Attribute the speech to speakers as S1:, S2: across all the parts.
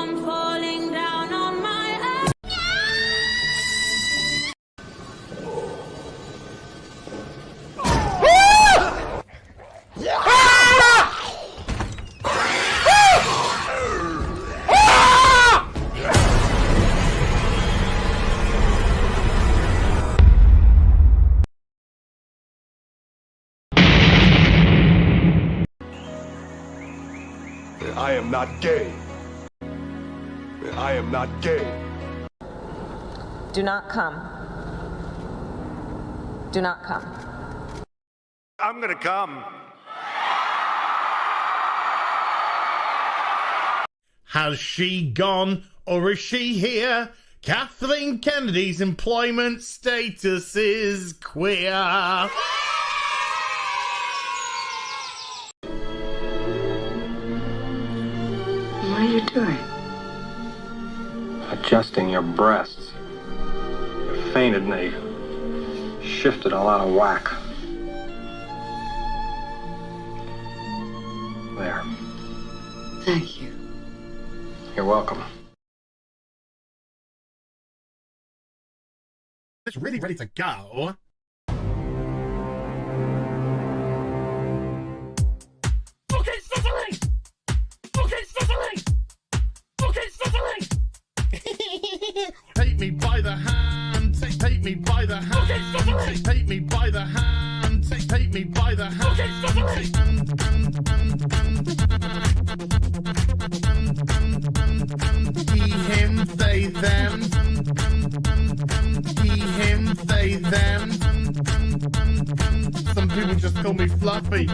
S1: come falling down on my ass.
S2: I am not gay. I am not gay.
S3: Do not come. Do not come.
S2: I'm gonna come.
S4: Has she gone or is she here? Kathleen Kennedy's employment status is queer.
S5: What are you doing?
S6: Adjusting your breasts. You fainted and they shifted a lot of whack. There.
S5: Thank you.
S6: You're welcome.
S4: It's really ready to go. Okay, Cicely! Okay, Cicely! Okay, Cicely! Take me by the hand, take me by the hand, okay, take me by the hand, take me by the hand, okay, he, him, they, them, he, him, they, them. Some people just call me Fluffy.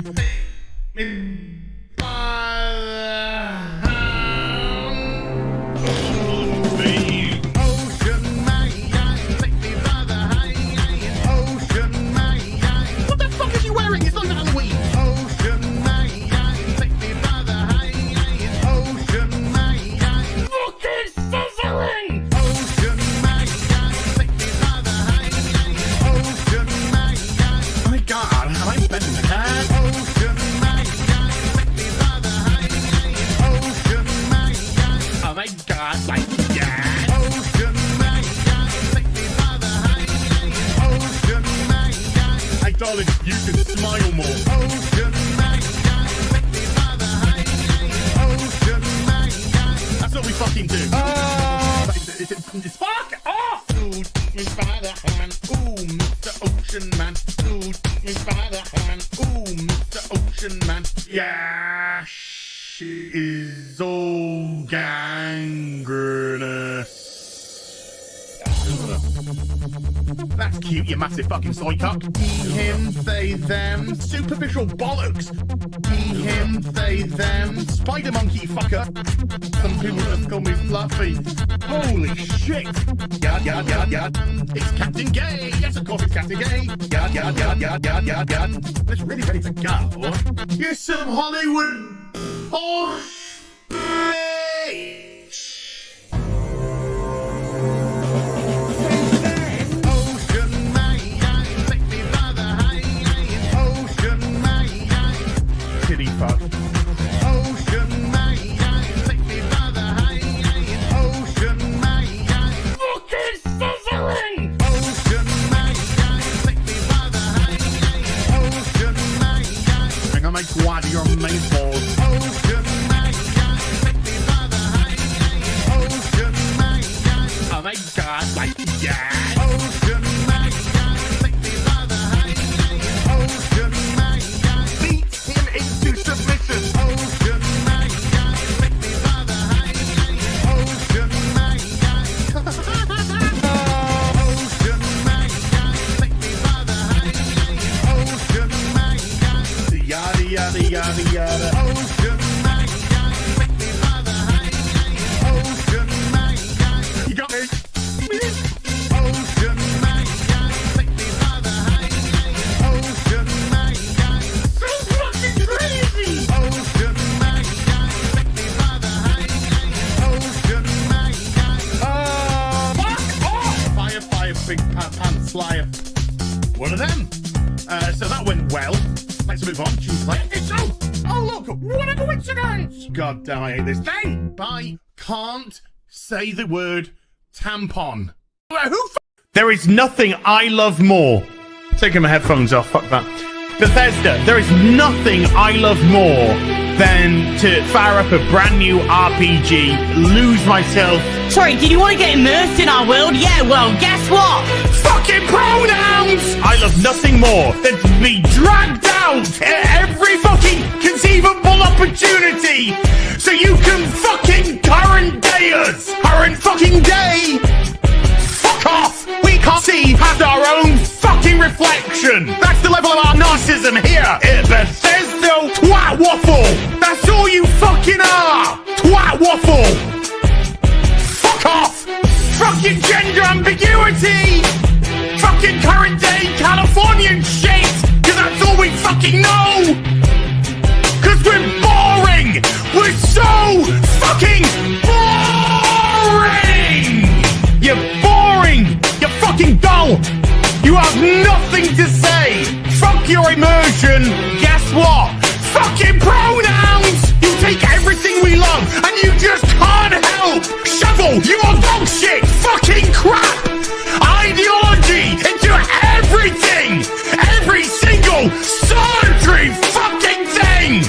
S4: What the fuck is he wearing? It's not Halloween. Look at Cicely! Oh my god, I'm bending the cat. Oh my god, like that. Hey darling, you can smile more. That's what we fucking do. Fuck off! Ooh, take me by the hand. Ooh, Mr. Ocean Man. Ooh, take me by the hand. Ooh, Mr. Ocean Man. Yeah, she is all gangrenous. That's cute, you massive fucking soy cuck. He, him, they, them. Superficial bollocks. He, him, they, them. Spider monkey fucker. Some people just call me Fluffy. Holy shit. Yard, yard, yard, yard. It's Captain Gay. Yes, of course it's Captain Gay. Yard, yard, yard, yard, yard, yard, yard. It's really ready to go. You're some Hollywood horse bitch. Kitty fuck. Look at Cicely! I'm gonna make one of your meatballs. Oh my god, like that. Beat him into submission. Yada yada yada yada. You got me. So fucking crazy. Fuck off. Fire, fire, big pants flyer. One of them. So that went well. Let's move on. Tuesday. It's oh look, what a coincidence! God damn, I hate this. Day by can't say the word tampon. There is nothing I love more. Taking my headphones off, fuck that. Bethesda, there is nothing I love more than to fire up a brand new RPG, lose myself.
S7: Sorry, did you want to get immersed in our world? Yeah, well, guess what?
S4: Fucking pronouns! I love nothing more than to be dragged out at every fucking conceivable opportunity so you can fucking current day us. Current fucking day! Fuck off! We can't see past our own fucking reflection. That's the level of our narcissism here at Bethesda Twat Waffle. That's all you fucking are! Twat Waffle! Fuck off! Fucking gender ambiguity! Fucking current day Californian shit! Cause that's all we fucking know! Cause we're boring! We're so fucking boring! You're boring! You're fucking dull! You have nothing to say! Fuck your immersion! Guess what? Fucking pronouns! You take everything we love and you just can't help! Shovel your dog shit! Fucking crap! Ideology into everything! Every single solitary fucking thing!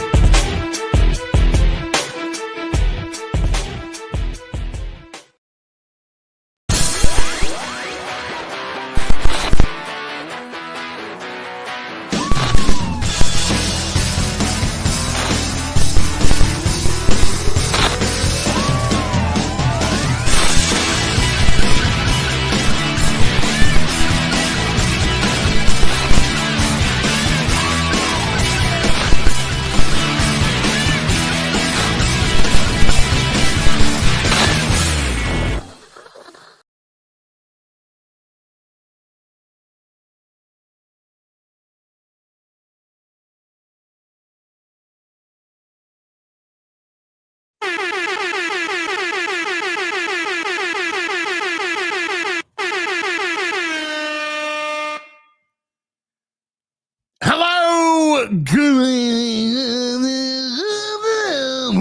S4: Hello,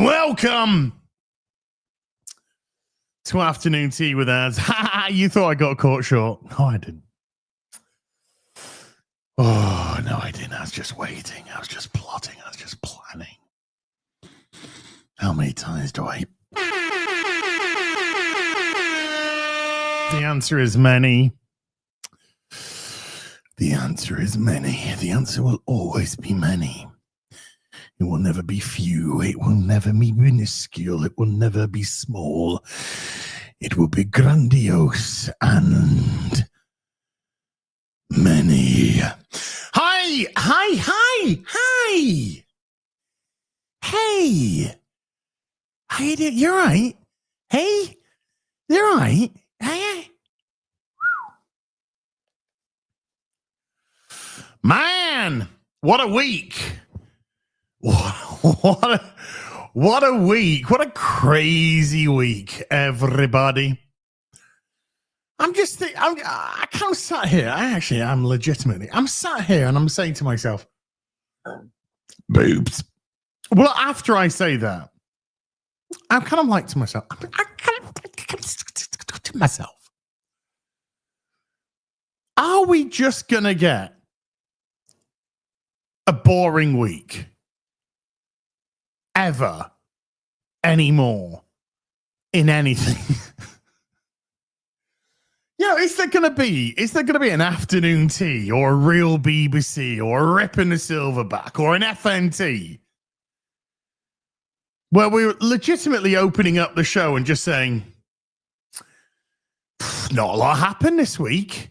S4: welcome to Afternoon Tea with us. You thought I got caught short. No, I didn't. Oh, no, I didn't. I was just waiting. I was just plotting. I was just planning. How many times do I... The answer is many. The answer is many. The answer will always be many. It will never be few. It will never be minuscule. It will never be small. It will be grandiose and many. Hi! Hey! How you doing? You're right. Hey? You're right. Hey? Man, what a week. What a week. What a crazy week, everybody. I'm sat here. I'm legitimately. I'm sat here and I'm saying to myself, boobs. Well, after I say that, I'm kind of like to myself, are we just going to get a boring week ever anymore in anything? Is there going to be an afternoon tea or a real BBC or a rip in the silverback or an FNT where we're legitimately opening up the show and just saying, not a lot happened this week?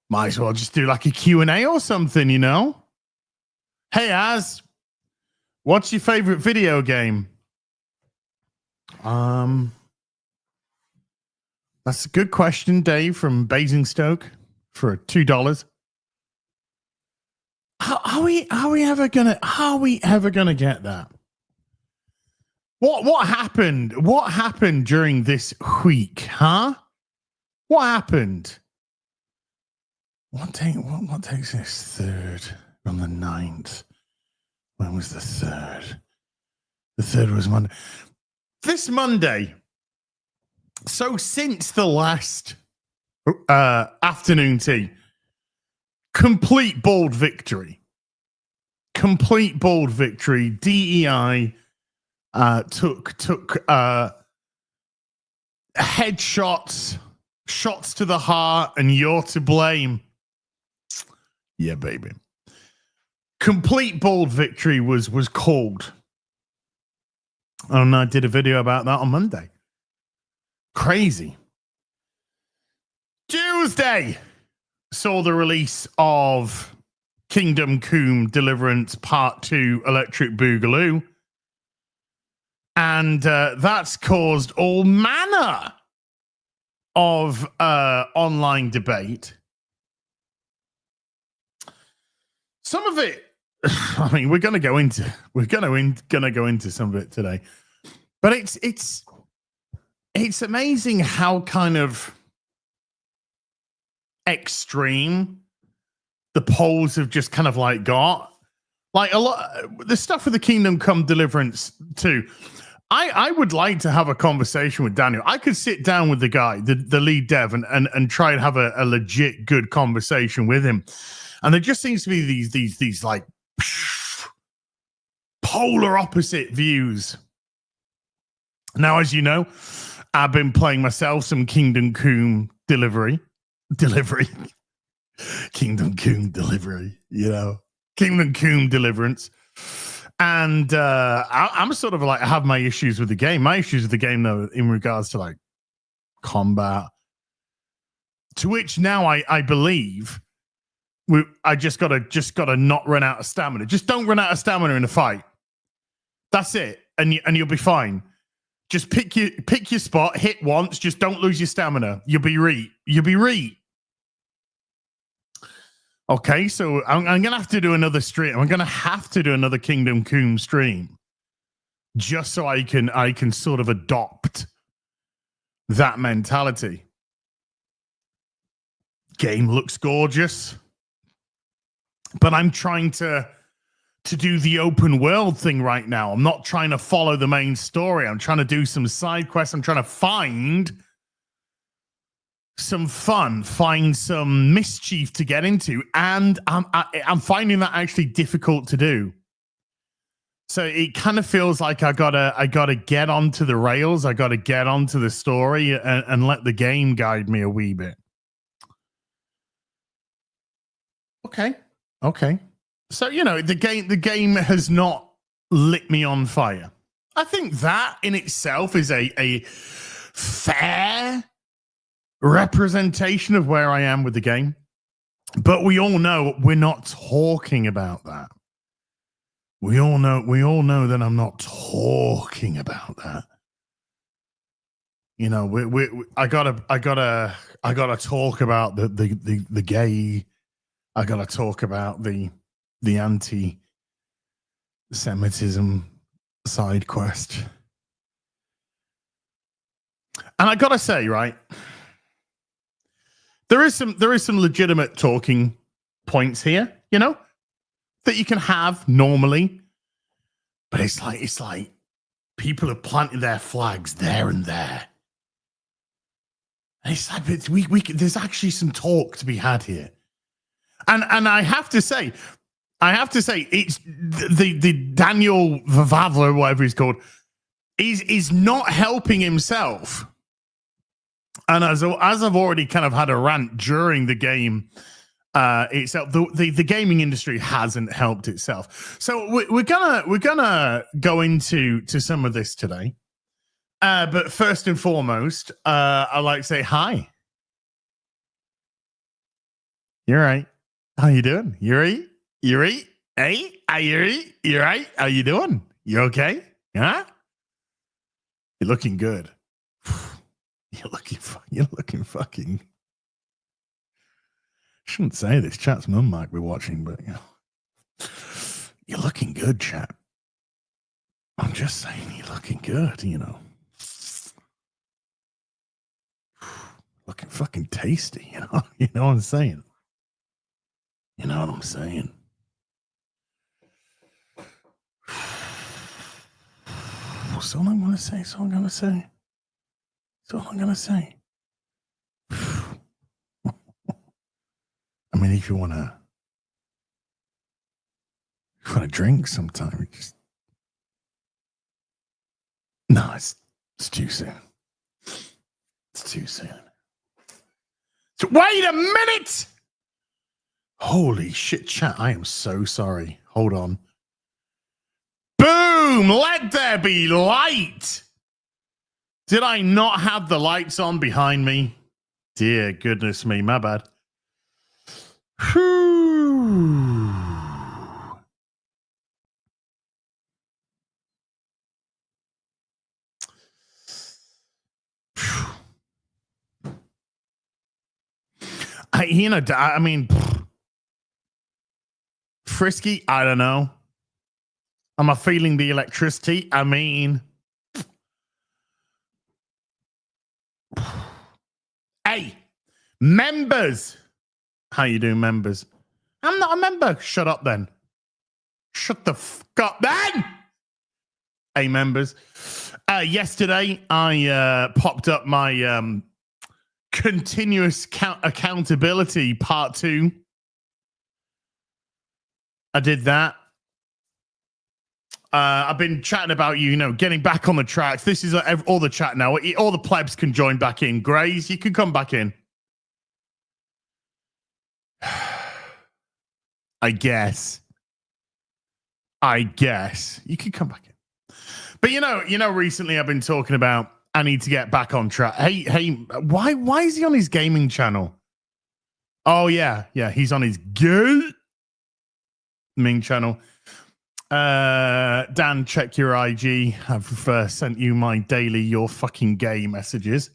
S4: Might as well just do like a Q&A or something, you know? Hey, Az, what's your favorite video game? That's a good question, Dave from Basingstoke for $2. Are we ever gonna get that? What happened? What happened during this week, huh? What happened? What takes this third On the 9th. When was the 3rd? The 3rd was Monday. This Monday. So since the last afternoon tea, complete bold victory. Complete bold victory. DEI took headshots, shots to the heart, and you're to blame. Yeah, baby. Complete bold victory was called. And I did a video about that on Monday. Crazy. Tuesday saw the release of Come Deliverance Part 2 Electric Boogaloo. And that's caused all manner of online debate. Some of it, I mean, we're going to go into some of it today. But it's amazing how kind of extreme the polls have just kind of like got. Like a lot, the stuff with the Kingdom Come Deliverance too. I would like to have a conversation with Daniel. I could sit down with the guy, the lead dev, and try and have a legit good conversation with him. And there just seems to be these like polar opposite views. Now, as you know, I've been playing myself some Kingdom Come delivery. Kingdom Come delivery, you know, Kingdom Come Deliverance. And I'm sort of like, I have my issues with the game. My issues with the game, though, in regards to like combat, to which now I believe I just gotta not run out of stamina. Just don't run out of stamina in a fight. That's it, and you'll be fine. Just pick your spot, hit once. Just don't lose your stamina. You'll be right. Okay, so I'm gonna have to do another stream. I'm gonna have to do another Kingdom Come stream, just so I can sort of adopt that mentality. Game looks gorgeous, but I'm trying to do the open world thing right now. I'm not trying to follow the main story. I'm trying to do some side quests. I'm trying to find some fun, find some mischief to get into, and I'm finding that actually difficult to do. So it kind of feels like I gotta get onto the rails. I gotta get onto the story and let the game guide me a wee bit. Okay. So you know the game has not lit me on fire. I think that in itself is a fair representation of where I am with the game, but we all know we're not talking about that. We all know that I'm not talking about that. You know, I gotta talk about the gay. I gotta talk about the anti-Semitism side quest, and I gotta say, right. There is some legitimate talking points here, you know, that you can have normally, but it's like people have planted their flags there and there, and it's like there's actually some talk to be had here, and I have to say, it's the Daniel Vavadler, whatever he's called, is not helping himself. And as I've already kind of had a rant during the game itself, the gaming industry hasn't helped itself. So we're gonna go into some of this today. But first and foremost, I'd like to say hi. You're right. How you doing? You right? Hey, are you right? You right? How you doing? You okay? Huh? You're looking good. You're looking fucking. Shouldn't say this. Chat's mum might be watching, but you know, you're looking good, chat. I'm just saying, you're looking good. You know, looking fucking tasty. You know what I'm saying. You know what I'm saying. That's all I'm going to say. That's all I'm going to say. That's all I'm going to say. I mean, if you want to drink sometime, just... No, it's too soon. It's too soon. So, wait a minute! Holy shit, chat. I am so sorry. Hold on. Boom! Let there be light! Did I not have the lights on behind me? Dear goodness me, my bad. Whew. I mean, frisky, I don't know. Am I feeling the electricity? I mean, hey, members. How you doing, members? I'm not a member. Shut up then. Shut the fuck up then. Hey, members. Yesterday, I popped up my continuous accountability part 2. I did that. I've been chatting about getting back on the tracks. This is all the chat now. All the plebs can join back in. Grays, you can come back in. I guess you can come back in. But recently I've been talking about I need to get back on track. Hey, why is he on his gaming channel? Oh yeah, he's on his gaming channel. Dan, check your IG. I've sent you my daily "you're fucking gay" messages.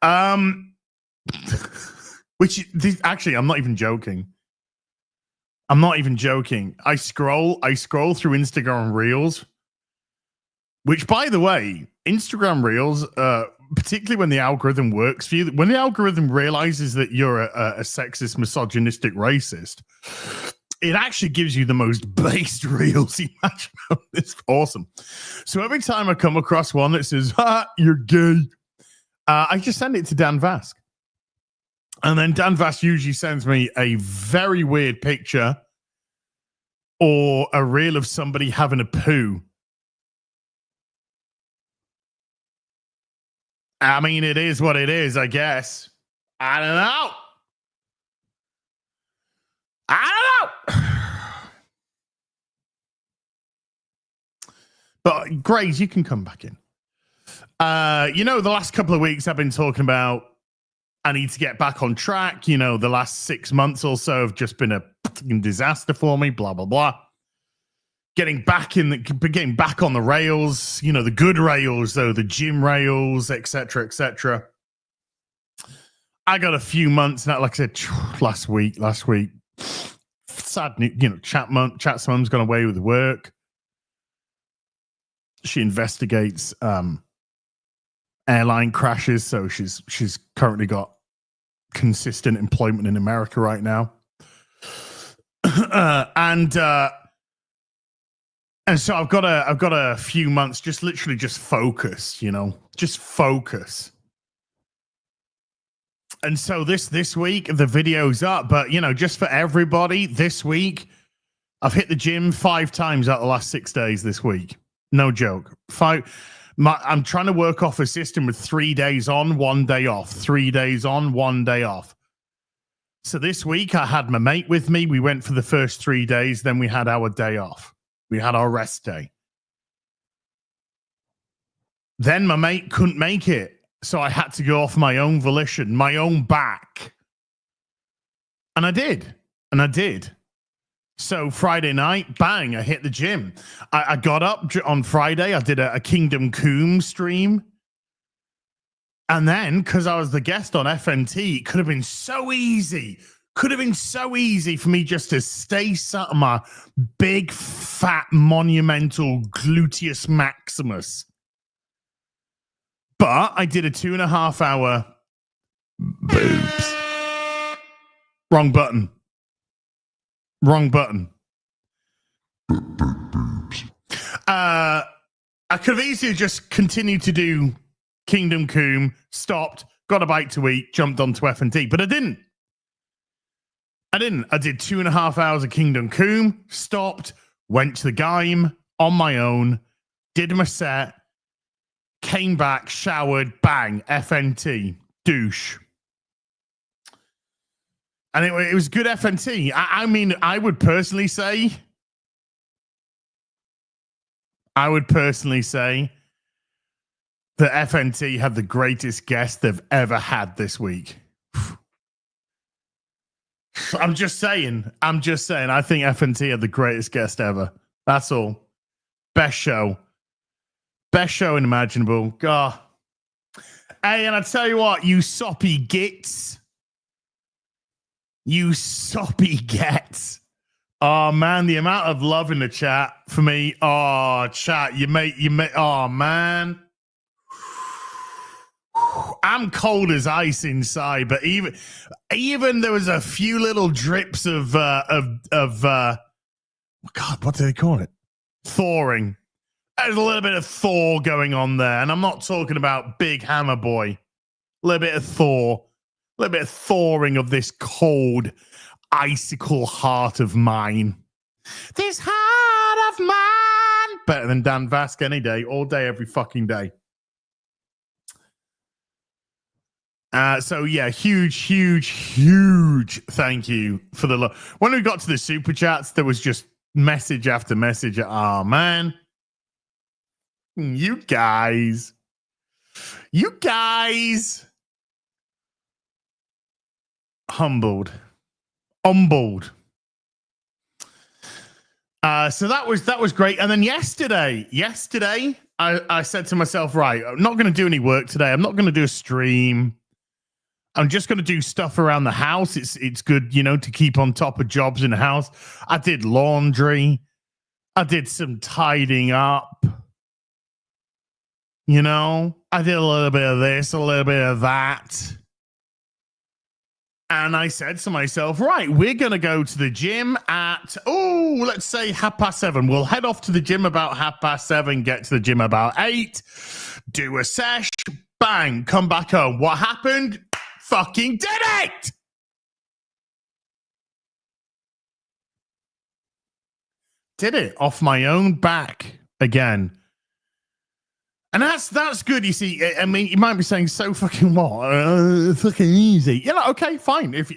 S4: Actually, I'm not even joking. I scroll through Instagram Reels, which, by the way, Instagram Reels, particularly when the algorithm works for you, when the algorithm realizes that you're a sexist, misogynistic, racist, it actually gives you the most based reels imaginable. It's awesome. So every time I come across one that says, you're gay, I just send it to Dan Vask. And then Dan Vask usually sends me a very weird picture or a reel of somebody having a poo. I mean, it is what it is, I guess. I don't know. But Grace, you can come back in. The last couple of weeks I've been talking about I need to get back on track. The last 6 months or so have just been a disaster for me, blah, blah, blah. Getting back on the rails, the good rails, though, the gym rails, etc., etc. I got a few months now, like I said, last week. Sad, Chat's mum's gone away with work. She investigates airline crashes, so she's currently got consistent employment in America right now. And so I've got a few months just focus, just focus. And so this week the video's up, but just for everybody, this week I've hit the gym 5 times out of the last 6 days this week. No joke. 5. I'm trying to work off a system with 3 days on, 1 day off. 3 days on, 1 day off. So this week I had my mate with me. We went for the first 3 days. Then we had our day off. We had our rest day. Then my mate couldn't make it. So I had to go off my own volition, my own back. And I did. So Friday night, bang, I hit the gym. I got up on Friday. I did a Kingdom Cooooom stream. And then, because I was the guest on FNT, it could have been so easy. For me just to stay sat on my big, fat, monumental gluteus maximus. But I did a 2.5 hour boobs. Wrong button. I could have easily just continued to do Kingdom Cooooom, stopped, got a bite to eat, jumped onto F&T, but I didn't. I did 2.5 hours of Kingdom Cooooom, stopped, went to the game on my own, did my set, came back, showered, bang, FNT, douche. And it was good FNT. I mean, I would personally say that FNT had the greatest guest they've ever had this week. I'm just saying. I think FNT had the greatest guest ever. That's all. Best show unimaginable. God. Hey, and I tell you what, you soppy gits. Oh man, the amount of love in the chat for me. Oh, chat, you make. Oh man, I'm cold as ice inside. But even there was a few little drips of God, what do they call it? Thawing. There's a little bit of thaw going on there, and I'm not talking about Big Hammer Boy. A little bit of thaw, a little bit of thawing of this cold, icicle heart of mine. This heart of mine. Better than Dan Vask any day, all day, every fucking day. So yeah, huge thank you for the love. When we got to the super chats, there was just message after message. Oh man, you guys, humbled. So that was great. And then yesterday, I said to myself, right, I'm not going to do any work today. I'm not going to do a stream. I'm just going to do stuff around the house. It's good, to keep on top of jobs in the house. I did laundry. I did some tidying up. I did a little bit of this, a little bit of that. And I said to myself, right, we're going to go to the gym at, let's say 7:30. We'll head off to the gym about 7:30, get to the gym about 8, do a sesh, bang, come back home. What happened? Fucking did it! Did it off my own back again. And that's good. You see, I mean, you might be saying, so fucking what? Fucking easy. Okay, fine. If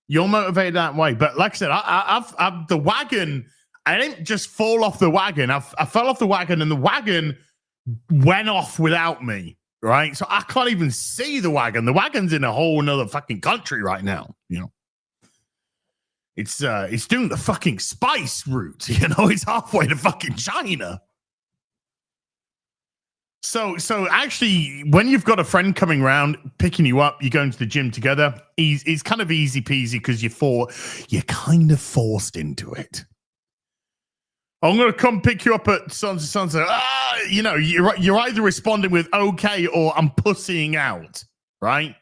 S4: you're motivated that way, but like I said, I've the wagon. I didn't just fall off the wagon. I fell off the wagon, and the wagon went off without me. Right, so I can't even see the wagon. The wagon's in a whole nother fucking country right now. It's doing the fucking spice route. It's halfway to fucking China. So actually, when you've got a friend coming around, picking you up, you're going to the gym together, it's kind of easy peasy because you're kind of forced into it. I'm going to come pick you up at sunset. You're either responding with okay or I'm pussying out, right?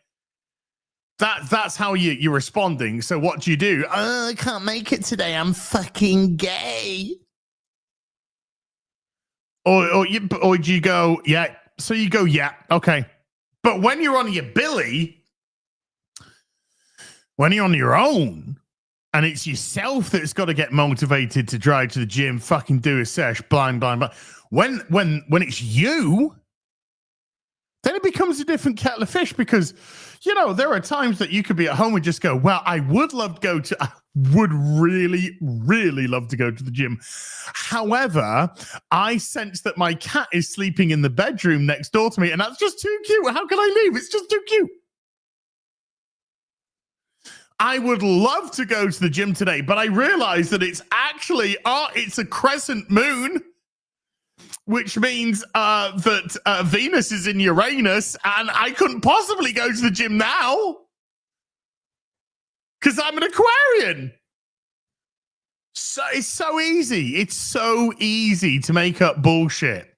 S4: That's how you're responding. So what do? I can't make it today. I'm fucking gay. Or do you go, yeah. So you go, yeah, okay. But when you're on your billy, when you're on your own, and it's yourself that's got to get motivated to drive to the gym, fucking do a sesh, blind. When it's you, then it becomes a different kettle of fish because, there are times that you could be at home and just go, well, I would really, really love to go to the gym. However, I sense that my cat is sleeping in the bedroom next door to me, and that's just too cute. How can I leave? It's just too cute. I would love to go to the gym today, but I realize that it's actually, it's a crescent moon, which means that Venus is in Uranus, and I couldn't possibly go to the gym now because I'm an Aquarian. So it's so easy. It's so easy to make up bullshit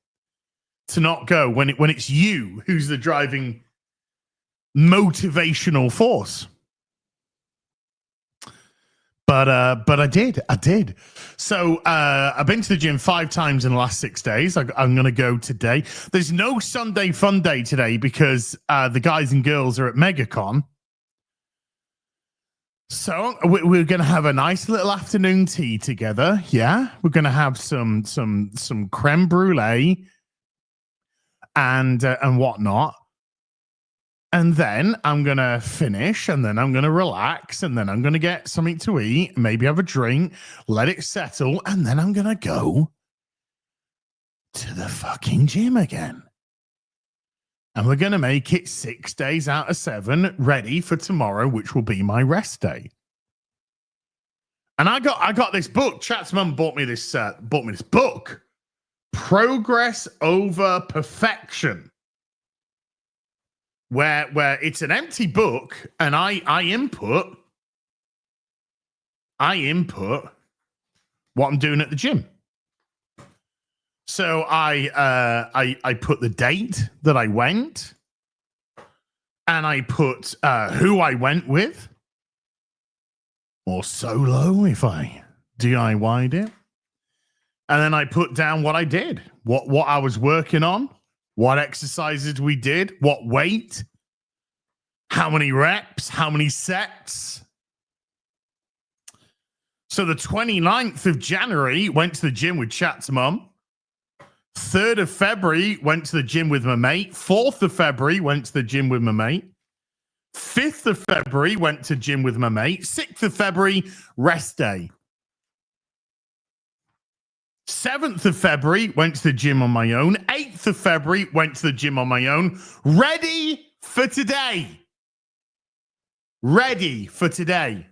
S4: to not go when it's you who's the driving motivational force. But I did. So I've been to the gym 5 times in the last 6 days. I'm going to go today. There's no Sunday fun day today because the guys and girls are at MegaCon. So we're going to have a nice little afternoon tea together. Yeah, we're going to have some creme brulee and whatnot. And then I'm going to finish, and then I'm going to relax, and then I'm going to get something to eat, maybe have a drink, let it settle, and then I'm going to go to the fucking gym again. And we're going to make it 6 days out of 7 ready for tomorrow, which will be my rest day. And I got this book. Chat's mum bought me this book, Progress Over Perfection. Where it's an empty book, and I input what I'm doing at the gym. So I put the date that I went, and I put who I went with, or solo if I DIY'd it, and then I put down what I did, what I was working on. What exercises we did, what weight, how many reps, how many sets. So the 29th of January, went to the gym with Chat's mum. 3rd of February, went to the gym with my mate. 4th of February, went to the gym with my mate. 5th of February, went to gym with my mate. 6th of February, rest day. 7th of February, went to the gym on my own. 8th of February, went to the gym on my own. Ready for today. Ready for today.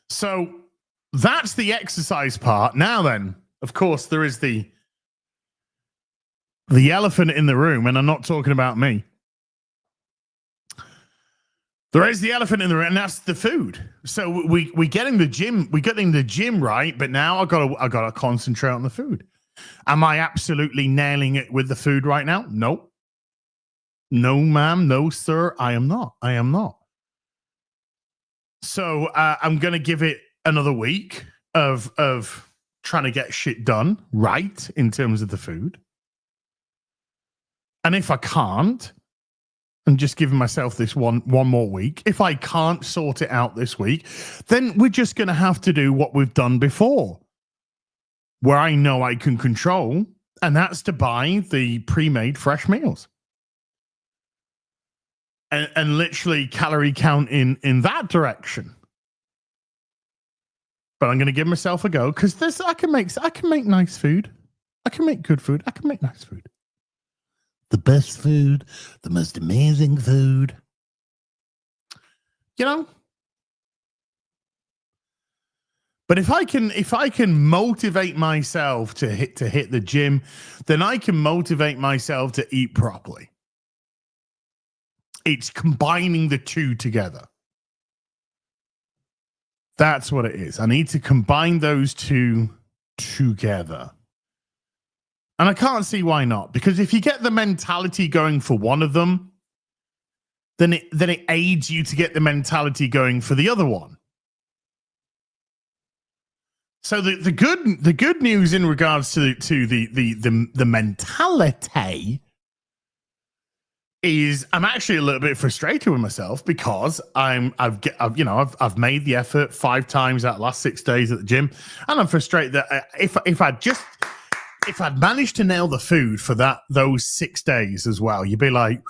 S4: So that's the exercise part. Now then, of course, there is the elephant in the room, and I'm not talking about me. There is the elephant in the room, and that's the food. So we getting the gym right, but now I gotta concentrate on the food. Am I absolutely nailing it with the food right now? Nope. No, ma'am. No, sir. I am not. So I'm gonna give it another week of trying to get shit done right in terms of the food. And if I can't, and just giving myself this one more week. If I can't sort it out this week, then we're just going to have to do what we've done before, where I know I can control, and that's to buy the pre-made fresh meals. And literally calorie count in that direction. But I'm going to give myself a go, because I can make nice food. I can make good food. I can make nice food. The best food, the most amazing food. You know? But if I can motivate myself to hit the gym, then I can motivate myself to eat properly. It's combining the two together. That's what it is. I need to combine those two together. And I can't see why not. Because if you get the mentality going for one of them, then it aids you to get the mentality going for the other one. So the good news in regards to the mentality is I'm actually a little bit frustrated with myself, because I've made the effort 5 times out of the last 6 days at the gym, and I'm frustrated that if I'd managed to nail the food for those 6 days as well, you'd be like,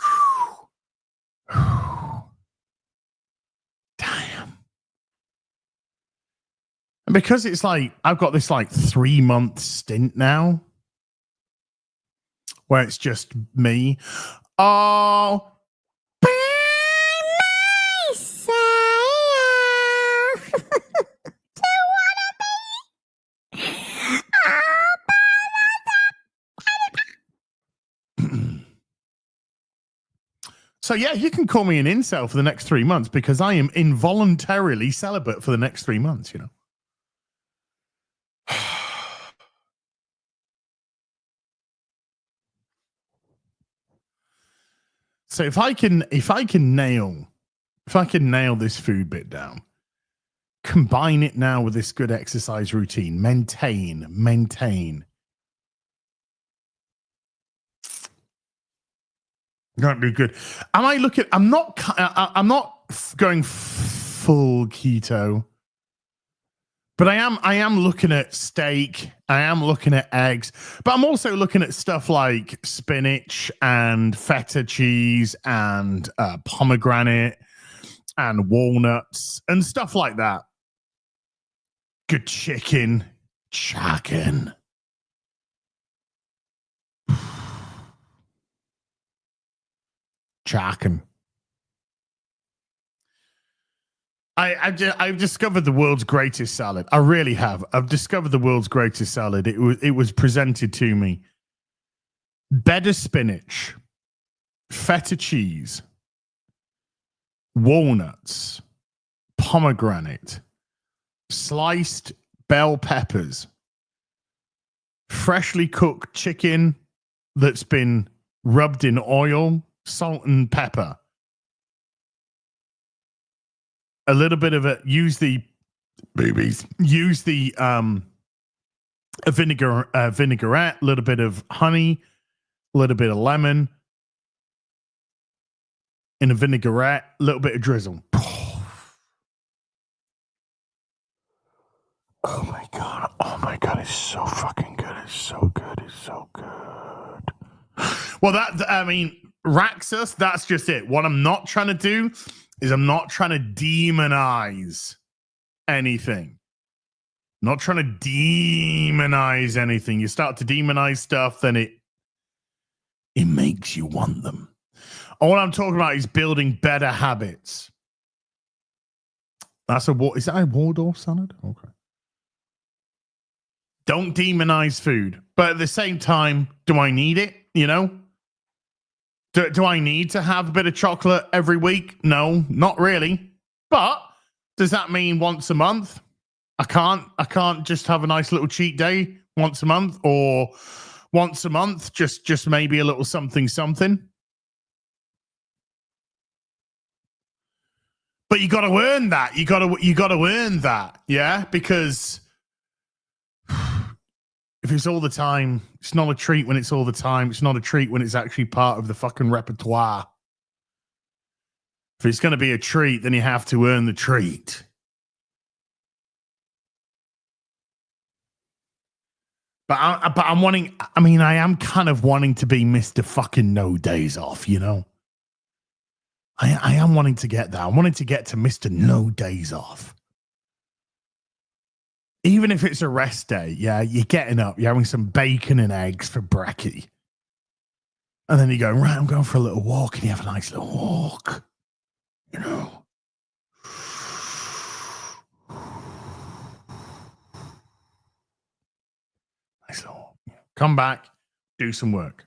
S4: damn. And because it's like I've got this 3-month stint now where it's just me. Oh, by myself. So yeah, you can call me an incel for the next 3 months, because I am involuntarily celibate for the next 3 months, you know. So if I can nail if I can nail this food bit down, combine it now with this good exercise routine, maintain. Can't do good. I'm not going full keto, but I am looking at steak. I am looking at eggs, but I'm also looking at stuff like spinach and feta cheese and pomegranate and walnuts and stuff like that. Good chicken. I've discovered the world's greatest salad. I really have. I've discovered the world's greatest salad. It was presented to me. Bed of spinach, feta cheese, walnuts, pomegranate, sliced bell peppers, freshly cooked chicken that's been rubbed in oil, salt and pepper. A little bit of it. Use the vinaigrette. A little bit of honey. A little bit of lemon. In a vinaigrette. A little bit of drizzle. Oh my god! It's so fucking good. It's so good. Well, Raxus. That's just it. What I'm not trying to do is I'm not trying to demonize anything. Not trying to demonize anything. You start to demonize stuff, then it makes you want them. All I'm talking about is building better habits. Is that a Waldorf salad? Okay. Don't demonize food. But at the same time, do I need it? You know? Do I need to have a bit of chocolate every week? No, not really. But does that mean once a month? I can't just have a nice little cheat day once a month, or once a month, just maybe a little something. But you got to earn that. You got to earn that, yeah? Because if it's all the time, it's not a treat when it's all the time. It's not a treat when it's actually part of the fucking repertoire. If it's going to be a treat, then you have to earn the treat. But I'm wanting, I am kind of wanting to be Mr. fucking No Days Off, you know? I am wanting to get that. I'm wanting to get to Mr. No Days Off. Even if it's a rest day, yeah, you're getting up, you're having some bacon and eggs for brekkie. And then you go, right, I'm going for a little walk, and you have a nice little walk. You know? Nice little walk. Come back, do some work.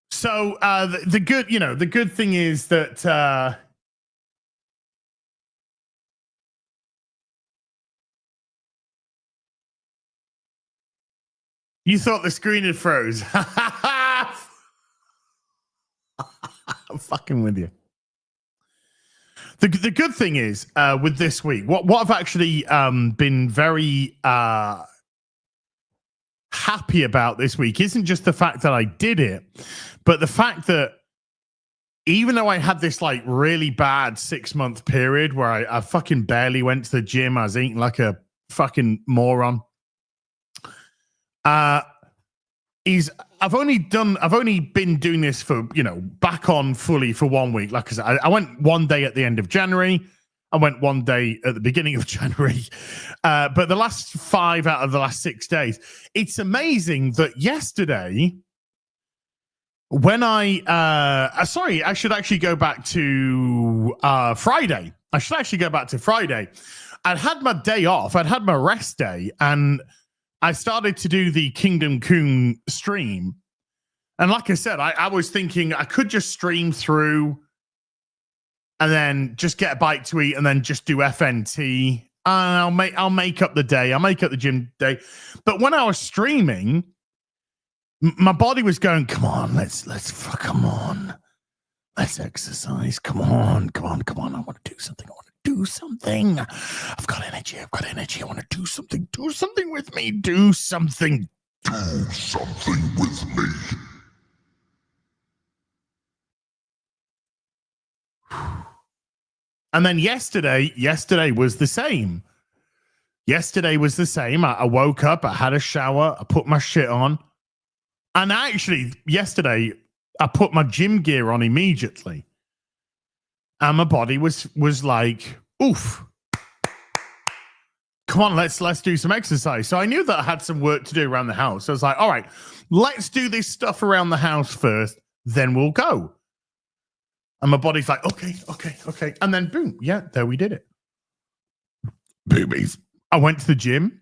S4: So the good thing is that you thought the screen had froze. I'm fucking with you. The good thing is with this week, what I've actually been very happy about this week isn't just the fact that I did it, but the fact that even though I had this like really bad 6-month period where I fucking barely went to the gym, I was eating like a fucking moron. I've only been doing this for, back on fully for 1 week. Like I said, I went one day at the end of January. I went one day at the beginning of January. But the last 5 out of the last 6 days, it's amazing that yesterday, when I should actually go back to Friday. I should actually go back to Friday. I'd had my day off. I'd had my rest day, and I started to do the Kingdom Cooooom stream. And like I said, I was thinking I could just stream through and then just get a bite to eat and then just do FNT. And I'll make up the day. I'll make up the gym day. But when I was streaming, my body was going, come on, let's come on. Let's exercise. Come on. I want to do something. I've got energy. I want to do something. Do something with me. Do something with me. And then yesterday was the same. I woke up, I had a shower, I put my shit on. And actually, yesterday, I put my gym gear on immediately. And my body was like, oof. Come on, let's do some exercise. So I knew that I had some work to do around the house. So I was like, all right, let's do this stuff around the house first, then we'll go. And my body's like, okay. And then boom, yeah, there we did it. Boobies. I went to the gym.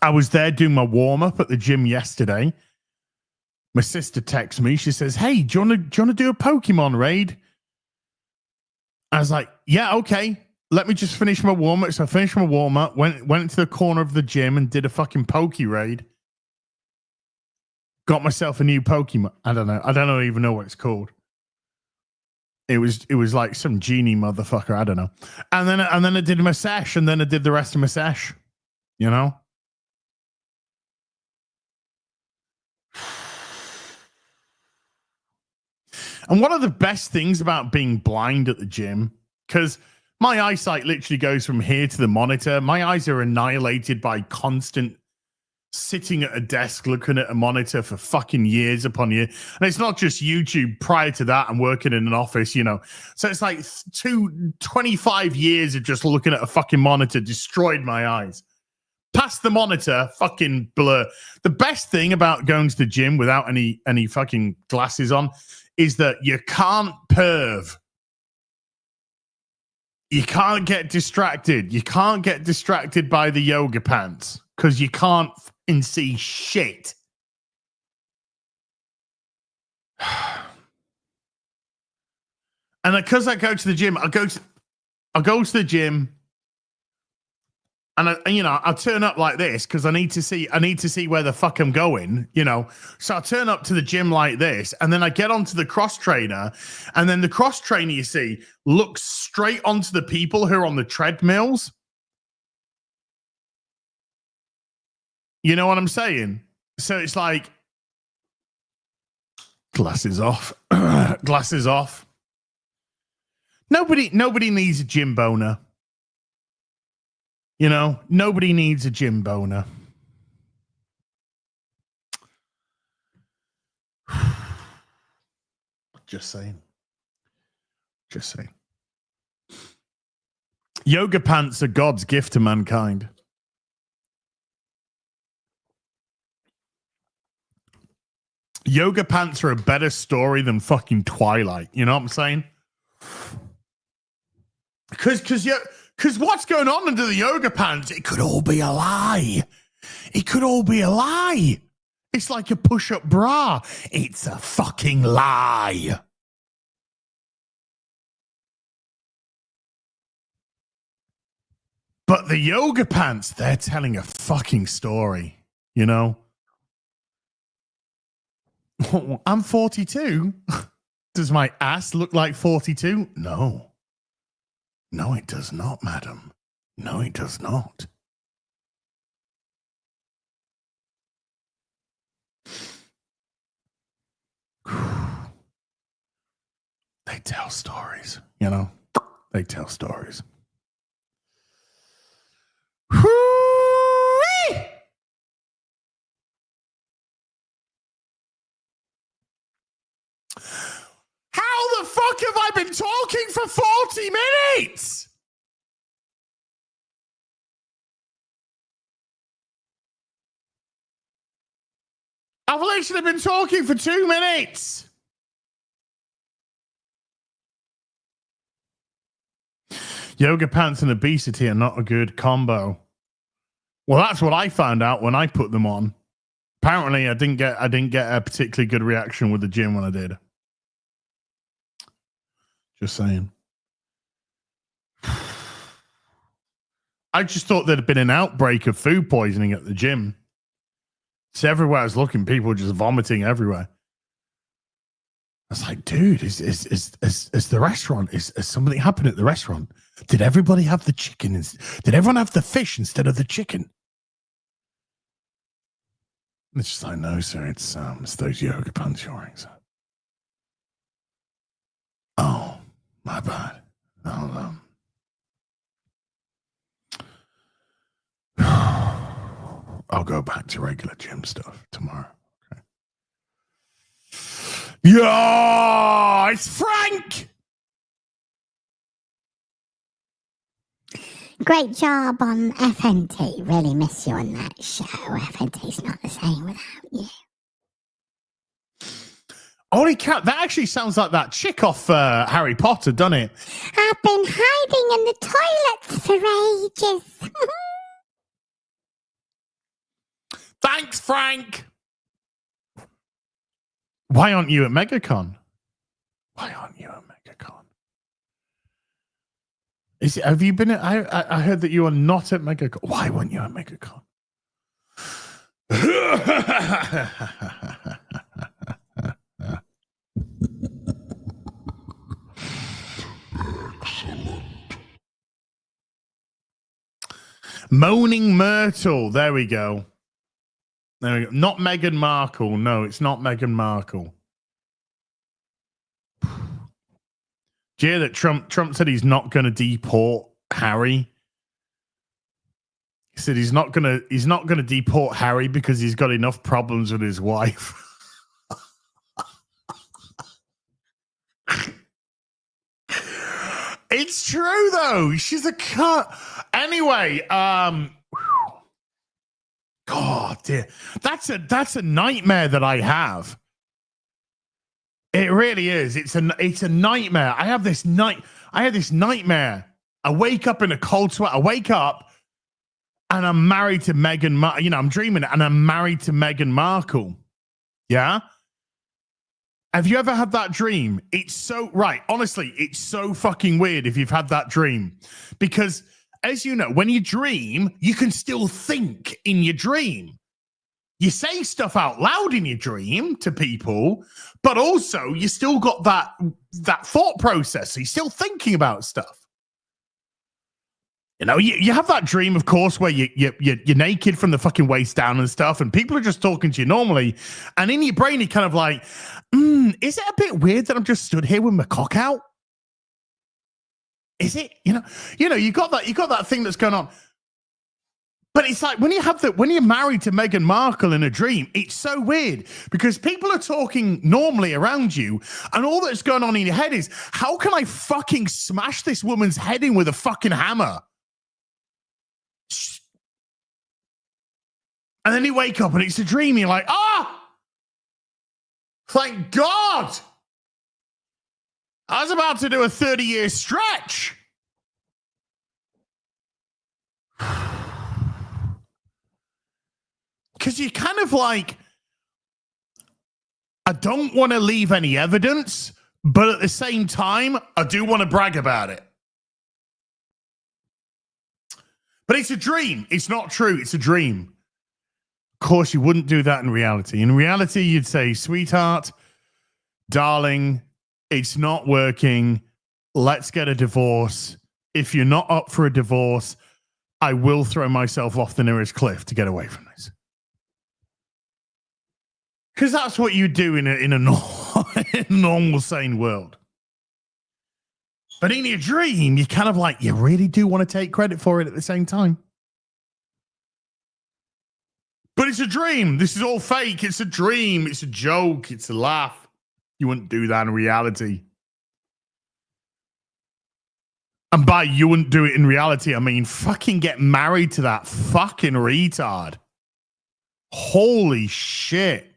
S4: I was there doing my warm-up at the gym yesterday. My sister texts me. She says, hey, do you want to do a Pokemon raid? I was like, yeah, okay. Let me just finish my warm-up. So I finished my warm-up, went into the corner of the gym and did a fucking Poke raid. Got myself a new Pokemon. I don't even know what it's called. It was like some genie motherfucker. I don't know. And then I did my sesh, and then I did the rest of my sesh. You know? And one of the best things about being blind at the gym, because my eyesight literally goes from here to the monitor. My eyes are annihilated by constant sitting at a desk looking at a monitor for fucking years upon years. And it's not just YouTube. Prior to that, I'm working in an office, you know. So it's like 25 years of just looking at a fucking monitor destroyed my eyes. Past the monitor, fucking blur. The best thing about going to the gym without any fucking glasses on is that you can't perv. You can't get distracted. You can't get distracted by the yoga pants because you can't see shit. And because I go to the gym, I'll go to the gym, and I'll turn up like this because I need to see where the fuck I'm going, you know. So I turn up to the gym like this, and then I get onto the cross trainer, and then the cross trainer, you see, looks straight onto the people who are on the treadmills. You know what I'm saying? So it's like glasses off. Glasses off. Nobody needs a gym boner. You know, nobody needs a gym boner. Just saying. Yoga pants are God's gift to mankind. Yoga pants are a better story than fucking Twilight. You know what I'm saying? Because what's going on under the yoga pants? It could all be a lie. It's like a push-up bra. It's a fucking lie. But the yoga pants, they're telling a fucking story, you know? I'm 42. Does my ass look like 42? No. No, it does not, madam. No, it does not. They tell stories, you know? They tell stories. How the fuck have I been talking for 40 minutes? I've literally been talking for 2 minutes. Yoga pants and obesity are not a good combo. Well, that's what I found out when I put them on. Apparently, I didn't get a particularly good reaction with the gym when I did. Just saying. I just thought there'd been an outbreak of food poisoning at the gym. So everywhere I was looking, people were just vomiting everywhere. I was like, dude, is the restaurant, is something happened at the restaurant? Did everybody have the chicken? Did everyone have the fish instead of the chicken? It's just like, no, sir, it's those yoga pants you're wearing, sir. Oh, my bad. I'll go back to regular gym stuff tomorrow. Okay. Yeah, it's Frank.
S8: Great job on FNT. Really miss you on that show. FNT's not the same without you.
S4: Holy cat, that actually sounds like that chick off Harry Potter, doesn't it?
S8: I've been hiding in the toilets for ages.
S4: Thanks, Frank. Why aren't you at MegaCon? Why aren't you at MegaCon? Have you been at, I heard that you are not at MegaCon. Why weren't you at MegaCon? Excellent. Moaning Myrtle. There we go. There we go. Not Meghan Markle. No, it's not Meghan Markle. Do you hear that Trump said he's not going to deport Harry? He said he's not going to deport Harry because he's got enough problems with his wife. It's true though. She's a cut. Anyway, God, dear. That's a nightmare that I have. It really is. It's a nightmare. I had this nightmare. I wake up in a cold sweat. I wake up and I'm married to Meghan Markle. You know, I'm dreaming it and I'm married to Meghan Markle. Yeah? Have you ever had that dream? It's so, right, honestly, it's so fucking weird if you've had that dream. Because, as you know, when you dream, you can still think in your dream. You say stuff out loud in your dream to people, but also you still got that thought process. So you're still thinking about stuff. You know, you have that dream, of course, where you're naked from the fucking waist down and stuff, and people are just talking to you normally, and in your brain you're kind of like, is it a bit weird that I'm just stood here with my cock out? Is it? You know, you got that thing that's going on. But it's like when you're married to Meghan Markle in a dream, it's so weird because people are talking normally around you, and all that's going on in your head is, how can I fucking smash this woman's head in with a fucking hammer? And then you wake up and it's a dream. You're like, thank God. I was about to do a 30-year stretch. Because you're kind of like, I don't want to leave any evidence, but at the same time, I do want to brag about it. But it's a dream. It's not true. It's a dream. Of course, you wouldn't do that in reality. In reality, you'd say, sweetheart, darling, it's not working. Let's get a divorce. If you're not up for a divorce, I will throw myself off the nearest cliff to get away from this. Because that's what you do in a normal, sane world. But in your dream, you're kind of like, you really do want to take credit for it at the same time. But it's a dream. This is all fake. It's a dream. It's a joke. It's a laugh. You wouldn't do that in reality. And by you wouldn't do it in reality, I mean fucking get married to that fucking retard. Holy shit.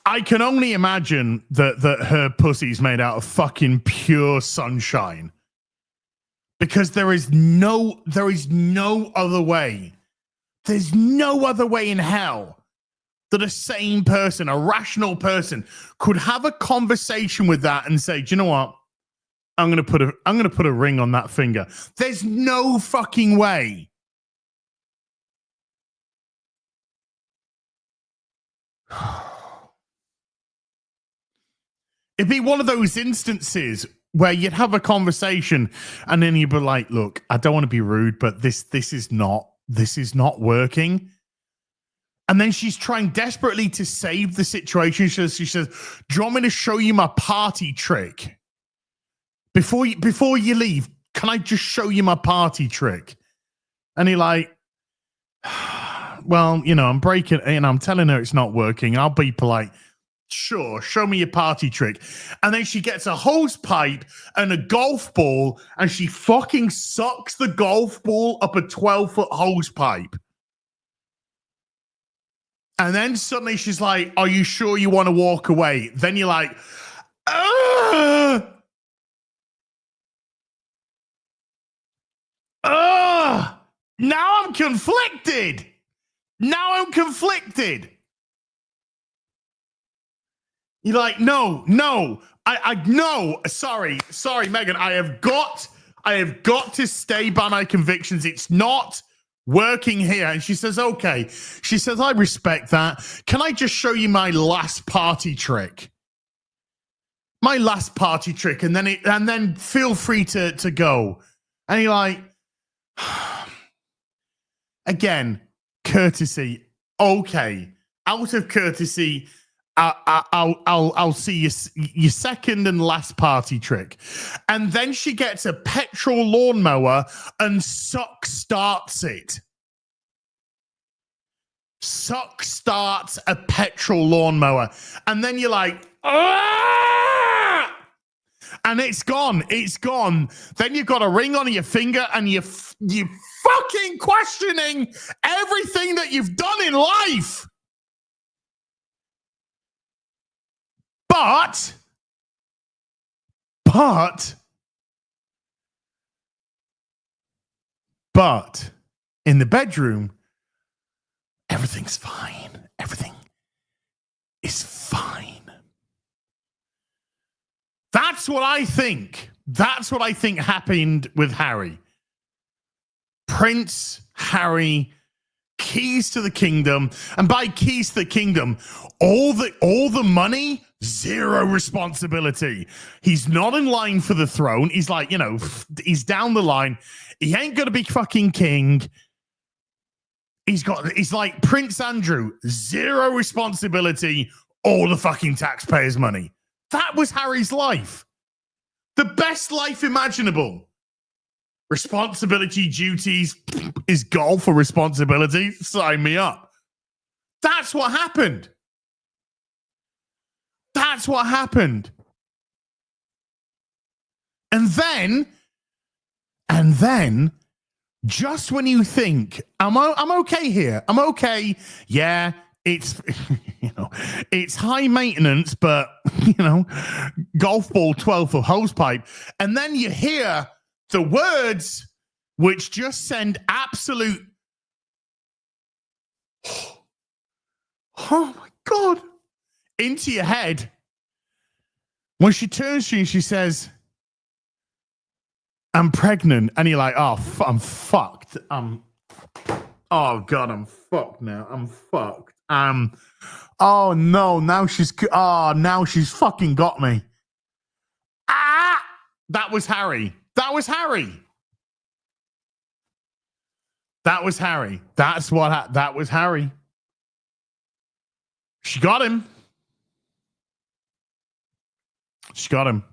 S4: I can only imagine that her pussy's made out of fucking pure sunshine. Because there is no other way. There's no other way in hell that a sane person, a rational person, could have a conversation with that and say, do you know what? I'm gonna put a ring on that finger. There's no fucking way. It'd be one of those instances where you'd have a conversation and then you'd be like, look, I don't want to be rude, but this is not working. And then she's trying desperately to save the situation. She says, do you want me to show you my party trick? Before you leave, can I just show you my party trick? And he like, well, I'm breaking, I'm telling her it's not working. I'll be polite. Sure, show me your party trick. And then she gets a hose pipe and a golf ball and she fucking sucks the golf ball up a 12-foot hose pipe. And then suddenly she's like, are you sure you want to walk away? Then you're like, ugh! Ugh! Now I'm conflicted. You're like, no, I no, sorry, Megan. I have got to stay by my convictions. It's not working here. And she says, okay. She says, I respect that. Can I just show you my last party trick? And then feel free to go. And you're like, again, courtesy. Okay, out of courtesy, I'll see your second and last party trick. And then she gets a petrol lawnmower and starts it. Starts a petrol lawnmower. And then you're like, ah! And it's gone. Then you've got a ring on your finger and you fucking questioning everything that you've done in life. But in the bedroom, everything's fine. Everything is fine. That's what I think. That's what I think happened with Harry. Prince Harry, keys to the kingdom. And by keys to the kingdom, all the money, zero responsibility. He's not in line for the throne. He's like, he's down the line. He ain't gonna be fucking king. He's like Prince Andrew, zero responsibility, all the fucking taxpayers' money. That was Harry's life. The best life imaginable. Responsibility, duties, is golf a responsibility? Sign me up. That's what happened. And then, just when you think, I'm okay here. I'm okay. Yeah, it's, it's high maintenance, but, golf ball 12-foot hosepipe. And then you hear the words which just send absolute, oh my God, into your head. When she turns to you, she says, I'm pregnant. And you're like, oh, I'm fucked. Oh God, I'm fucked now. I'm fucked. Oh no, now she's fucking got me. That was Harry. That was Harry. That was Harry. That was Harry. She got him. She got him.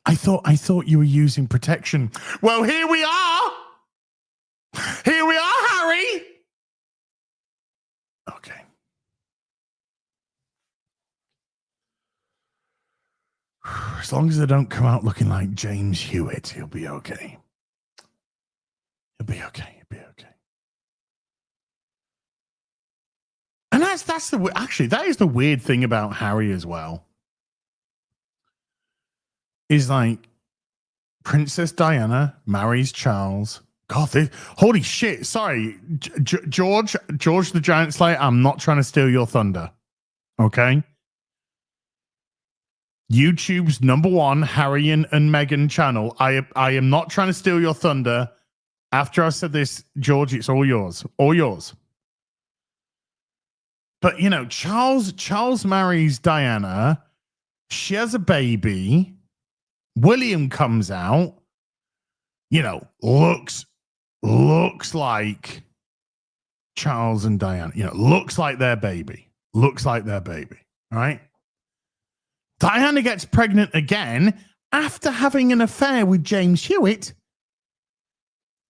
S4: I thought you were using protection. Well, here we are. Here we are, Harry. Okay. As long as they don't come out looking like James Hewitt, he'll be okay. He'll be okay. He'll be okay. And that is the weird thing about Harry as well. Is like Princess Diana marries Charles. God, holy shit. Sorry, George the Giant Slayer. I'm not trying to steal your thunder. Okay. YouTube's #1 Harry and Meghan channel. I am not trying to steal your thunder. After I said this, George, it's all yours. All yours. But you know, Charles marries Diana. She has a baby. William comes out. You know, looks like Charles and Diana. You know, looks like their baby. Looks like their baby. All right. Diana gets pregnant again after having an affair with James Hewitt.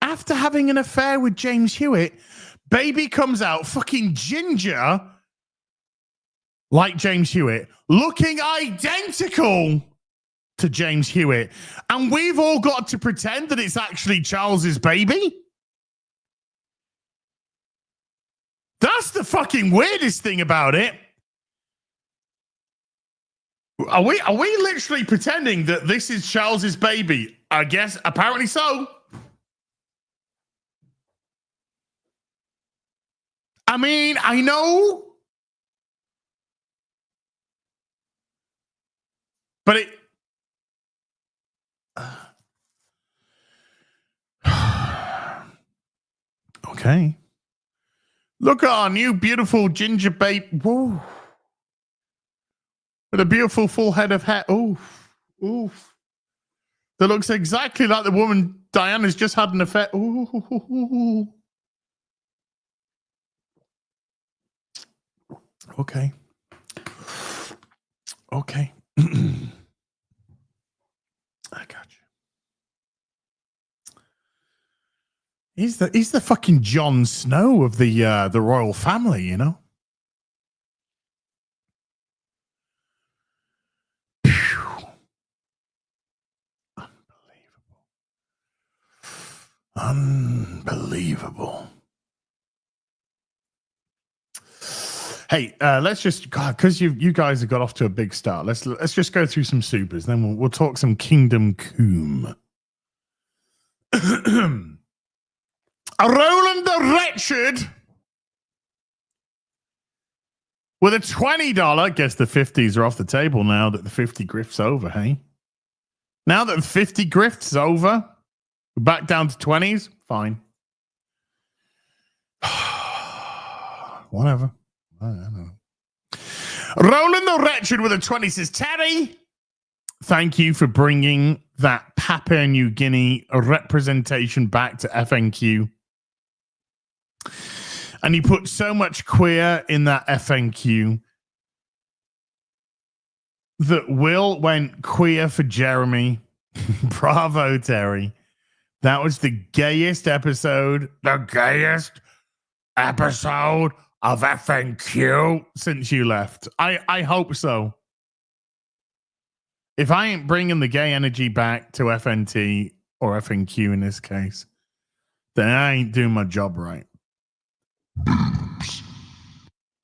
S4: After having an affair with James Hewitt, baby comes out fucking ginger like James Hewitt, looking identical to James Hewitt. And we've all got to pretend that it's actually Charles's baby. That's the fucking weirdest thing about it. Are we literally pretending that this is Charles's baby? I guess apparently so. I mean, I know, but it. Okay. Look at our new beautiful ginger baby. Whoa. With a beautiful full head of hair. Oof. Oof. That looks exactly like the woman Diana's just had an affair. Ooh. Okay. Okay. I got you. He's the fucking Jon Snow of the royal family, you know? Unbelievable. Hey, let's just, God, because you guys have got off to a big start. Let's just go through some supers, then we'll talk some Kingdom Cooooom. Roland the Wretched with a $20. Guess the 50s are off the table now that the 50 grift's over, hey? Now that the 50 grift's over, we're back down to 20s? Fine. Whatever. I don't know. Roland the Wretched with a 20 says, Terry, thank you for bringing that Papua New Guinea representation back to FNQ. And you put so much queer in that FNQ that Will went queer for Jeremy. Bravo, Terry. That was the gayest episode of FNQ since you left. I hope so. If I ain't bringing the gay energy back to FNT or FNQ in this case, then I ain't doing my job right.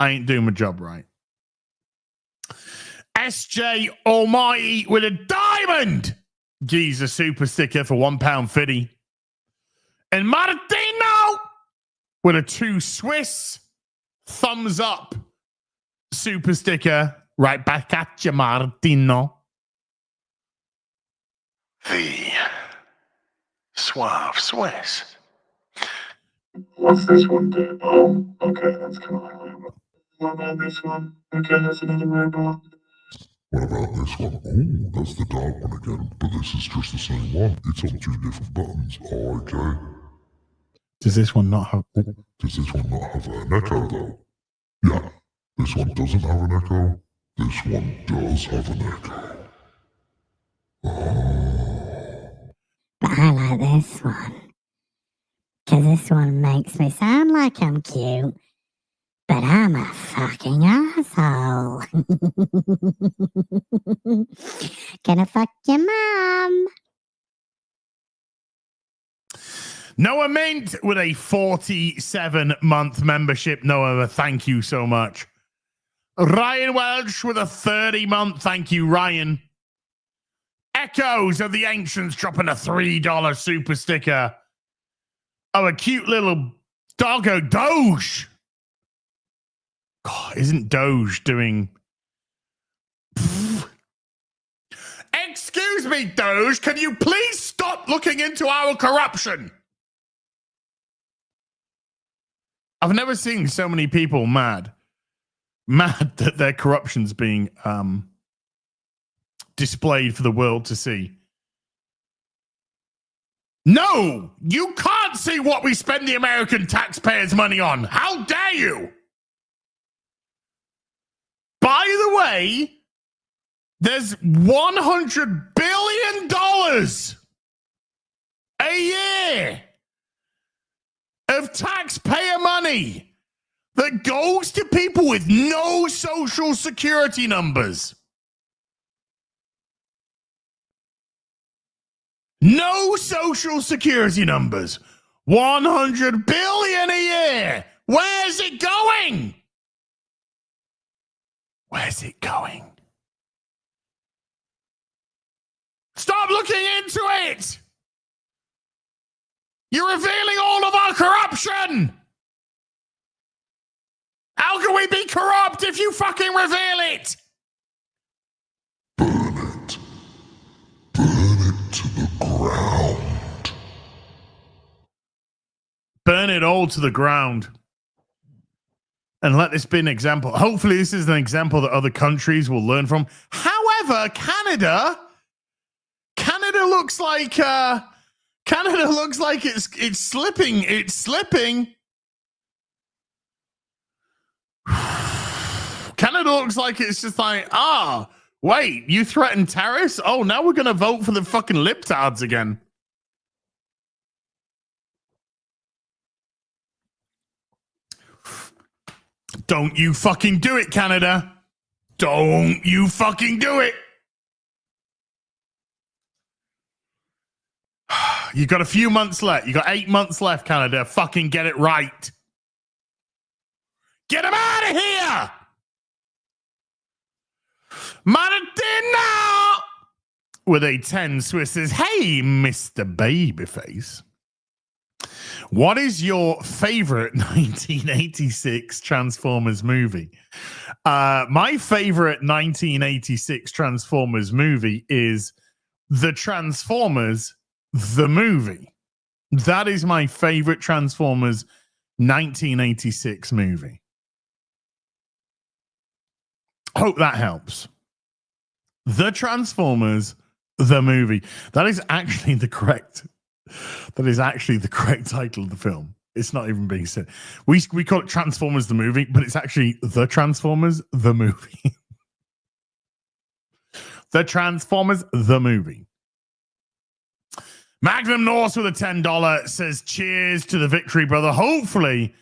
S4: I ain't doing my job right. SJ Almighty with a diamond. Geez, a super sticker for £1.50. And Martino with a 2 Swiss thumbs up super sticker. Right back at you, Martino.
S2: The Suave Swiss.
S6: What's this one do? Oh, okay, that's kind of relatable. What about this one? Okay, that's another robot.
S9: What about this one? Oh, that's the dark one again, but this is just the same one. It's on 2 different buttons. Oh, okay.
S4: Does this one not have...
S9: Does this one not have an echo, though? Yeah, this one doesn't have an echo. This one does have an echo. Oh.
S8: But I like this one. Because this one makes me sound like I'm cute, but I'm a fucking asshole. Gonna fuck your mom.
S4: Noah Mint with a 47-month membership. Noah, thank you so much. Ryan Welch with a 30-month. Thank you, Ryan. Echoes of the Ancients dropping a $3 super sticker. Oh, a cute little doggo, Doge. God, isn't Doge doing me, Doge, can you please stop looking into our corruption? I've never seen so many people mad that their corruption's being displayed for the world to see. No, you can't see what we spend the American taxpayers' money on. How dare you? By the way, there's $100 billion a year of taxpayer money that goes to people with no social security numbers. No social security numbers. 100 billion a year. Where's it going? Where's it going? Stop looking into it. You're revealing all of our corruption. How can we be corrupt if you fucking reveal it?
S9: Burn it. Burn it to the ground.
S4: Burn it all to the ground. And let this be an example. Hopefully this is an example that other countries will learn from. However, Canada looks like it's slipping. It's slipping. Canada looks like it's just like, wait, you threatened terrorists? Oh, now we're going to vote for the fucking libtards again. Don't you fucking do it, Canada. Don't you fucking do it. You got a few months left. You got 8 months left, Canada. Fucking get it right. Get him out of here! Martina! With a 10, Swiss says, hey, Mr. Babyface. What is your favorite 1986 Transformers movie? My favorite 1986 Transformers movie is The Transformers, the movie. That is my favorite Transformers 1986 movie. Hope that helps. The Transformers, the movie. That is actually the correct title of the film. It's not even being said. We call it Transformers the movie, but it's actually The Transformers the movie. The Transformers the movie. Magnum Norse with a $10 says, cheers to the victory, brother. Hopefully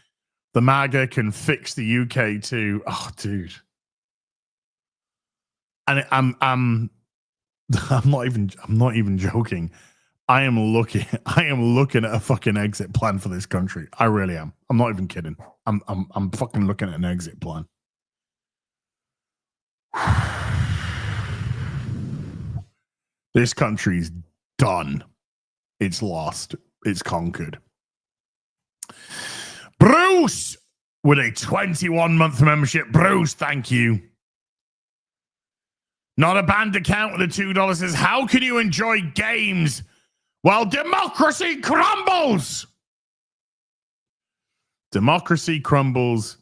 S4: the MAGA can fix the UK too. Oh, dude. And I'm not even joking. I am looking at a fucking exit plan for this country. I really am. I'm not even kidding. I'm fucking looking at an exit plan. This country's done. It's lost. It's conquered. Bruce with a 21-month membership. Bruce, thank you. Not a banned account with a $2 says, how can you enjoy games while democracy crumbles? Democracy crumbles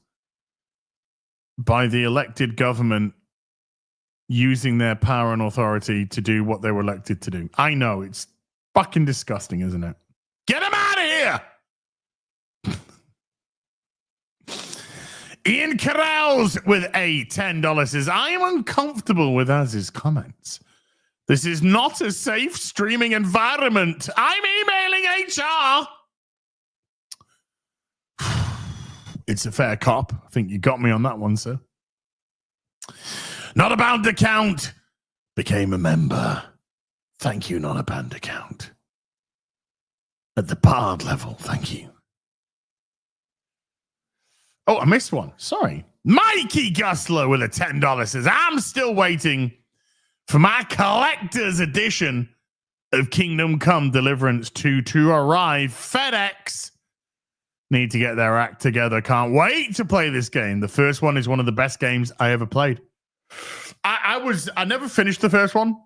S4: by the elected government using their power and authority to do what they were elected to do. I know, it's fucking disgusting, isn't it? Get him out of here! Ian Carrells with a $10 says, I am uncomfortable with Az's comments. This is not a safe streaming environment. I'm emailing HR. It's a fair cop. I think you got me on that one, sir. Not a banned account. Became a member. Thank you, not a banned account. At the bard level, thank you. Oh, I missed one. Sorry. Mikey Gustler with a $10 says, I'm still waiting for my collector's edition of Kingdom Come Deliverance 2 to arrive. FedEx need to get their act together. Can't wait to play this game. The first one is one of the best games I ever played. I never finished the first one,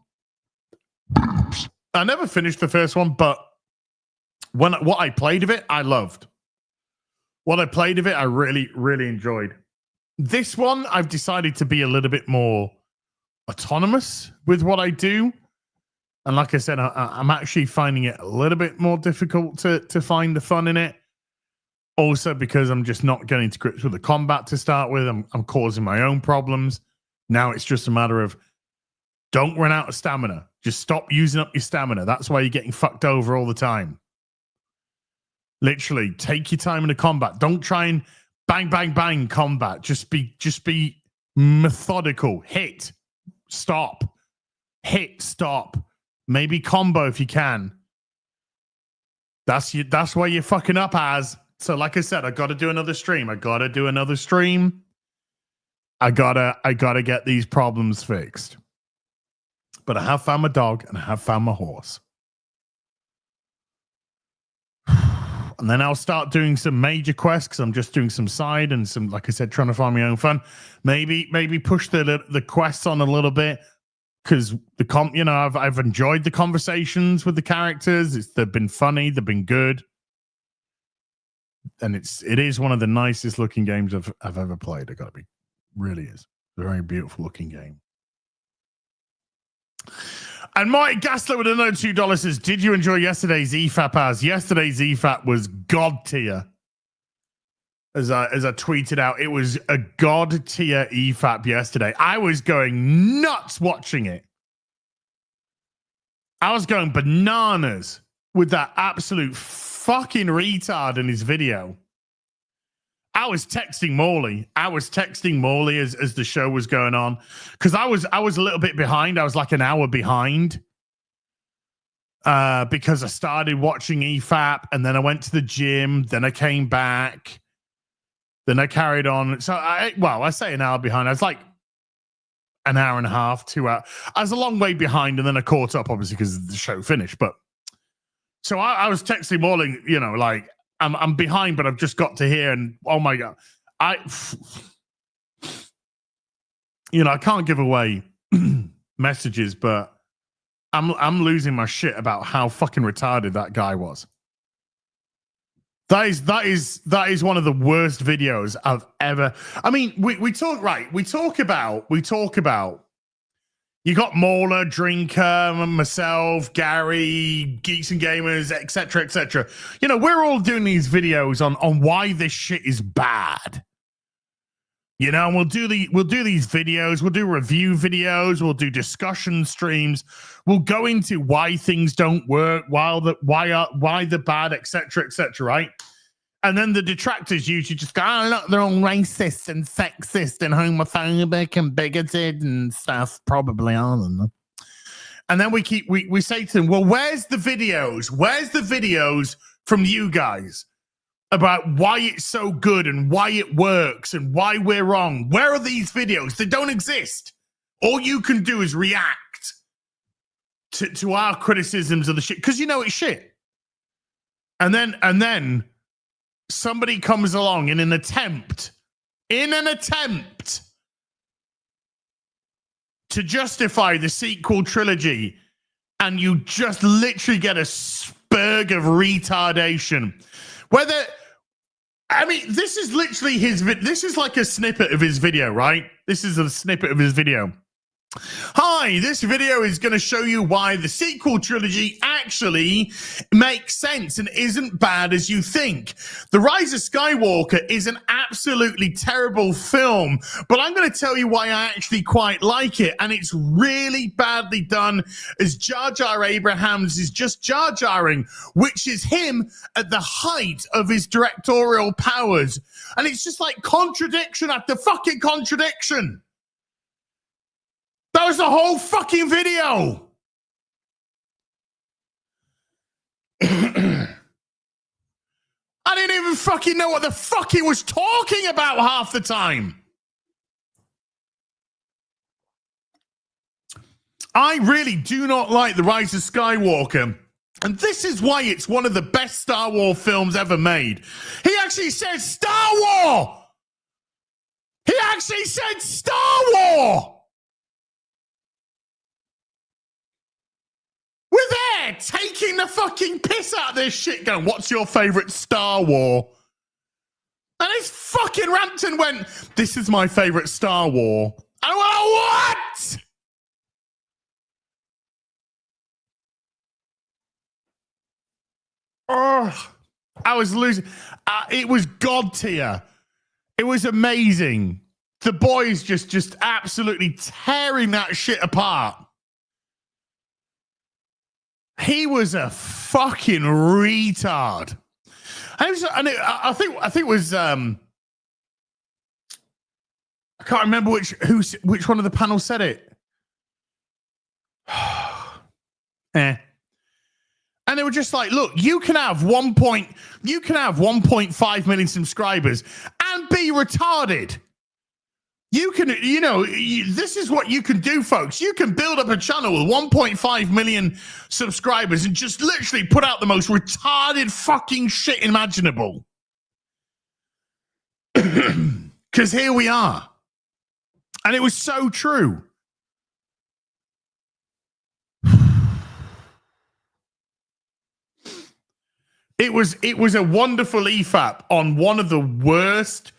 S4: I never finished the first one, but what I played of it, I loved. What I played of it, I really, really enjoyed. This one, I've decided to be a little bit more autonomous with what I do. And like I said, I'm actually finding it a little bit more difficult to find the fun in it. Also, because I'm just not getting to grips with the combat to start with. I'm causing my own problems. Now it's just a matter of don't run out of stamina. Just stop using up your stamina. That's why you're getting fucked over all the time. Literally, take your time in the combat. Don't try and bang, bang, bang combat. Just be methodical. Hit, stop. Hit, stop. Maybe combo if you can. That's where you're fucking up as. So like I said, I got to do another stream. I got to get these problems fixed. But I have found my dog and I have found my horse. And then I'll start doing some major quests because I'm just doing some side and some, like I said, trying to find my own fun. Maybe push the quests on a little bit because I've enjoyed the conversations with the characters. They've been funny, they've been good, and it is one of the nicest looking games I've ever played. It really is a very beautiful looking game. And Mike Gassler with another $2 says, did you enjoy yesterday's EFAP as? Yesterday's EFAP was God tier. As I tweeted out, it was a God tier EFAP yesterday. I was going nuts watching it. I was going bananas with that absolute fucking retard in his video. I was texting Morley. As the show was going on because I was a little bit behind. I was like an hour behind because I started watching EFAP and then I went to the gym. Then I came back. Then I carried on. So I say an hour behind. I was like an hour and a half, 2 hours. I was a long way behind, and then I caught up obviously because the show finished. But so I was texting Morley, like. I'm behind, but I've just got to here, and oh my god, I can't give away messages, but I'm losing my shit about how fucking retarded that guy was. That is one of the worst videos I've ever. I mean, we talk about. You got Mauler, Drinker, myself, Gary, Geeks and Gamers, etc., etc. We're all doing these videos on why this shit is bad. And we'll do these videos. We'll do review videos. We'll do discussion streams. We'll go into why things don't work, why they're bad, etc., etc. Right? And then the detractors usually just go, oh, look, they're all racist and sexist and homophobic and bigoted and stuff. Probably are them. And then we say to them, well, where's the videos? Where's the videos from you guys about why it's so good and why it works and why we're wrong? Where are these videos? They don't exist. All you can do is react to our criticisms of the shit because it's shit. And then somebody comes along in an attempt to justify the sequel trilogy, and you just literally get a spurg of retardation. This is literally this is like a snippet of his video, right? This is a snippet of his video. Hi, this video is going to show you why the sequel trilogy actually makes sense and isn't bad as you think. The Rise of Skywalker is an absolutely terrible film, but I'm going to tell you why I actually quite like it, and it's really badly done as Jar Jar Abrahams is just Jar Jarring, which is him at the height of his directorial powers. And it's just like contradiction after fucking contradiction. That was the whole fucking video. I didn't even fucking know what the fuck he was talking about half the time. I really do not like The Rise of Skywalker. And this is why it's one of the best Star Wars films ever made. He actually said Star Wars. He actually said Star Wars. were there taking the fucking piss out of this shit, going, what's your favorite Star War? And this fucking Rampton went, this is my favorite Star War. I went, what? Oh, I was losing. It was God tier. It was amazing. The boys just absolutely tearing that shit apart. He was a fucking retard. I think it was I can't remember which one of the panel said it. And they were just like, look, you can have 1.5 million subscribers and be retarded. You can, this is what you can do, folks. You can build up a channel with 1.5 million subscribers and just literally put out the most retarded fucking shit imaginable. Because here we are. And it was so true. It was a wonderful EFAP on one of the worst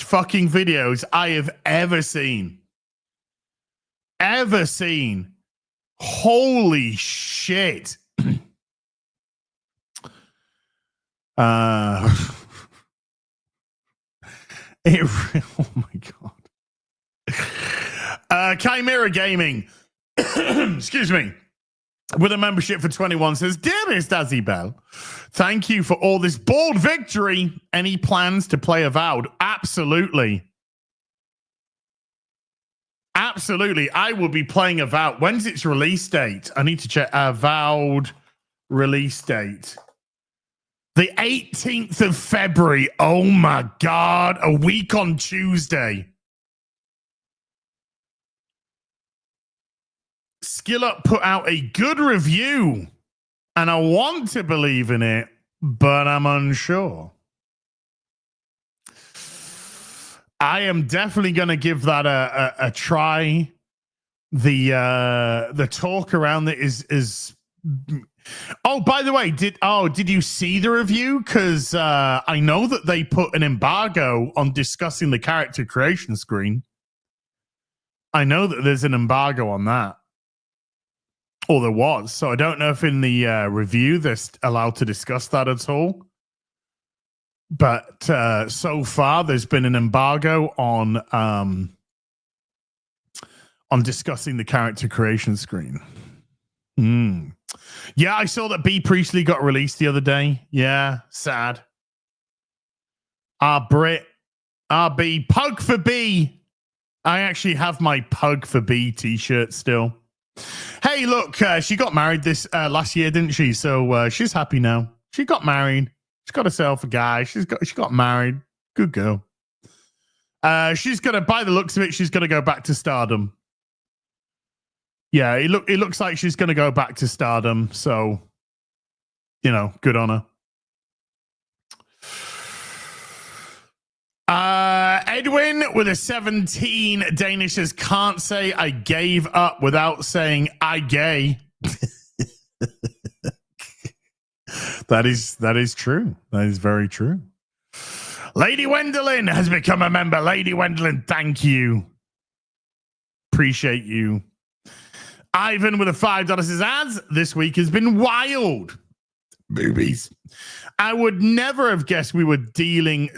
S4: fucking videos I have ever seen. Holy shit. Oh my God. Chimera Gaming, excuse me, with a membership for 21 says, dearest Azzy Bell, thank you for all this bold victory. Any plans to play Avowed? Absolutely. Absolutely. I will be playing Avowed. When's its release date? I need to check. Avowed release date. The 18th of February. Oh my God. A week on Tuesday. Skill Up put out a good review, and I want to believe in it, but I'm unsure. I am definitely going to give that a try. The talk around it is. Oh, by the way, did you see the review? Because I know that they put an embargo on discussing the character creation screen. I know that there's an embargo on that. Or there was. So I don't know if in the review they're allowed to discuss that at all. But so far, there's been an embargo on discussing the character creation screen. Yeah, I saw that B Priestley got released the other day. Yeah, sad. Brit, B, Pug for B. I actually have my Pug for B t-shirt still. Hey, look, she got married this last year, didn't she? So she's happy now. She got married. She's got herself a guy. She got married. Good girl. She's gonna, by the looks of it, she's gonna go back to Stardom. Yeah, it looks like she's gonna go back to Stardom. So, good on her. Edwin with a 17 Danish says, can't say I gave up without saying I gay. That is true. That is very true. Lady Wendelin has become a member. Lady Wendelin, thank you. Appreciate you. Ivan with a $5 says, ads this week has been wild. Boobies. I would never have guessed we were dealing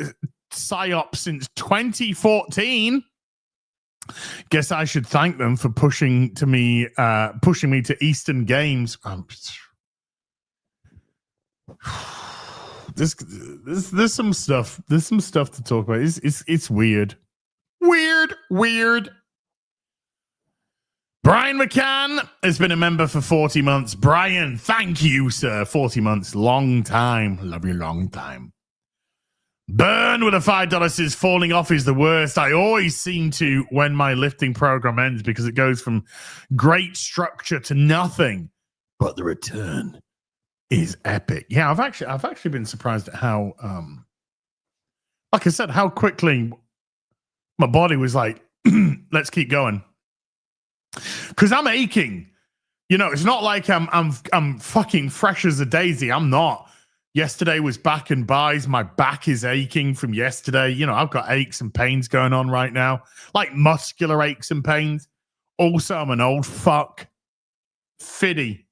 S4: PSYOP since 2014. Guess I should thank them for pushing me to Eastern Games. There's some stuff. There's some stuff to talk about. It's weird. Weird. Brian McCann has been a member for 40 months. Brian, thank you, sir. 40 months, long time. Love you, long time. Burn with a $5 says, falling off is the worst. I always seem to when my lifting program ends because it goes from great structure to nothing. But the return is epic. Yeah, I've actually been surprised at how, like I said, how quickly my body was like, let's keep going. Because I'm aching. You know, it's not like I'm fucking fresh as a daisy. I'm not. Yesterday was back and buys. My back is aching from yesterday. You know, I've got aches and pains going on right now, like muscular aches and pains. Also, I'm an old fuck. Fiddy.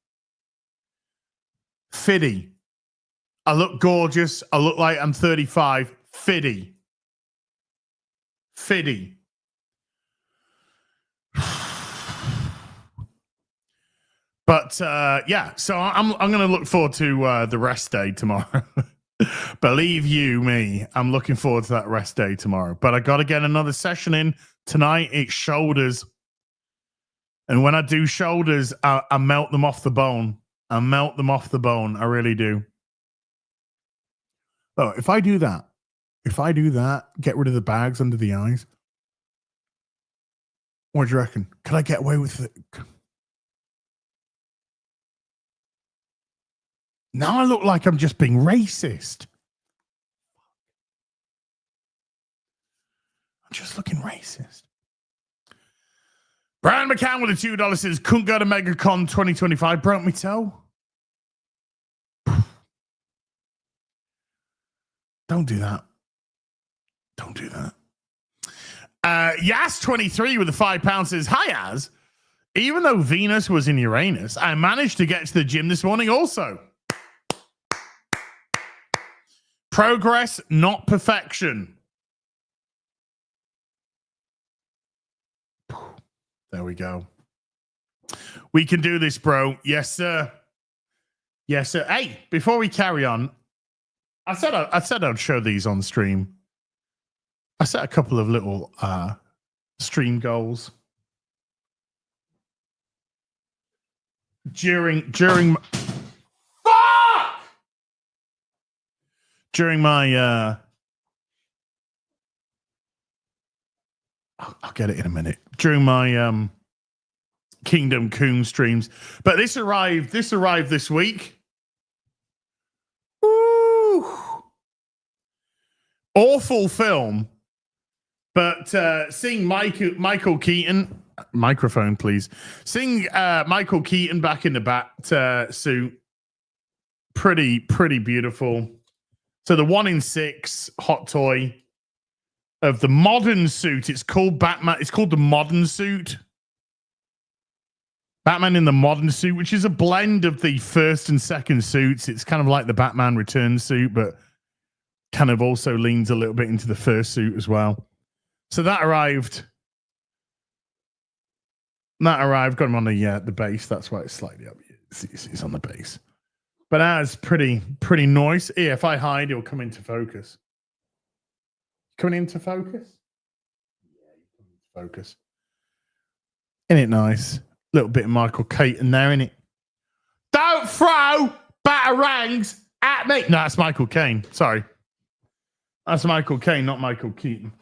S4: I look gorgeous. I look like I'm 35. Fiddy. But yeah, so I'm going to look forward to the rest day tomorrow. Believe you me, I'm looking forward to that rest day tomorrow. But I got to get another session in tonight. It's shoulders, and when I do shoulders, I melt them off the bone. I really do. Oh, if I do that, get rid of the bags under the eyes. What do you reckon? Could I get away with it? Now I look like I'm just being racist. I'm just looking racist. Brian McCann with the $2 says, couldn't go to MegaCon 2025. Broke me toe. Don't do that. Yas23 with the £5 says, hi, Az. Even though Venus was in Uranus, I managed to get to the gym this morning also. Progress, not perfection. There we go. We can do this, bro. Yes, sir. Hey, before we carry on, I said I'd show these on stream. I set a couple of little stream goals during my I'll get it in a minute. During my Kingdom Cooooom streams. But this arrived this week. Woo! Awful film. But seeing Michael Keaton, microphone please. Seeing Michael Keaton back in the bat suit, pretty beautiful. So the 1 in 6 hot toy of the modern suit. It's called Batman. It's called the modern suit. Batman in the modern suit, which is a blend of the first and second suits. It's kind of like the Batman Returns suit, but kind of also leans a little bit into the first suit as well. So that arrived. Got him on the base. That's why it's slightly up. It's on the base. But that's pretty nice. Yeah, if I hide, it'll come into focus. Coming into focus? Yeah, focus. Isn't it nice? Little bit of Michael Keaton there, innit? Don't throw batarangs at me. No, that's Michael Caine. Sorry. That's Michael Caine, not Michael Keaton.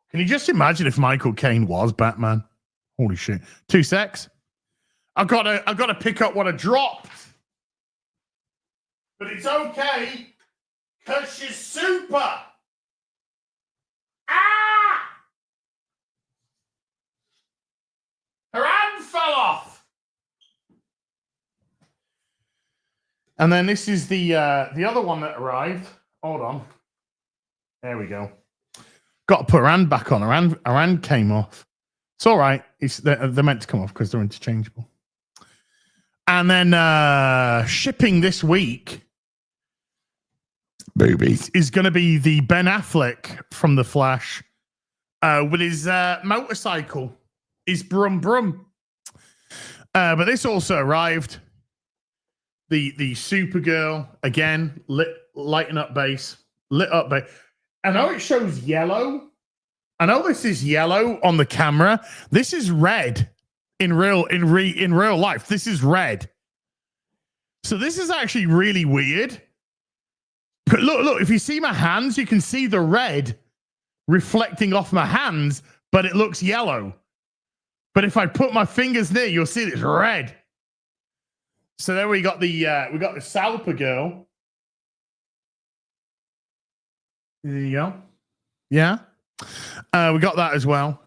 S4: Can you just imagine if Michael Caine was Batman? Holy shit. 2 secs. I've got to pick up what I dropped. But it's okay. Because she's super. Ah! Her hand fell off. And then this is the other one that arrived. Hold on. There we go. Got to put her hand back on. Her hand came off. It's all right. They're meant to come off because they're interchangeable. And then shipping this week, boobies, is going to be the Ben Affleck from The Flash with his motorcycle, his brum brum. But this also arrived. The Supergirl, again, lighting up base, lit up base. I know it shows yellow. I know this is yellow on the camera. This is red in real life. This is red. So this is actually really weird. But look, if you see my hands, you can see the red reflecting off my hands, but it looks yellow. But if I put my fingers near, you'll see it's red. So there we got the Salper girl. There you go. Yeah. We got that as well.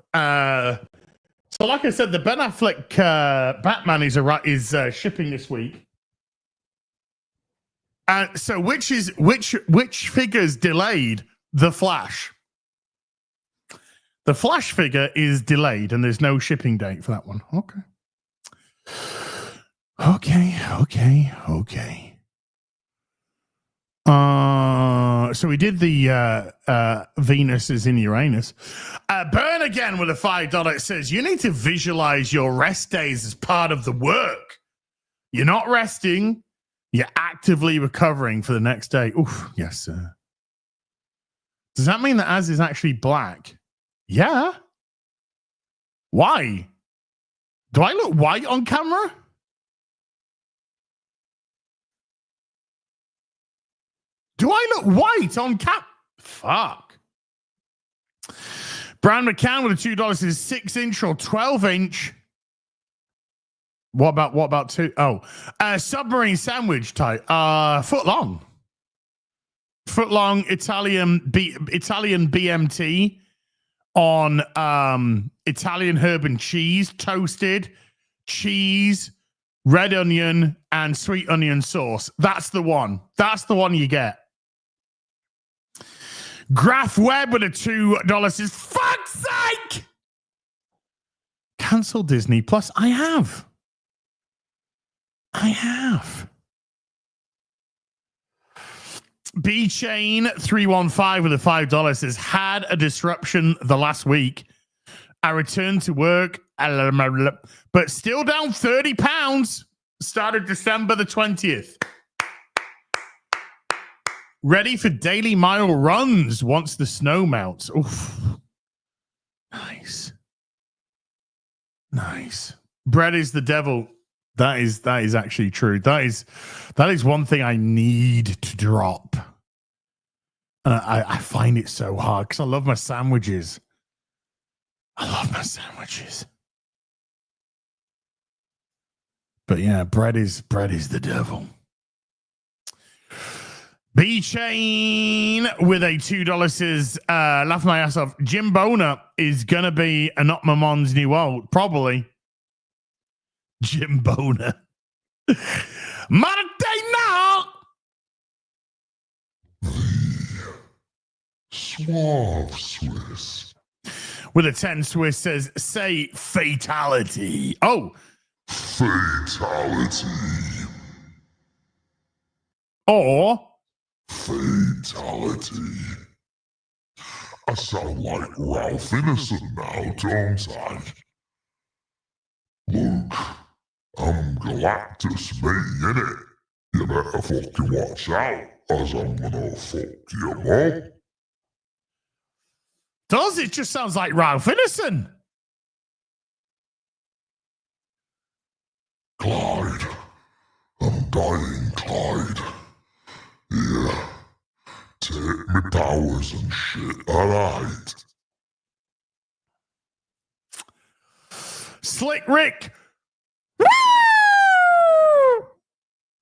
S4: So, like I said, the Ben Affleck Batman is shipping this week. So, which figure's delayed? The Flash. The Flash figure is delayed, and there's no shipping date for that one. Okay. So we did the Venus is in Uranus. Burn again with a $5. It says you need to visualize your rest days as part of the work. You're not resting. You're actively recovering for the next day. Oof, yes, sir. Does that mean that Az is actually black? Yeah. Why? Do I look white on camera? Do I look white on cap? Fuck. Brian McCann with a $2 is 6-inch or 12-inch. What about two? Oh, submarine sandwich type. Foot long Italian BMT on Italian herb and cheese, toasted cheese, red onion, and sweet onion sauce. That's the one. That's the one you get. Graph Webb with a $2 is fuck's sake. Cancel Disney Plus. I have. B Chain 315 with a $5 says had a disruption the last week. I returned to work, but still down 30 pounds. Started December the 20th. Ready for daily mile runs once the snow melts. Oof. Nice. Bread is the devil. That is actually true. That is one thing I need to drop. And I find it so hard because I love my sandwiches. But yeah, bread is the devil. B Chain with a $2 says, laugh my ass off. Jim Boner is gonna be a Not My Mom's New Old. Probably. Jim Boner. Modern day now.
S9: Suave Swiss.
S4: With a 10 Swiss says, say fatality. Oh.
S9: Fatality.
S4: Or
S9: fatality. I sound like Ralph Innocent now, don't I? Look, I'm Galactus, me, innit? You better fucking watch out, as I'm gonna fuck you up.
S4: Does it just sounds like Ralph Innocent?
S9: Clyde. I'm dying, Clyde. Yeah. Take me powers and shit, alright?
S4: Slick Rick. Woo!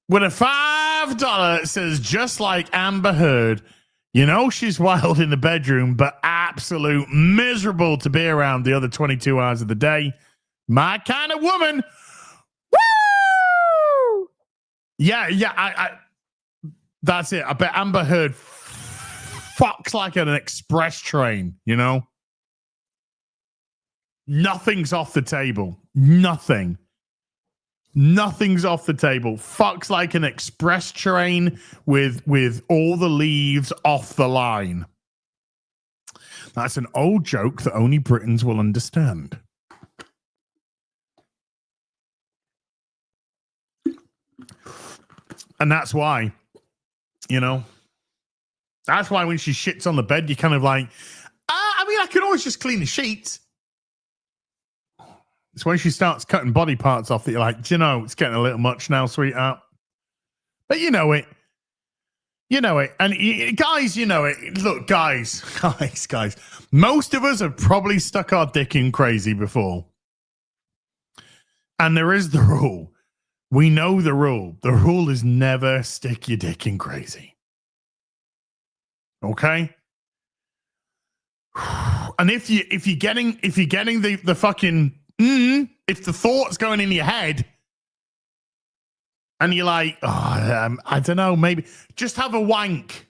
S4: With a $5 says, just like Amber Heard, you know she's wild in the bedroom, but absolute miserable to be around the other 22 hours of the day. My kind of woman. Woo! Yeah, I that's it. I bet Amber Heard fucks like an express train, you know? Nothing's off the table. Nothing's off the table. Fucks like an express train with all the leaves off the line. That's an old joke that only Britons will understand. And that's why, you know, that's why when she shits on the bed, you're kind of like, I mean, I can always just clean the sheets. It's when she starts cutting body parts off that you're like, do you know, it's getting a little much now, sweetheart. But you know it. And guys, you know it. Look, guys. Most of us have probably stuck our dick in crazy before. And there is the rule. We know the rule. The rule is never stick your dick in crazy. Okay? And if you're getting the fucking If the thought's going in your head and you're like, I don't know, maybe just have a wank.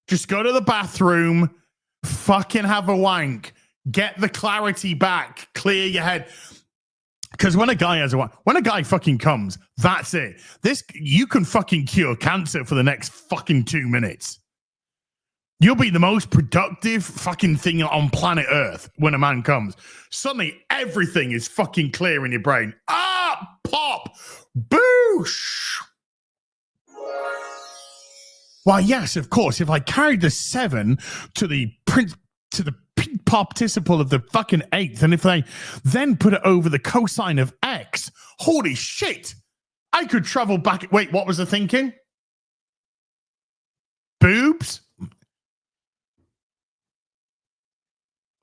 S4: Just go to the bathroom, fucking have a wank, get the clarity back, clear your head. Because when a guy fucking comes, that's it. You can fucking cure cancer for the next fucking 2 minutes. You'll be the most productive fucking thing on planet Earth when a man comes. Suddenly, everything is fucking clear in your brain. Pop, boosh. Why, yes, of course. If I carried the 7 to the participle of the fucking 8th, and if I then put it over the cosine of x, holy shit, I could travel back. Wait, what was I thinking? Boobs?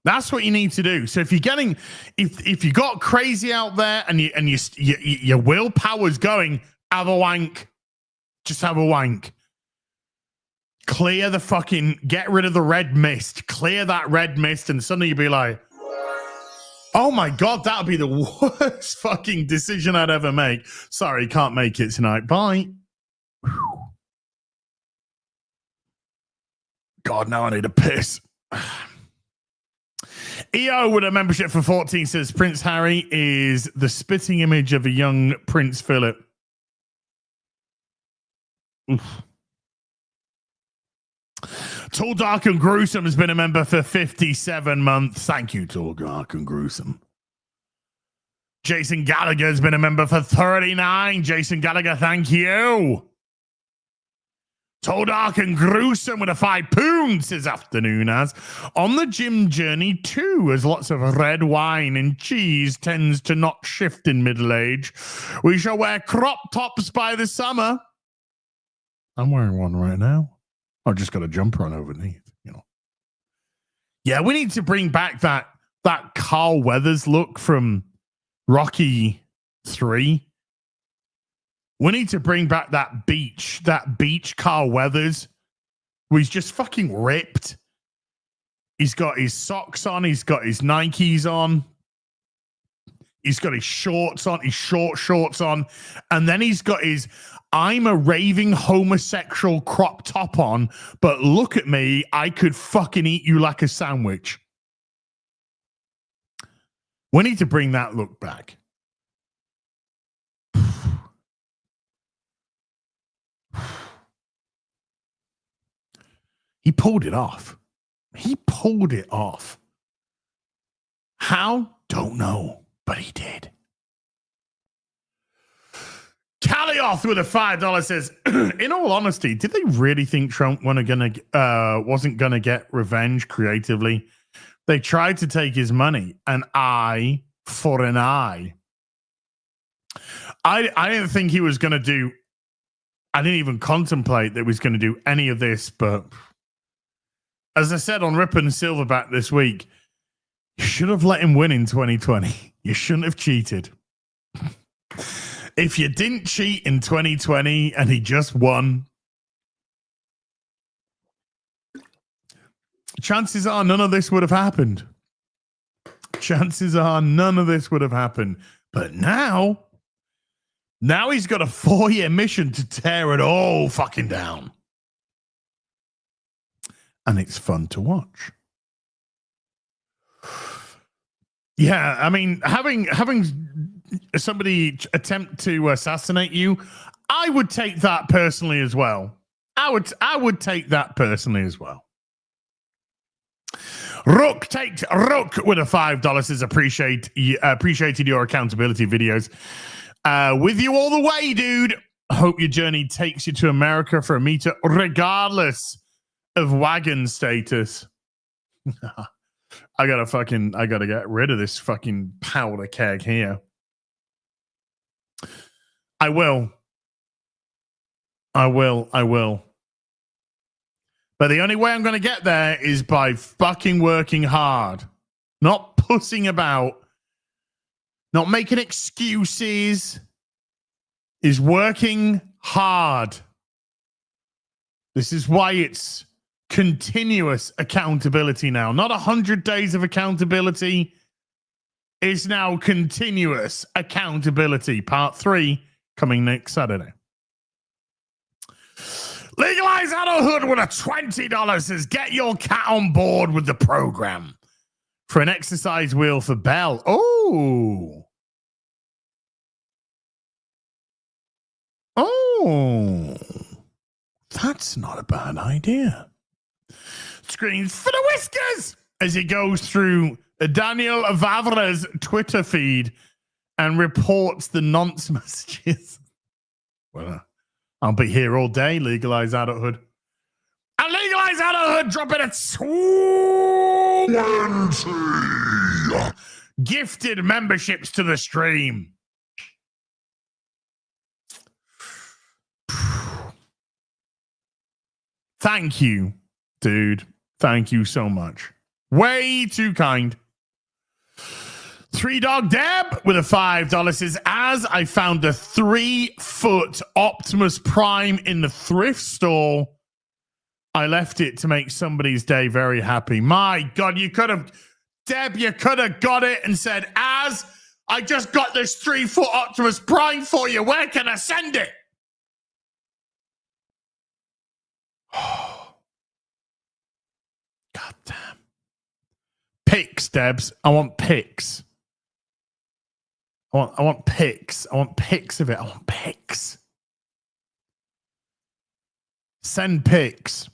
S4: That's what you need to do. So if you're getting, if you got crazy out there and your willpower's going, have a wank. Just have a wank. Clear the fucking, get rid of the red mist. Clear that red mist, and suddenly you'll be like, oh my God, that'll be the worst fucking decision I'd ever make. Sorry, can't make it tonight. Bye. God, now I need a piss. EO with a membership for 14 says Prince Harry is the spitting image of a young Prince Philip. Oof. Tall, Dark and Gruesome has been a member for 57 months. Thank you, Tall, Dark and Gruesome. Jason Gallagher has been a member for 39. Jason Gallagher, thank you. Tall, Dark and Gruesome with a 5 pounds this afternoon as on the gym journey too, as lots of red wine and cheese tends to not shift in middle age. We shall wear crop tops by the summer. I'm wearing one right now. I've just got a jumper on underneath, you know. Yeah, we need to bring back that Carl Weathers look from Rocky 3. We need to bring back that beach Carl Weathers, where he's just fucking ripped. He's got his socks on, he's got his Nikes on, he's got his shorts on, his short shorts on, and then he's got his I'm a raving homosexual crop top on, but look at me, I could fucking eat you like a sandwich. We need to bring that look back. He pulled it off. He pulled it off. How? Don't know, but he did. Calioth with a $5 says, in all honesty, did they really think Trump wasn't gonna get revenge creatively? They tried to take his money, an eye for an eye. I didn't think he was gonna do. I didn't even contemplate that he was gonna do any of this, but as I said on Rip and Silverback this week, you should have let him win in 2020. You shouldn't have cheated. If you didn't cheat in 2020 and he just won, chances are none of this would have happened. Chances are none of this would have happened. But now he's got a 4-year mission to tear it all fucking down. And it's fun to watch. Yeah, I mean, having somebody attempt to assassinate you, I would take that personally as well. I would take that personally as well. Rook with a $5 says appreciated your accountability videos. With you all the way, dude. Hope your journey takes you to America for a meter, regardless of wagon status. I gotta get rid of this fucking powder keg here. I will. But the only way I'm going to get there is by fucking working hard. Not pussing about. Not making excuses. Is working hard. This is why it's continuous accountability now. Not 100 days of accountability. is now continuous accountability. Part 3 coming next Saturday. Legalize adulthood with a $20 says get your cat on board with the program for an exercise wheel for Belle. Oh, that's not a bad idea. Screens for the whiskers as he goes through Daniel Vavre's Twitter feed and reports the nonce messages. Well, I'll be here all day. Legalize adulthood. And legalize adulthood dropping a 20 gifted memberships to the stream. Thank you, dude. Thank you so much. Way too kind. 3 Dog Deb with a $5 says, as I found a 3-foot Optimus Prime in the thrift store, I left it to make somebody's day very happy. My God, you could have, Deb, you could have got it and said, as I just got this 3-foot Optimus Prime for you. Where can I send it? God damn. Pics, Debs. I want pics. I want pics. I want pics of it. I want pics. Send pics.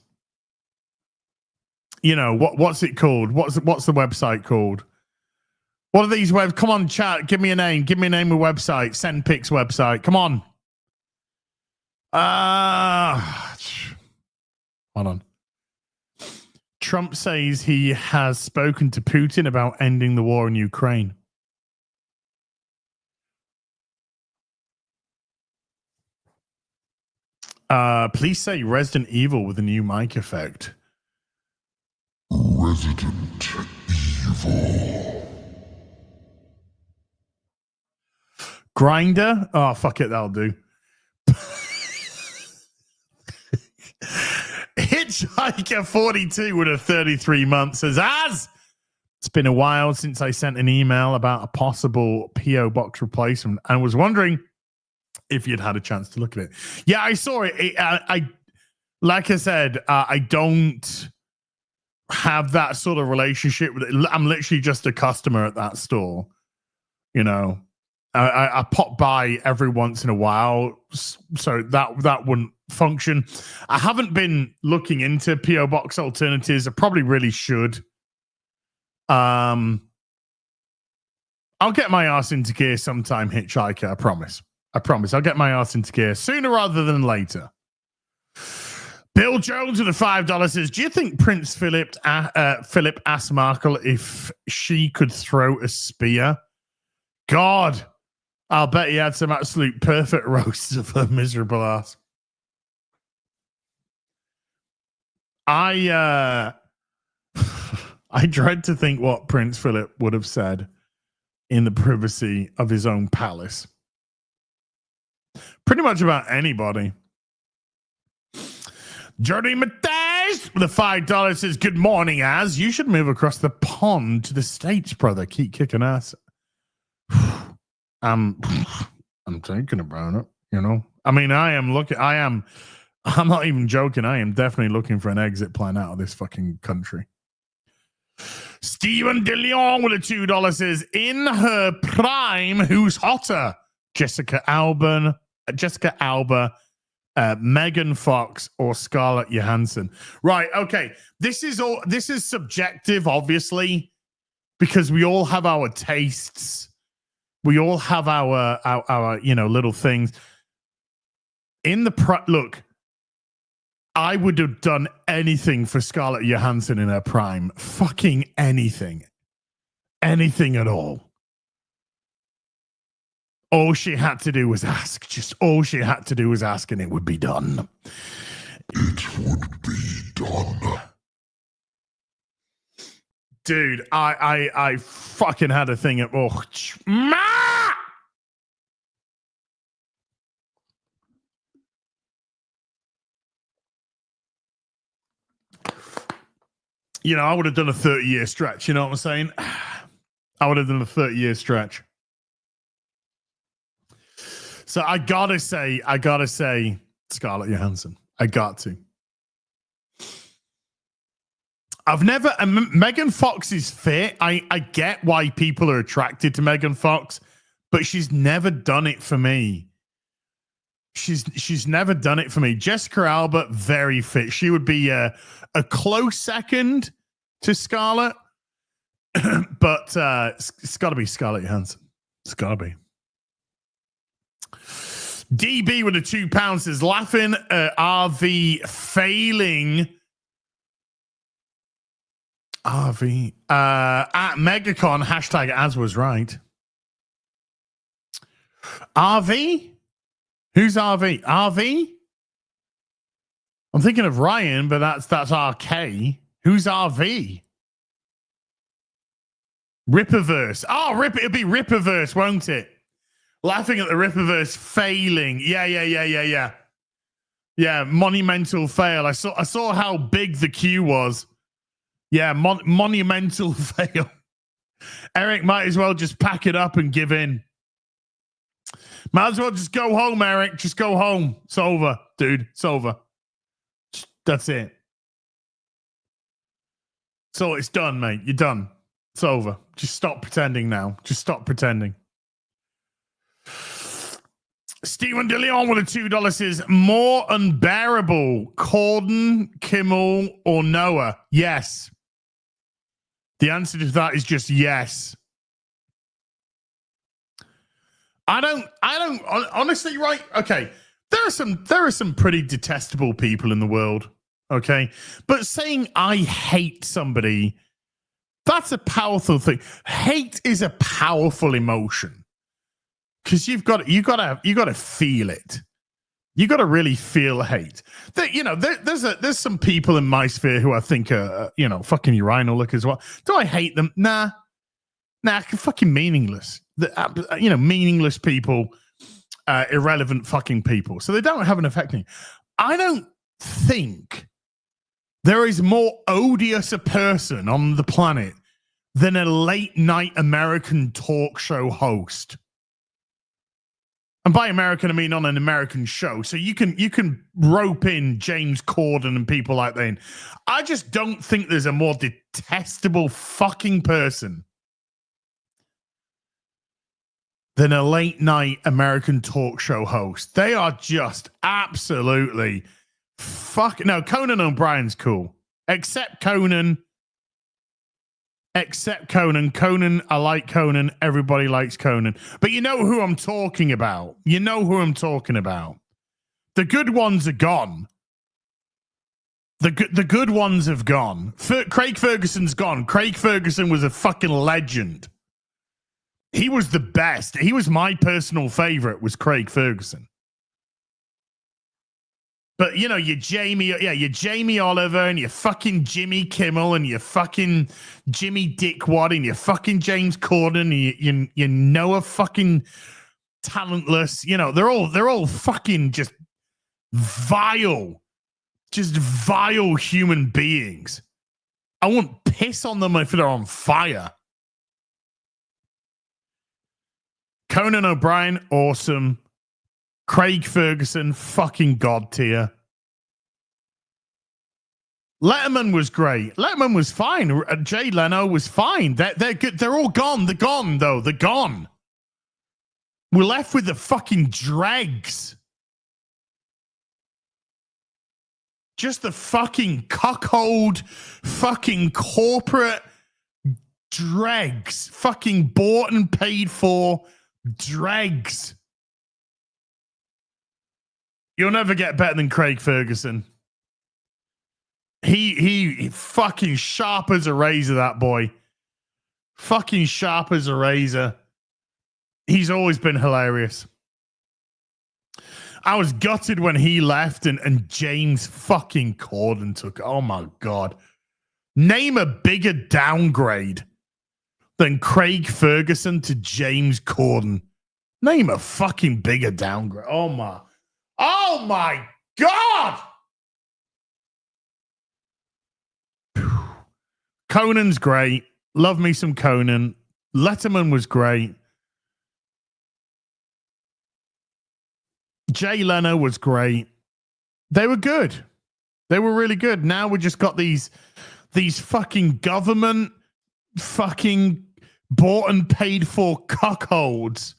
S4: You know, what's it called? What's the website called? What are these webs? Come on, chat. Give me a name. Give me a name of website. Send pics website. Come on. Hold on. Trump says he has spoken to Putin about ending the war in Ukraine. Please say Resident Evil with a new mic effect.
S9: Resident Evil.
S4: Grinder? Oh, fuck it, that'll do. Hitchhiker 42 with a 33 months says, it's been a while since I sent an email about a possible P.O. box replacement and was wondering if you'd had a chance to look at it. Yeah, I saw it. Like I said, I don't have that sort of relationship with it. I'm literally just a customer at that store. You know, I pop by every once in a while, so that wouldn't function. I haven't been looking into P.O. box alternatives. I probably really should. I'll get my ass into gear sometime, Hitchhiker. I promise. I'll get my ass into gear sooner rather than later. Bill Jones with a $5 says, do you think Prince Philip asked Markle if she could throw a spear? God, I'll bet he had some absolute perfect roasts of her miserable ass. I dread to think what Prince Philip would have said in the privacy of his own palace. Pretty much about anybody. Jody Matthews with a $5 says, good morning, Az. You should move across the pond to the States, brother. Keep kicking ass. I'm thinking about it, you know. I mean, I'm not even joking. I am definitely looking for an exit plan out of this fucking country. Stephen DeLeon with a $2 says, in her prime, who's hotter? Jessica Alba, Megan Fox, or Scarlett Johansson. Right, okay. This is subjective, obviously, because we all have our tastes. We all have our little things. Look, I would have done anything for Scarlett Johansson in her prime. Fucking anything. Anything at all. All she had to do was ask. Just all she had to do was ask, and it would be done.
S9: It would be done.
S4: Dude, I fucking had a thing at you know, I would have done a 30-year stretch, you know what I'm saying? I would have done a 30-year stretch. So I gotta say, Scarlett Johansson. I got to. I've never. Megan Fox is fit. I get why people are attracted to Megan Fox, but she's never done it for me. She's never done it for me. Jessica Alba, very fit. She would be a close second to Scarlett, but it's got to be Scarlett Johansson. It's got to be. DB with the £2 is laughing at RV failing. RV at Megacon hashtag as was right. RV? Who's RV? RV? I'm thinking of Ryan, but that's RK. Who's RV? Ripperverse. Oh, it'll be Ripperverse, won't it? Laughing at the Ripperverse failing. Yeah. Yeah, monumental fail. I saw how big the queue was. Yeah, monumental fail. Eric might as well just pack it up and give in. Might as well just go home, Eric. Just go home. It's over, dude. It's over. That's it. So it's done, mate. You're done. It's over. Just stop pretending now. Just stop pretending. Stephen DeLeon with a $2 says, more unbearable, Corden, Kimmel, or Noah? Yes. The answer to that is just yes. I don't honestly, right? Okay. There are some pretty detestable people in the world. Okay. But saying I hate somebody, that's a powerful thing. Hate is a powerful emotion. Because you got to feel it. You got to really feel hate. There's some people in my sphere who I think are fucking urinal look as well. Do I hate them? Nah, fucking meaningless. Meaningless people, irrelevant fucking people. So they don't have an effect on you. I don't think there is more odious a person on the planet than a late night American talk show host. And by American, I mean on an American show. So you can rope in James Corden and people like that in. I just don't think there's a more detestable fucking person than a late night American talk show host. They are just absolutely fucking... No, Conan O'Brien's cool. Except Conan. Conan, I like Conan. Everybody likes Conan. But you know who I'm talking about. The good ones are gone. The good ones have gone. Craig Ferguson's gone. Craig Ferguson was a fucking legend. He was the best. He was my personal favorite, was Craig Ferguson. But, your Jamie Oliver and your fucking Jimmy Kimmel and your fucking Jimmy Dickwad and your fucking James Corden and you Noah fucking talentless. They're all fucking just vile human beings. I won't piss on them if they're on fire. Conan O'Brien, awesome. Craig Ferguson, fucking god tier. Letterman was great. Letterman was fine. Jay Leno was fine. They're good. They're all gone. They're gone, though. They're gone. We're left with the fucking dregs. Just the fucking cuckold, fucking corporate dregs. Fucking bought and paid for dregs. You'll never get better than Craig Ferguson. He fucking sharp as a razor, that boy. Fucking sharp as a razor. He's always been hilarious. I was gutted when he left and James fucking Corden took. Oh my God. Name a bigger downgrade than Craig Ferguson to James Corden. Name a fucking bigger downgrade. Oh my God! Conan's great. Love me some Conan. Letterman was great. Jay Leno was great. They were good. They were really good. Now we just got these fucking government fucking bought and paid for cuckolds.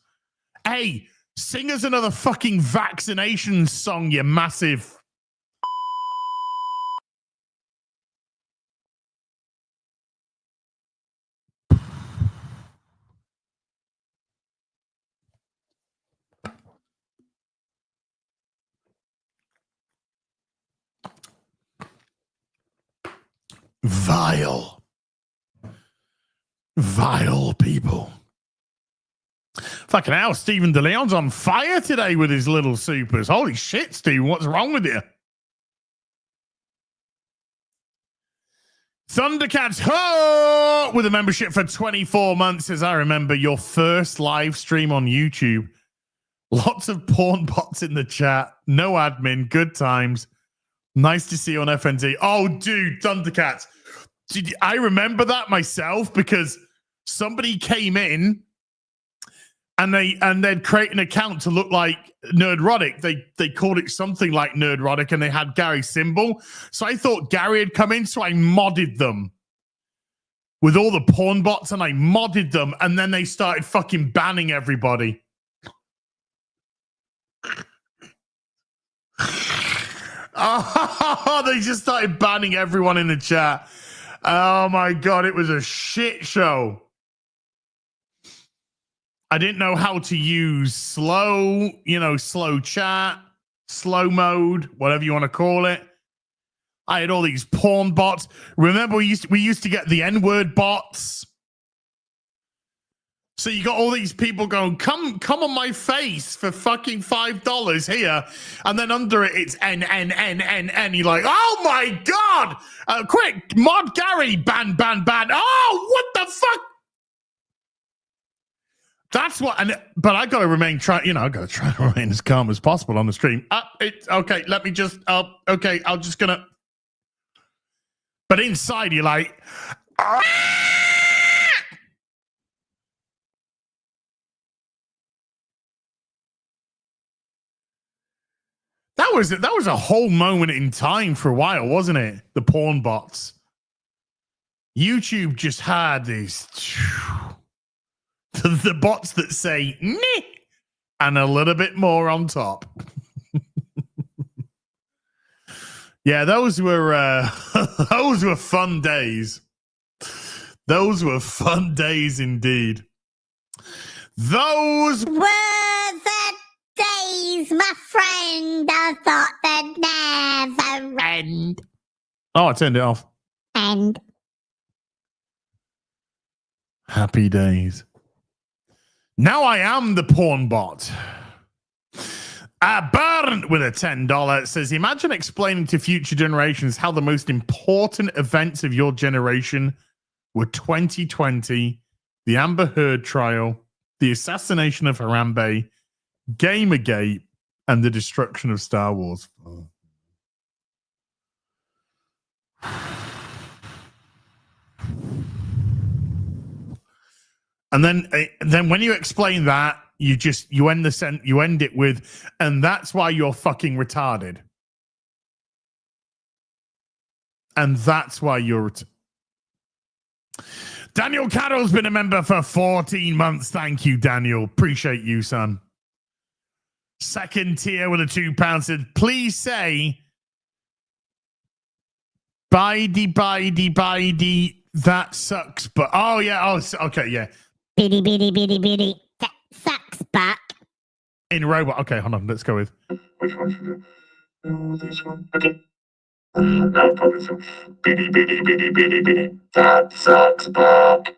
S4: Hey, sing us another fucking vaccination song, you massive. Vile people. Fucking hell, Stephen DeLeon's on fire today with his little supers. Holy shit, Steve, what's wrong with you? Thundercats ho! With a membership for 24 months, as I remember your first live stream on YouTube. Lots of porn bots in the chat. No admin. Good times. Nice to see you on FNT. Oh, dude, Thundercats. I remember that myself because somebody came in and they'd create an account to look like Nerdrotic. They called it something like Nerdrotic and they had Gary's symbol. So I thought Gary had come in, so I modded them with all the porn bots and I modded them and then they started fucking banning everybody. Oh, they just started banning everyone in the chat. Oh my God, it was a shit show. I didn't know how to use slow chat, slow mode, whatever you want to call it. I had all these porn bots. Remember, we used to get the N-word bots. So you got all these people going, come on my face for fucking $5 here. And then under it, it's N. You're like, oh my God. Quick, mod Gary, ban. Oh, what the fuck? That's what, but I got to I got to try to remain as calm as possible on the stream. Okay, let me just, okay, I'm just going to. But inside, you're like, That was a whole moment in time for a while, wasn't it? The porn bots. YouTube just had these the bots that say "meh" and a little bit more on top. Yeah, those were fun days. Those were fun days indeed. Those
S8: were the days, my friend. I thought they'd never end.
S4: Oh, I turned it off.
S8: End.
S4: Happy days. Now I am the porn bot. Burn with a $10 says, imagine explaining to future generations how the most important events of your generation were 2020, the Amber Heard trial, the assassination of Harambe, Gamergate, and the destruction of Star Wars. Oh. And then when you explain that, you end it with, and that's why you're fucking retarded. And that's why you're Daniel Carroll's been a member for 14 months. Thank you, Daniel. Appreciate you, son. Second tier with a £2 said, please say Bidey, that sucks, but okay, yeah.
S8: Biddy. That sucks, back.
S4: In robot. Okay, hold on. Let's go with.
S6: Which one should it? Oh, this one. Okay. Now probably some biddy. That sucks, back.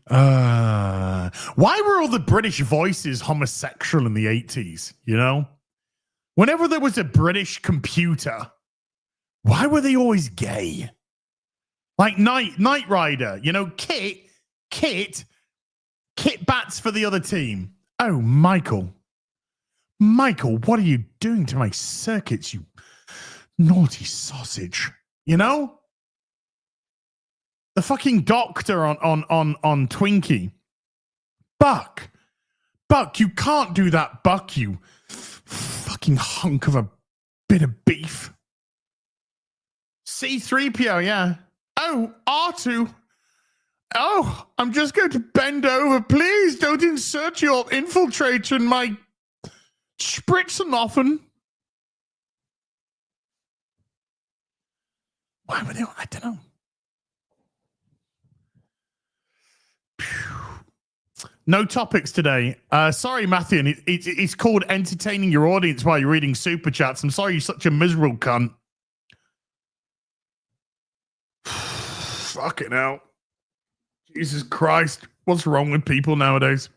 S4: Why were all the British voices homosexual in the 80s? You know, whenever there was a British computer, why were they always gay? Like Knight Rider, you know, Kit bats for the other team. Oh, Michael, what are you doing to my circuits, you naughty sausage? You know? The fucking doctor on Twinkie. Buck, you can't do that, Buck, you fucking hunk of a bit of beef. C-3PO, yeah. Oh, R2. Oh, I'm just going to bend over. Please don't insert your infiltrator in my Spritzenoffen. Why were they? I don't know. No topics today. Sorry, Matthew. It's called entertaining your audience while you're reading super chats. I'm sorry you're such a miserable cunt. Fucking hell. Jesus Christ. What's wrong with people nowadays?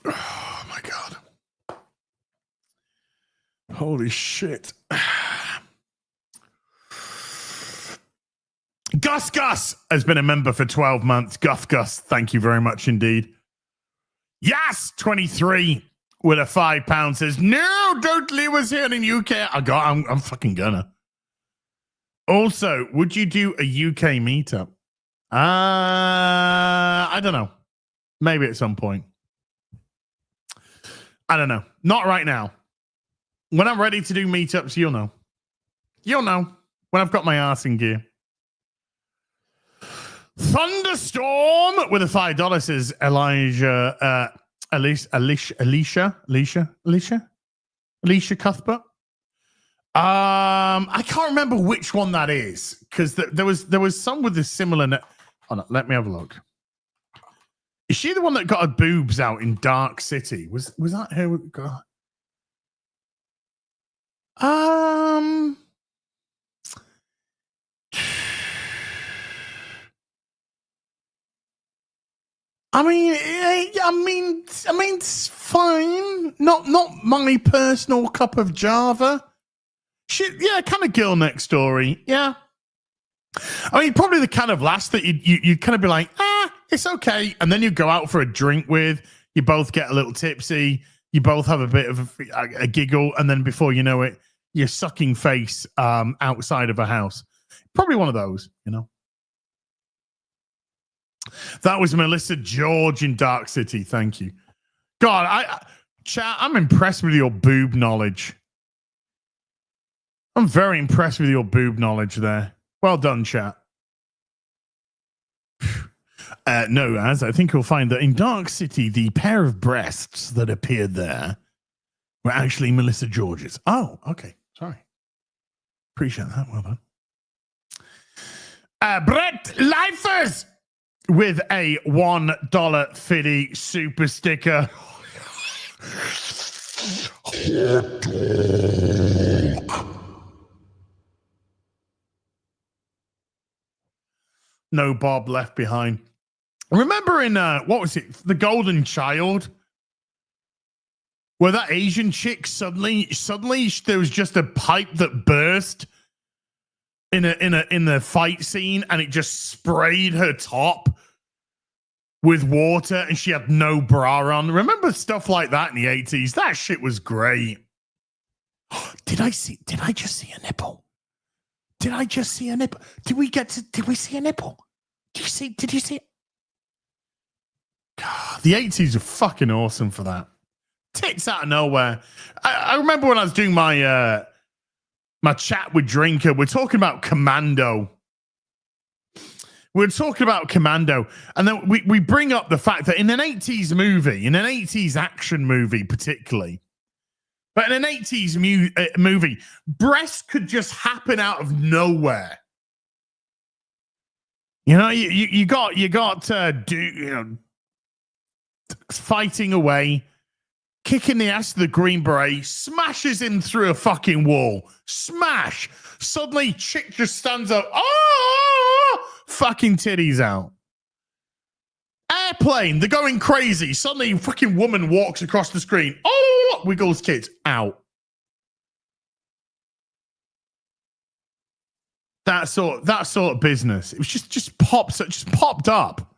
S4: Oh, my God. Holy shit. Gus has been a member for 12 months. Gus, thank you very much indeed. Yes, 23 with a £5 says, no, don't leave us here in the UK. I'm fucking gonna. Also, would you do a UK meetup? I don't know. Maybe at some point. I don't know. Not right now. When I'm ready to do meetups, you'll know. You'll know when I've got my ass in gear. Thunderstorm with a $5 says Alicia Cuthbert. I can't remember which one that is because there was some with a similar. Oh no, let me have a look. Is she the one that got her boobs out in Dark City? Was that her? I mean, it's fine. Not my personal cup of Java. Shit, yeah, kind of girl next story. Yeah. I mean, probably the kind of lass that you'd kind of be like, it's okay. And then you go out for a drink with, you both get a little tipsy, you both have a bit of a giggle, and then before you know it, you're sucking face outside of a house. Probably one of those, you know. That was Melissa George in Dark City. Thank you. God, chat, I'm impressed with your boob knowledge. I'm very impressed with your boob knowledge there. Well done, chat. No, as I think you'll find that in Dark City, the pair of breasts that appeared there were actually Melissa George's. Oh, okay. Sorry. Appreciate that. Well done. Brett Lifers with a $1 Fiddy super sticker. No Bob left behind. Remember in, what was it? The Golden Child? Where that Asian chick suddenly there was just a pipe that burst in the fight scene and it just sprayed her top with water and she had no bra on. Remember stuff like that in the 80s? That shit was great. Did I just see a nipple? Did I just see a nipple? Did we see a nipple? Did you see it? God, the 80s are fucking awesome for that. Tits out of nowhere. I remember when I was doing my my chat with Drinker, we're talking about Commando. And then we bring up the fact that in an 80s movie, in an 80s action movie particularly, but in an 80s movie, breasts could just happen out of nowhere. You know, you got fighting away, kicking the ass of the Green Beret, smashes him through a fucking wall. Smash! Suddenly, chick just stands up. Oh! Fucking titties out. Airplane, they're going crazy. Suddenly, fucking woman walks across the screen. Oh! Wiggles tits out. That sort of business. It was just popped up.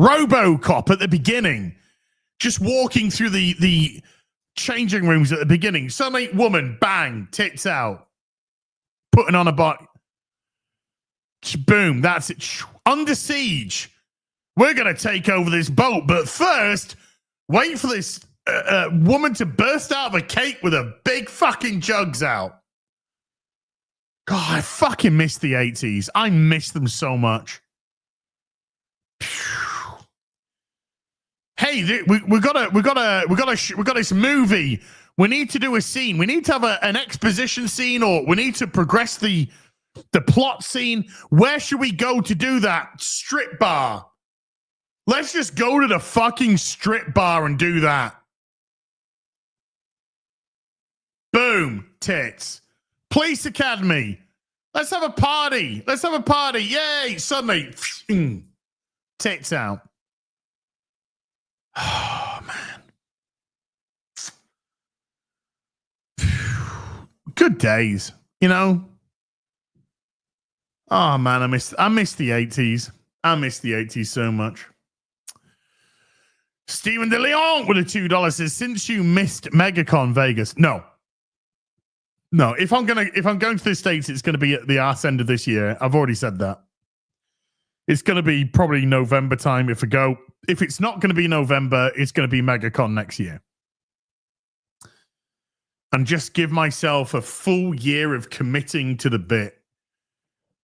S4: RoboCop at the beginning, just walking through the changing rooms at the beginning. Suddenly, woman, bang, tits out, putting on a body. Boom, that's it. Under siege. We're going to take over this boat, but first, wait for this woman to burst out of a cake with her big fucking jugs out. God, I fucking miss the 80s. I miss them so much. Hey, we got this movie. We need to do a scene. We need to have an exposition scene, or we need to progress the plot scene. Where should we go to do that? Strip bar. Let's just go to the fucking strip bar and do that. Boom, tits. Police Academy. Let's have a party. Let's have a party. Yay. Suddenly, tits out. Oh, man. Good days, you know? Oh, man, I miss the 80s. I miss the 80s so much. Stephen De Leon with a $2 says, since you missed MegaCon Vegas. No, if I'm going to the States, it's going to be at the arse end of this year. I've already said that. It's going to be probably November time if I go. If it's not going to be November, it's going to be MegaCon next year. And just give myself a full year of committing to the bit.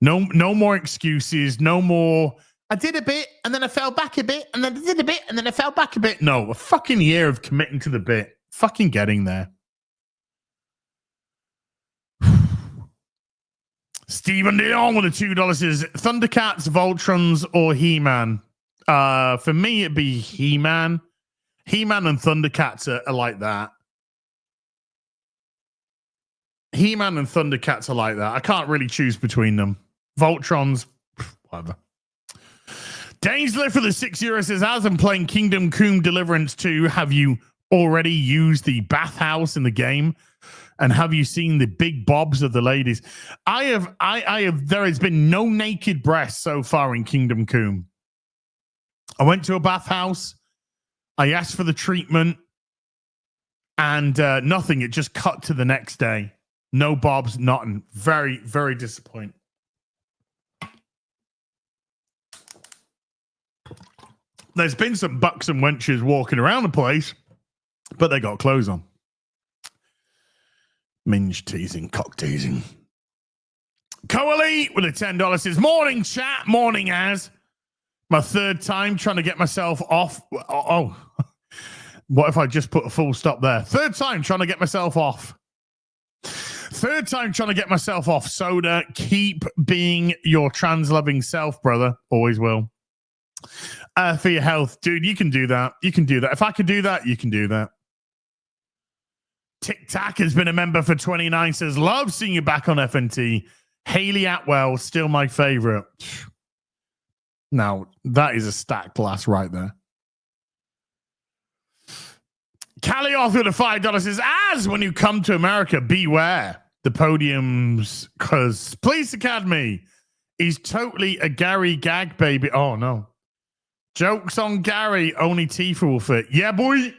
S4: No more excuses. No more, I did a bit and then I fell back a bit and then I did a bit and then I fell back a bit. No, a fucking year of committing to the bit. Fucking getting there. Stephen Dion with a $2 is Thundercats, Voltrons, or He-Man. For me, it'd be He-Man. He-Man and Thundercats are like that. He-Man and Thundercats are like that. I can't really choose between them. Voltrons, whatever. Dainsler for the €6 says, as I'm playing Come Deliverance 2, have you already used the bathhouse in the game? And have you seen the big bobs of the ladies? I have. There has been no naked breasts so far in Kingdom Come. I went to a bathhouse. I asked for the treatment, and nothing. It just cut to the next day. No bobs, nothing. Very, very disappointing. There's been some bucks and wenches walking around the place, but they got clothes on. Minge teasing, cock teasing. Coaly with a $10 says, morning chat, morning as. My third time trying to get myself off. Oh, what if I just put a full stop there? Third time trying to get myself off. Third time trying to get myself off soda. Keep being your trans-loving self, brother. Always will. For your health. Dude, you can do that. You can do that. If I could do that, you can do that. Tic Tac has been a member for 29, says, love seeing you back on FNT. Haley Atwell, still my favorite. Now, that is a stacked glass right there. Callie Arthur with a $5 says, as when you come to America, beware the podiums, because Police Academy is totally a Gary gag, baby. Oh, no. Jokes on Gary, only Tifa will fit. Yeah, boy.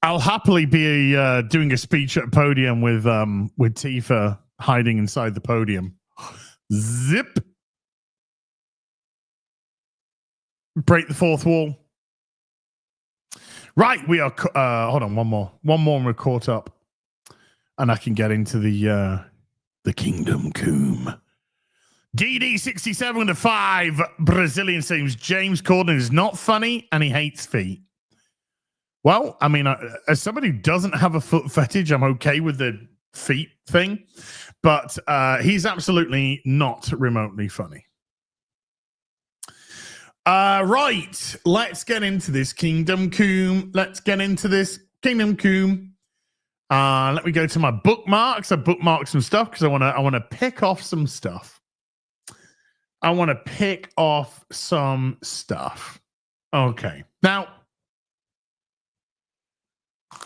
S4: I'll happily be doing a speech at a podium with Tifa hiding inside the podium. Zip. Break the fourth wall. Right, we are. Hold on, one more, and we're caught up, and I can get into the Kingdom Come. DD67 to 5 Brazilian seems James Corden is not funny and he hates feet. Well, I mean, as somebody who doesn't have a foot fetish, I'm okay with the feet thing, but he's absolutely not remotely funny. Right, let's get into this Kingdom Come. Let me go to my bookmarks. I bookmarked some stuff because I want to pick off some stuff. Okay, now.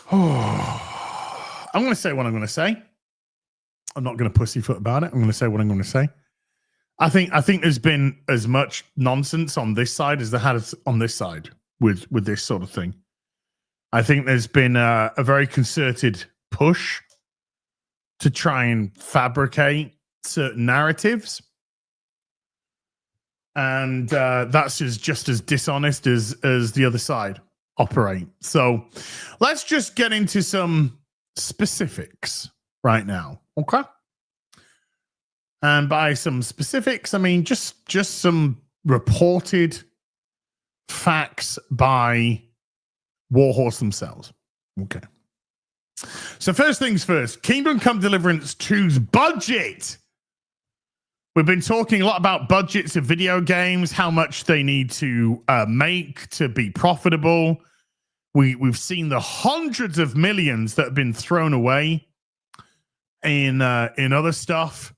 S4: I'm going to say what I'm going to say. I'm not going to pussyfoot about it. I'm going to say what I'm going to say. I think there's been as much nonsense on this side as there has on this side with this sort of thing. I think there's been a very concerted push to try and fabricate certain narratives, and that's just as dishonest as the other side operate. So let's just get into some specifics right now, okay? And by some specifics, I mean just some reported facts by Warhorse themselves. Okay. So first things first, Kingdom Come Deliverance 2's budget. We've been talking a lot about budgets of video games, how much they need to make to be profitable. We've seen the hundreds of millions that have been thrown away in other stuff,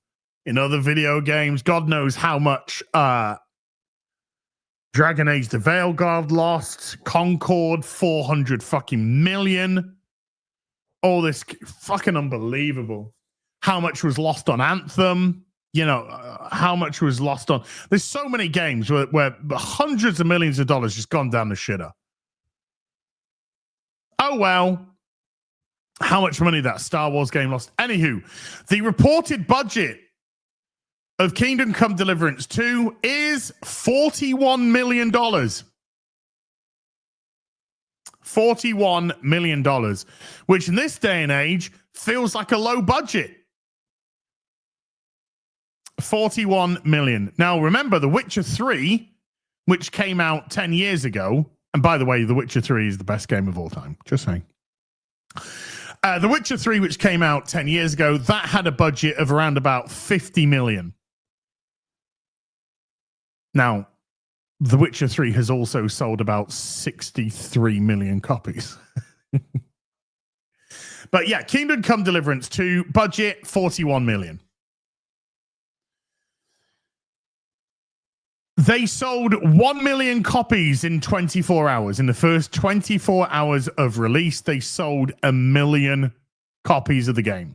S4: in other video games. God knows how much Dragon Age the Veilguard lost, Concord 400 fucking million. All this fucking unbelievable. How much was lost on Anthem? You know, how much was lost on... There's so many games where hundreds of millions of dollars just gone down the shitter. Oh, well. How much money that Star Wars game lost. Anywho, the reported budget of Kingdom Come Deliverance 2 is $41 million. $41 million, which in this day and age feels like a low budget. 41 million. Now, remember, The Witcher 3, which came out 10 years ago, and by the way, The Witcher 3 is the best game of all time. Just saying. The Witcher 3, which came out 10 years ago, that had a budget of around about 50 million. Now, The Witcher 3 has also sold about 63 million copies. But yeah, Kingdom Come Deliverance 2, budget 41 million. They sold 1 million copies in 24 hours. In the first 24 hours of release, they sold 1 million copies of the game.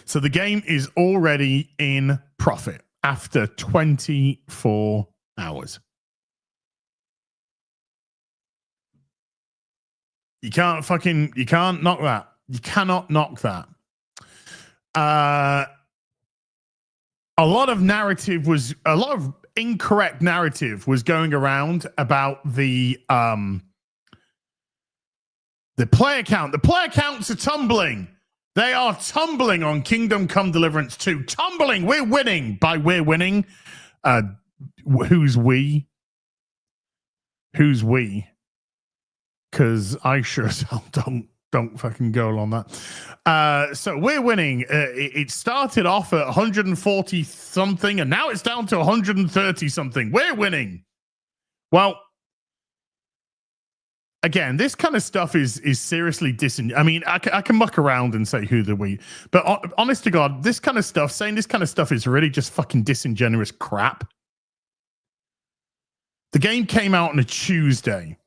S4: So the game is already in profit after 24 hours. You can't knock that. You cannot knock that. A lot of incorrect narrative was going around about the player count. The player counts are tumbling. They are tumbling on Kingdom Come Deliverance 2. Tumbling. We're winning. By we're winning, who's we? Who's we? Because I sure as hell don't fucking go along that. So we're winning. It started off at 140 something, and now it's down to 130 something. We're winning. Well, again, this kind of stuff is seriously I mean, I can muck around and say who the we, but honest to God, this kind of stuff, saying this kind of stuff is really just fucking disingenuous crap. The game came out on a Tuesday.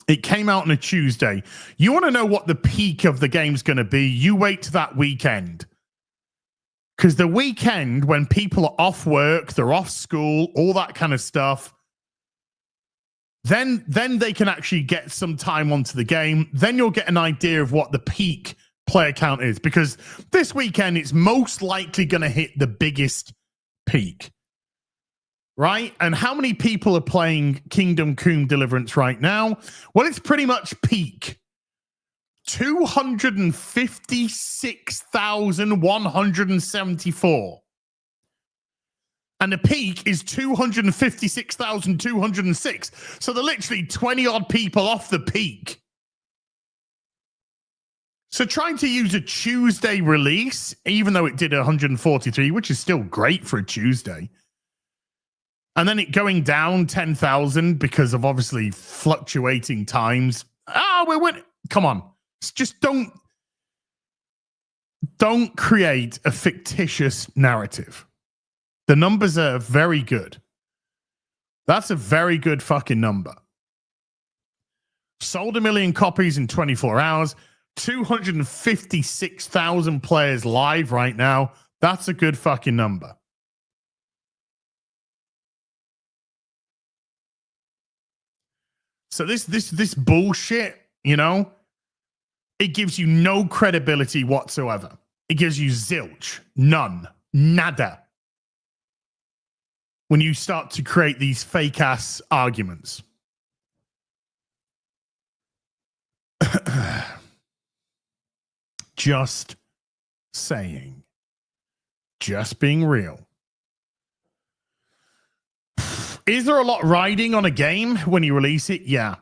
S4: It came out on a Tuesday. You want to know what the peak of the game's going to be? You wait to that weekend. Because the weekend, when people are off work, they're off school, all that kind of stuff, then they can actually get some time onto the game. Then you'll get an idea of what the peak player count is. Because this weekend, it's most likely going to hit the biggest peak. Right? And how many people are playing Kingdom Come Deliverance right now? Well, it's pretty much peak. 256,174. And the peak is 256,206. So they're literally 20 odd people off the peak. So trying to use a Tuesday release, even though it did 143, which is still great for a Tuesday, and then it going down 10,000 because of obviously fluctuating times. We're winning. Come on. Just don't create a fictitious narrative. The numbers are very good. That's a very good fucking number. Sold 1 million copies in 24 hours. 256,000 players live right now. That's a good fucking number. So this bullshit, you know, it gives you no credibility whatsoever. It gives you zilch, none, nada. When you start to create these fake ass arguments. Just saying. Just being real. Is there a lot riding on a game when you release it? Yeah.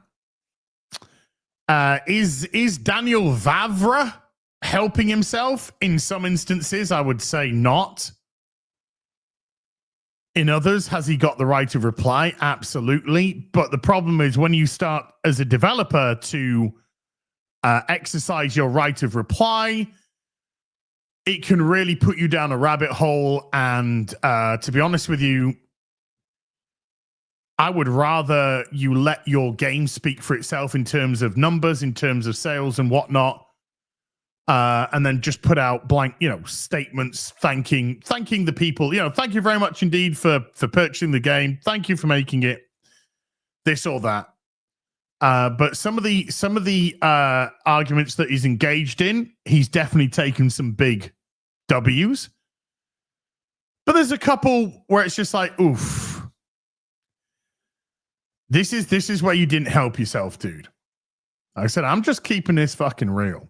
S4: Is Daniel Vavra helping himself? In some instances, I would say not. In others, has he got the right of reply? Absolutely. But the problem is when you start as a developer to exercise your right of reply, it can really put you down a rabbit hole. And to be honest with you, I would rather you let your game speak for itself in terms of numbers, in terms of sales and whatnot, and then just put out blank, statements thanking the people. Thank you very much indeed for purchasing the game. Thank you for making it. This or that. But some of the arguments that he's engaged in, he's definitely taken some big W's. But there's a couple where it's just like, oof. This is where you didn't help yourself, dude. Like I said, I'm just keeping this fucking real.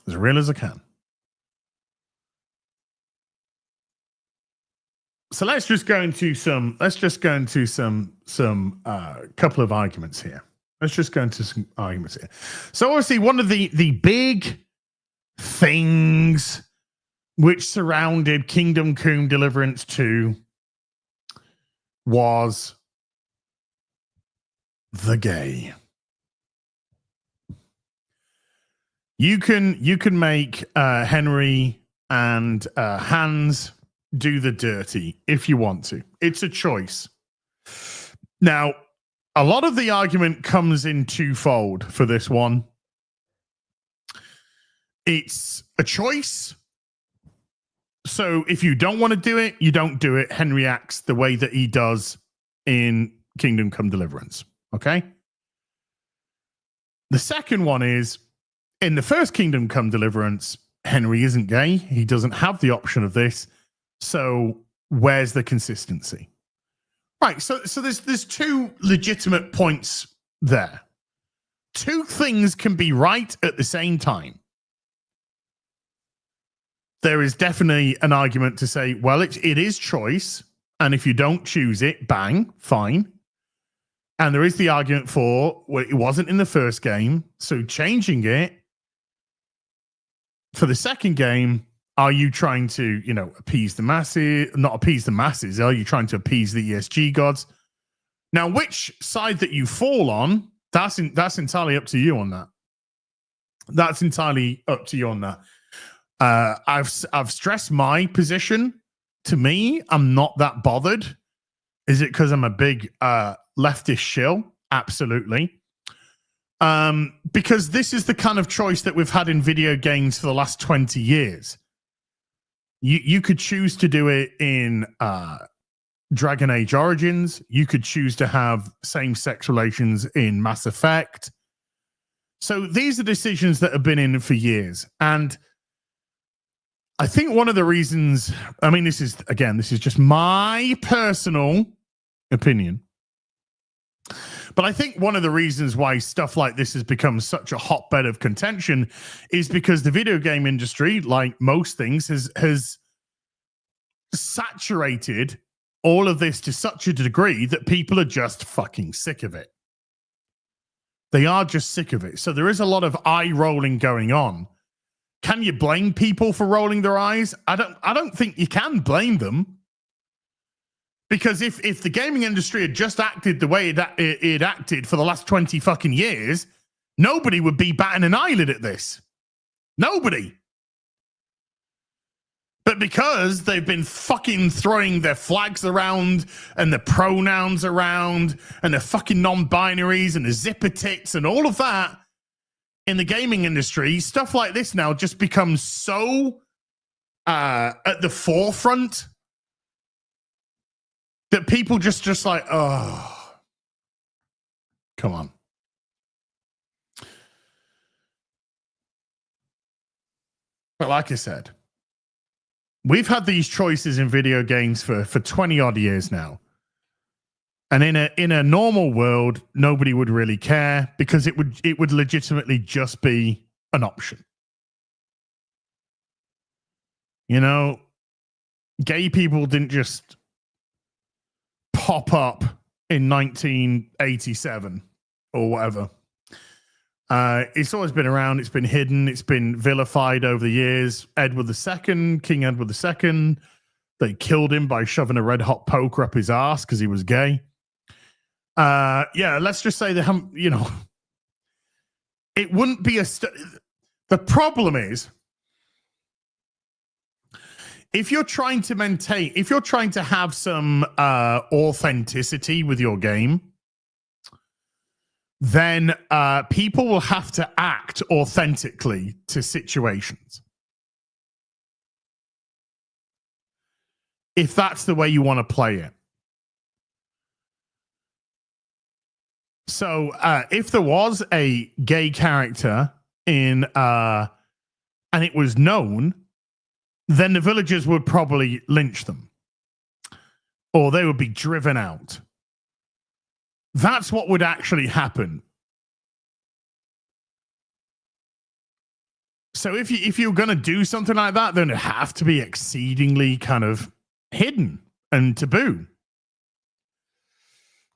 S4: As real as I can. So let's just go into some couple of arguments here. Let's just go into some arguments here. So obviously one of the big things which surrounded Come Deliverance 2 was the gay. You can make Henry and Hans do the dirty if you want to. It's a choice. Now, a lot of the argument comes in twofold for this one. It's a choice. So if you don't want to do it, you don't do it. Henry acts the way that he does in Kingdom Come Deliverance. Okay? The second one is, in the first Kingdom Come Deliverance, Henry isn't gay. He doesn't have the option of this. So where's the consistency? Right, so there's two legitimate points there. Two things can be right at the same time. There is definitely an argument to say, well, it is choice, and if you don't choose it, bang, fine. And there is the argument for, well, it wasn't in the first game, so changing it for the second game, are you trying to, appease the masses? Not appease the masses. Are you trying to appease the ESG gods? Now, which side that you fall on, that's entirely up to you on that. That's entirely up to you on that. I've stressed my position. To me, I'm not that bothered. Is it because I'm a big leftist shill? Absolutely. Because this is the kind of choice that we've had in video games for the last 20 years. You could choose to do it in Dragon Age Origins. You could choose to have same-sex relations in Mass Effect. So these are decisions that have been in for years. And I think one of the reasons, this is just my personal opinion. But I think one of the reasons why stuff like this has become such a hotbed of contention is because the video game industry, like most things, has saturated all of this to such a degree that people are just fucking sick of it. They are just sick of it. So there is a lot of eye rolling going on. Can you blame people for rolling their eyes? I don't think you can blame them. Because if the gaming industry had just acted the way it acted for the last 20 fucking years, nobody would be batting an eyelid at this. Nobody. But because they've been fucking throwing their flags around and the pronouns around and the fucking non-binaries and the zipper tits and all of that in the gaming industry, stuff like this now just becomes so at the forefront that people just like, oh, come on. But like I said, we've had these choices in video games for 20 odd years now. And in a normal world, nobody would really care because it would legitimately just be an option. You know, gay people didn't just pop up in 1987 or whatever. It's always been around. It's been hidden. It's been vilified over the years. Edward II, King Edward II, they killed him by shoving a red hot poker up his ass because he was gay. Yeah, let's just say that, you know, it wouldn't be the problem is, if you're trying to have some authenticity with your game, then people will have to act authentically to situations. If that's the way you want to play it. So if there was a gay character in and it was known, then the villagers would probably lynch them. Or they would be driven out. That's what would actually happen. So if you're going to do something like that, then it have to be exceedingly kind of hidden and taboo.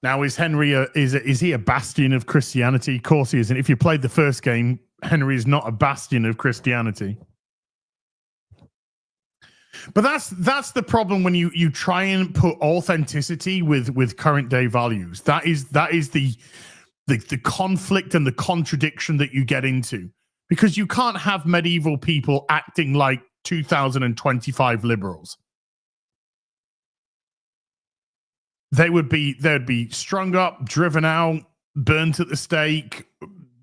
S4: Now, is Henry is he a bastion of Christianity? Of course he isn't. If you played the first game, Henry is not a bastion of Christianity. But that's the problem when you try and put authenticity with current day values. That is the conflict and the contradiction that you get into, because you can't have medieval people acting like 2025 liberals. They'd be strung up, driven out, burnt at the stake,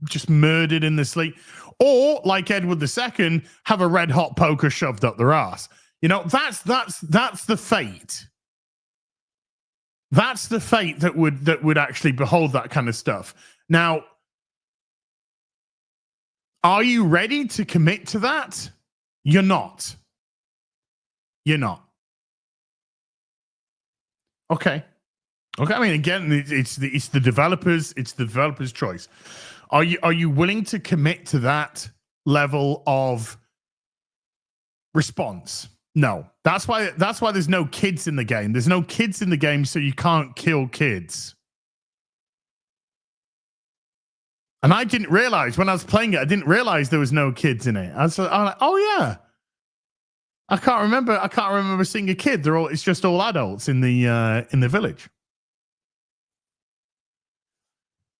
S4: just murdered in the sleep, or like Edward II, have a red hot poker shoved up their ass. You know, that's the fate. That's the fate that would actually behold that kind of stuff. Now, are you ready to commit to that? You're not. You're not. Okay. I mean, again, it's the developer's choice. Are you willing to commit to that level of response? No. That's why there's no kids in the game. There's no kids in the game, so you can't kill kids. And I didn't realize when I was playing it, I didn't realize there was no kids in it. I was like, oh yeah. I can't remember seeing a kid. It's just all adults in the village.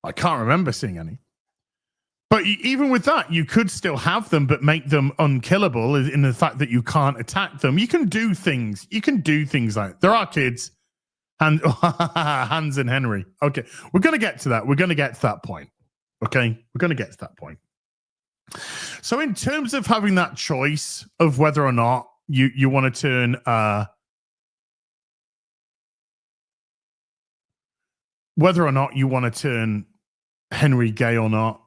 S4: I can't remember seeing any. But even with that, you could still have them, but make them unkillable in the fact that you can't attack them. You can do things. Like there are kids, and Hans and Henry. Okay, we're going to get to that. We're going to get to that point. Okay, we're going to get to that point. So in terms of having that choice of whether or not you want to turn Henry gay or not,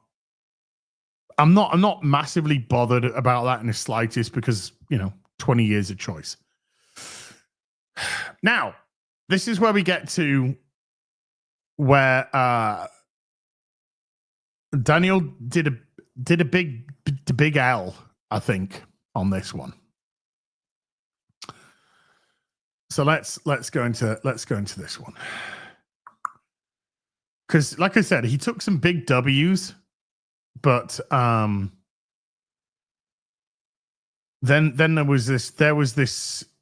S4: I'm not massively bothered about that in the slightest, because 20 years of choice. Now, this is where we get to where Daniel did a big L, I think, on this one. So let's go into this one. Because, like I said, he took some big W's, but then there was this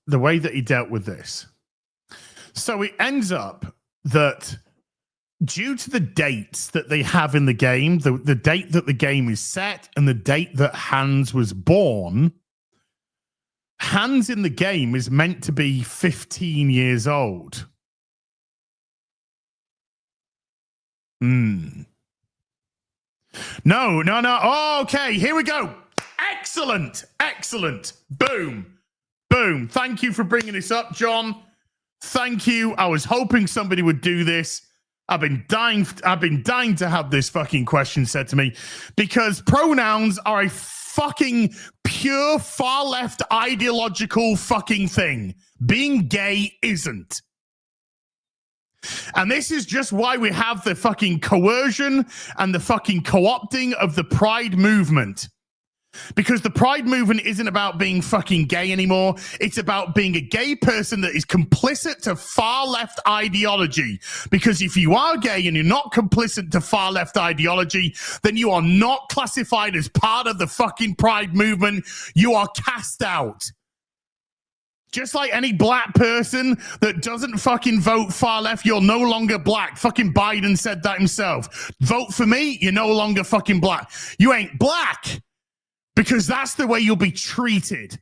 S4: the way that he dealt with this. So it ends up that due to the dates that they have in the game, the date that the game is set and the date that Hans was born, Hans in the game is meant to be 15 years old. No. Oh, okay, here we go. Excellent. Boom. Boom. Thank you for bringing this up, John. Thank you. I was hoping somebody would do this. I've been dying to have this fucking question said to me because pronouns are a fucking pure far left ideological fucking thing. Being gay isn't. And this is just why we have the fucking coercion and the fucking co-opting of the pride movement. Because the pride movement isn't about being fucking gay anymore. It's about being a gay person that is complicit to far left ideology. Because if you are gay and you're not complicit to far left ideology, then you are not classified as part of the fucking pride movement. You are cast out. Just like any black person that doesn't fucking vote far left, you're no longer black. Fucking Biden said that himself. Vote for me, you're no longer fucking black. You ain't black. Because that's the way you'll be treated.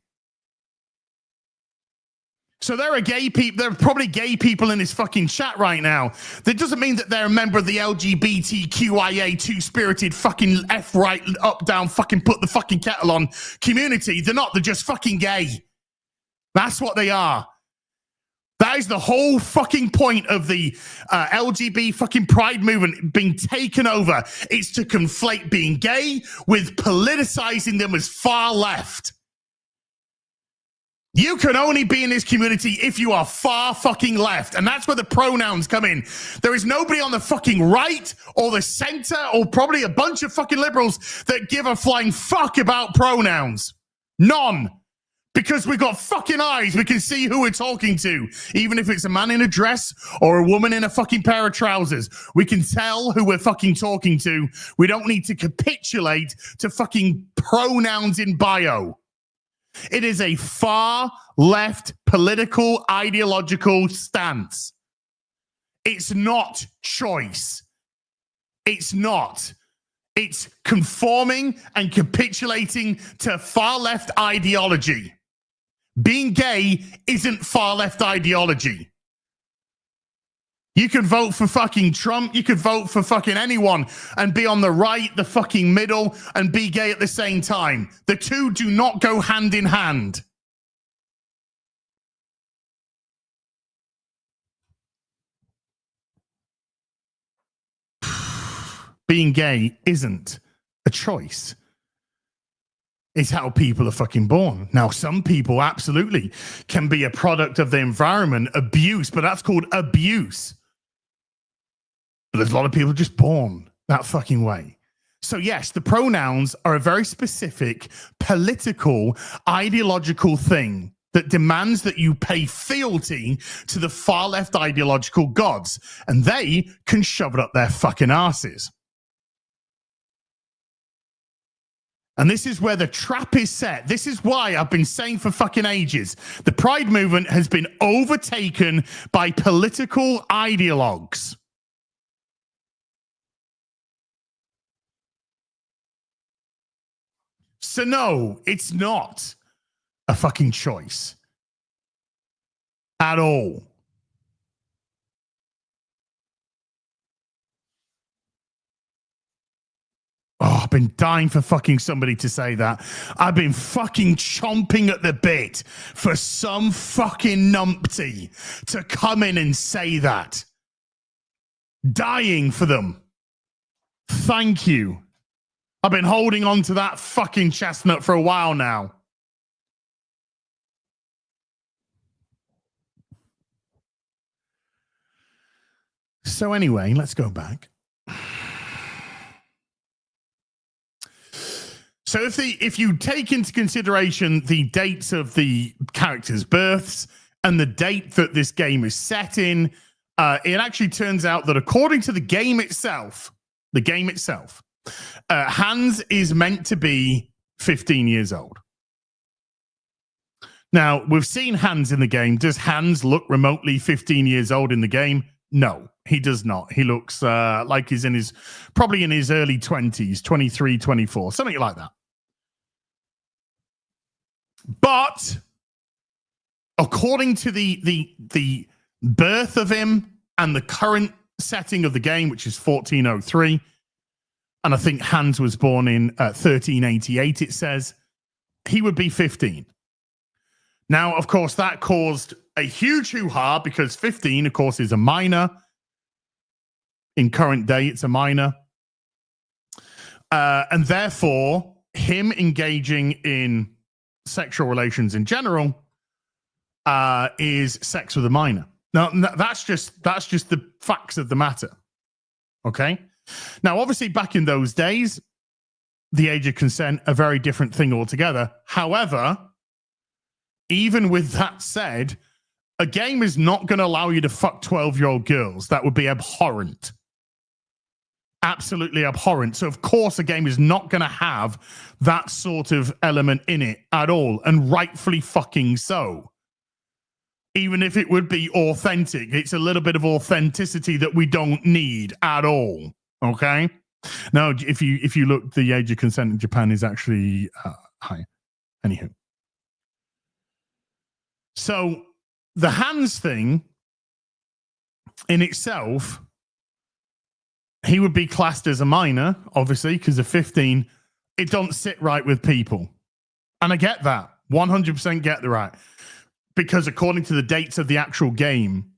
S4: So there are gay people, there are probably gay people in this fucking chat right now. That doesn't mean that they're a member of the LGBTQIA two-spirited fucking F-right, up-down, fucking put the fucking kettle on community. They're not, they're just fucking gay. That's what they are. That is the whole fucking point of the LGBT fucking pride movement being taken over. It's to conflate being gay with politicizing them as far left. You can only be in this community if you are far fucking left. And that's where the pronouns come in. There is nobody on the fucking right or the center or probably a bunch of fucking liberals that give a flying fuck about pronouns. None. Because we've got fucking eyes, we can see who we're talking to. Even if it's a man in a dress or a woman in a fucking pair of trousers. We can tell who we're fucking talking to. We don't need to capitulate to fucking pronouns in bio. It is a far left political ideological stance. It's not choice. It's not. It's conforming and capitulating to far left ideology. Being gay isn't far left ideology. You could vote for fucking Trump. You could vote for fucking anyone and be on the right, the fucking middle, and be gay at the same time. The two do not go hand in hand. Being gay isn't a choice. It's how people are fucking born. Now, some people absolutely can be a product of the environment, abuse, but that's called abuse. But there's a lot of people just born that fucking way. So yes, the pronouns are a very specific political, ideological thing that demands that you pay fealty to the far left ideological gods, and they can shove it up their fucking asses. And this is where the trap is set. This is why I've been saying for fucking ages, the pride movement has been overtaken by political ideologues. So no, it's not a fucking choice at all. Oh, I've been dying for fucking somebody to say that. I've been fucking chomping at the bit for some fucking numpty to come in and say that. Dying for them. Thank you. I've been holding on to that fucking chestnut for a while now. So anyway, let's go back. So if you take into consideration the dates of the characters' births and the date that this game is set in, it actually turns out that according to the game itself, Hans is meant to be 15 years old. Now, we've seen Hans in the game. Does Hans look remotely 15 years old in the game? No, he does not. He looks like he's probably in his early 20s, 23, 24, something like that. But according to the birth of him and the current setting of the game, which is 1403, and I think Hans was born in 1388, it says, he would be 15. Now, of course, that caused a huge hoo-ha because 15, of course, is a minor. In current day, it's a minor. And therefore, him engaging in sexual relations in general is sex with a minor. Now, that's just the facts of the matter. Okay? Now, obviously, back in those days, the age of consent, a very different thing altogether. However, even with that said, a game is not going to allow you to fuck 12-year-old girls. That would be abhorrent. Absolutely abhorrent. So, of course, a game is not going to have that sort of element in it at all, and rightfully fucking so. Even if it would be authentic, it's a little bit of authenticity that we don't need at all. Okay? Now, if you look, the age of consent in Japan is actually high. Anywho. So, the hands thing in itself, he would be classed as a minor, obviously, because of 15. It don't sit right with people. And I get that. 100% get the right. Because according to the dates of the actual game,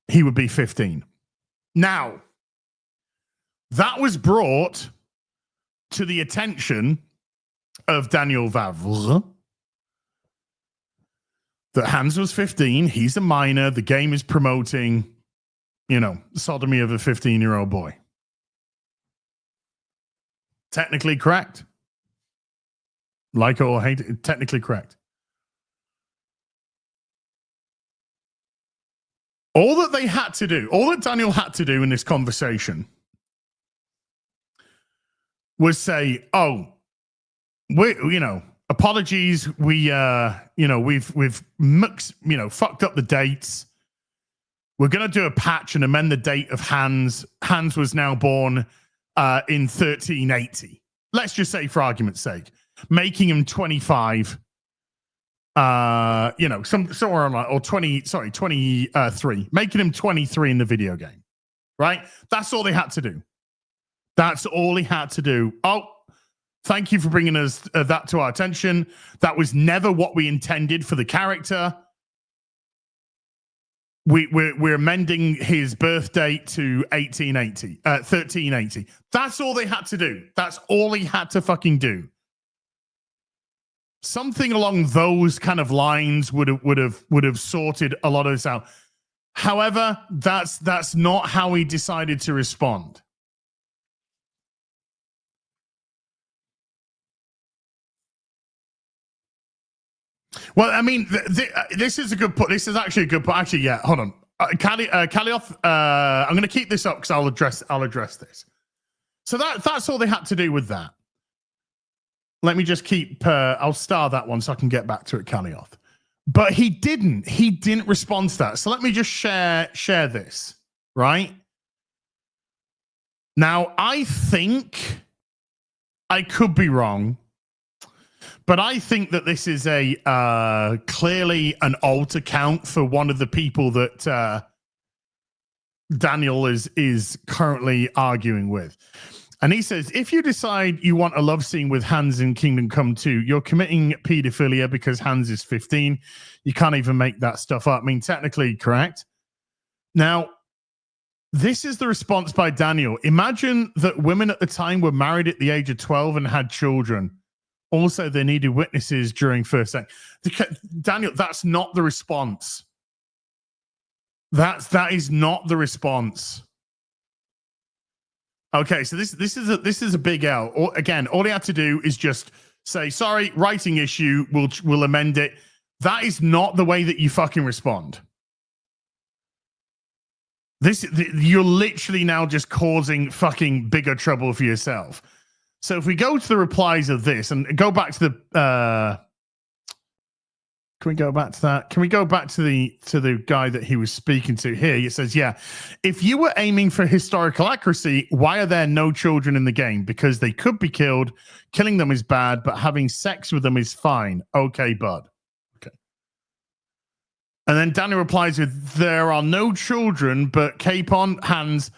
S4: he would be 15. Now, that was brought to the attention of Daniel Vavre. That Hans was 15. He's a minor. The game is promoting, sodomy of a 15-year-old boy. Technically correct. Like it or hate it, technically correct. All that they had to do, all that Daniel had to do in this conversation was say, apologies, we've mixed, fucked up the dates. We're going to do a patch and amend the date of Hans. Hans was now born in 1380. Let's just say, for argument's sake, making him 25. Somewhere on like, or 23, making him 23 in the video game, right? That's all they had to do. That's all he had to do. Oh, thank you for bringing us that to our attention. That was never what we intended for the character. We're amending his birth date to 1380. That's all they had to do. That's all he had to fucking do. Something along those kind of lines would have sorted a lot of this out. However, that's not how he decided to respond. Well, I mean, this is a good point. This is actually a good point. Actually, yeah. Hold on, Kalioth. I'm going to keep this up because I'll address this. So that's all they had to do with that. Let me just keep. I'll star that one so I can get back to it, Kalioth. But he didn't respond to that. So let me just share this. Right now, I think I could be wrong. But I think that this is a clearly an alt account for one of the people that Daniel is currently arguing with. And he says, if you decide you want a love scene with Hans in Kingdom Come 2, you're committing pedophilia because Hans is 15. You can't even make that stuff up. I mean, technically correct. Now, this is the response by Daniel. Imagine that women at the time were married at the age of 12 and had children. Also, they needed witnesses during first sex. Daniel, that's not the response. That is not the response. Okay, so this is a big L. Again, all he had to do is just say, sorry, writing issue, we'll amend it. That is not the way that you fucking respond. You're literally now just causing fucking bigger trouble for yourself. So if we go to the replies of this and go back to the can we go back to that? Can we go back to the guy that he was speaking to here? He says, yeah, if you were aiming for historical accuracy, why are there no children in the game? Because they could be killed. Killing them is bad, but having sex with them is fine. Okay, bud. Okay. And then Danny replies with, there are no children, but Capon Hans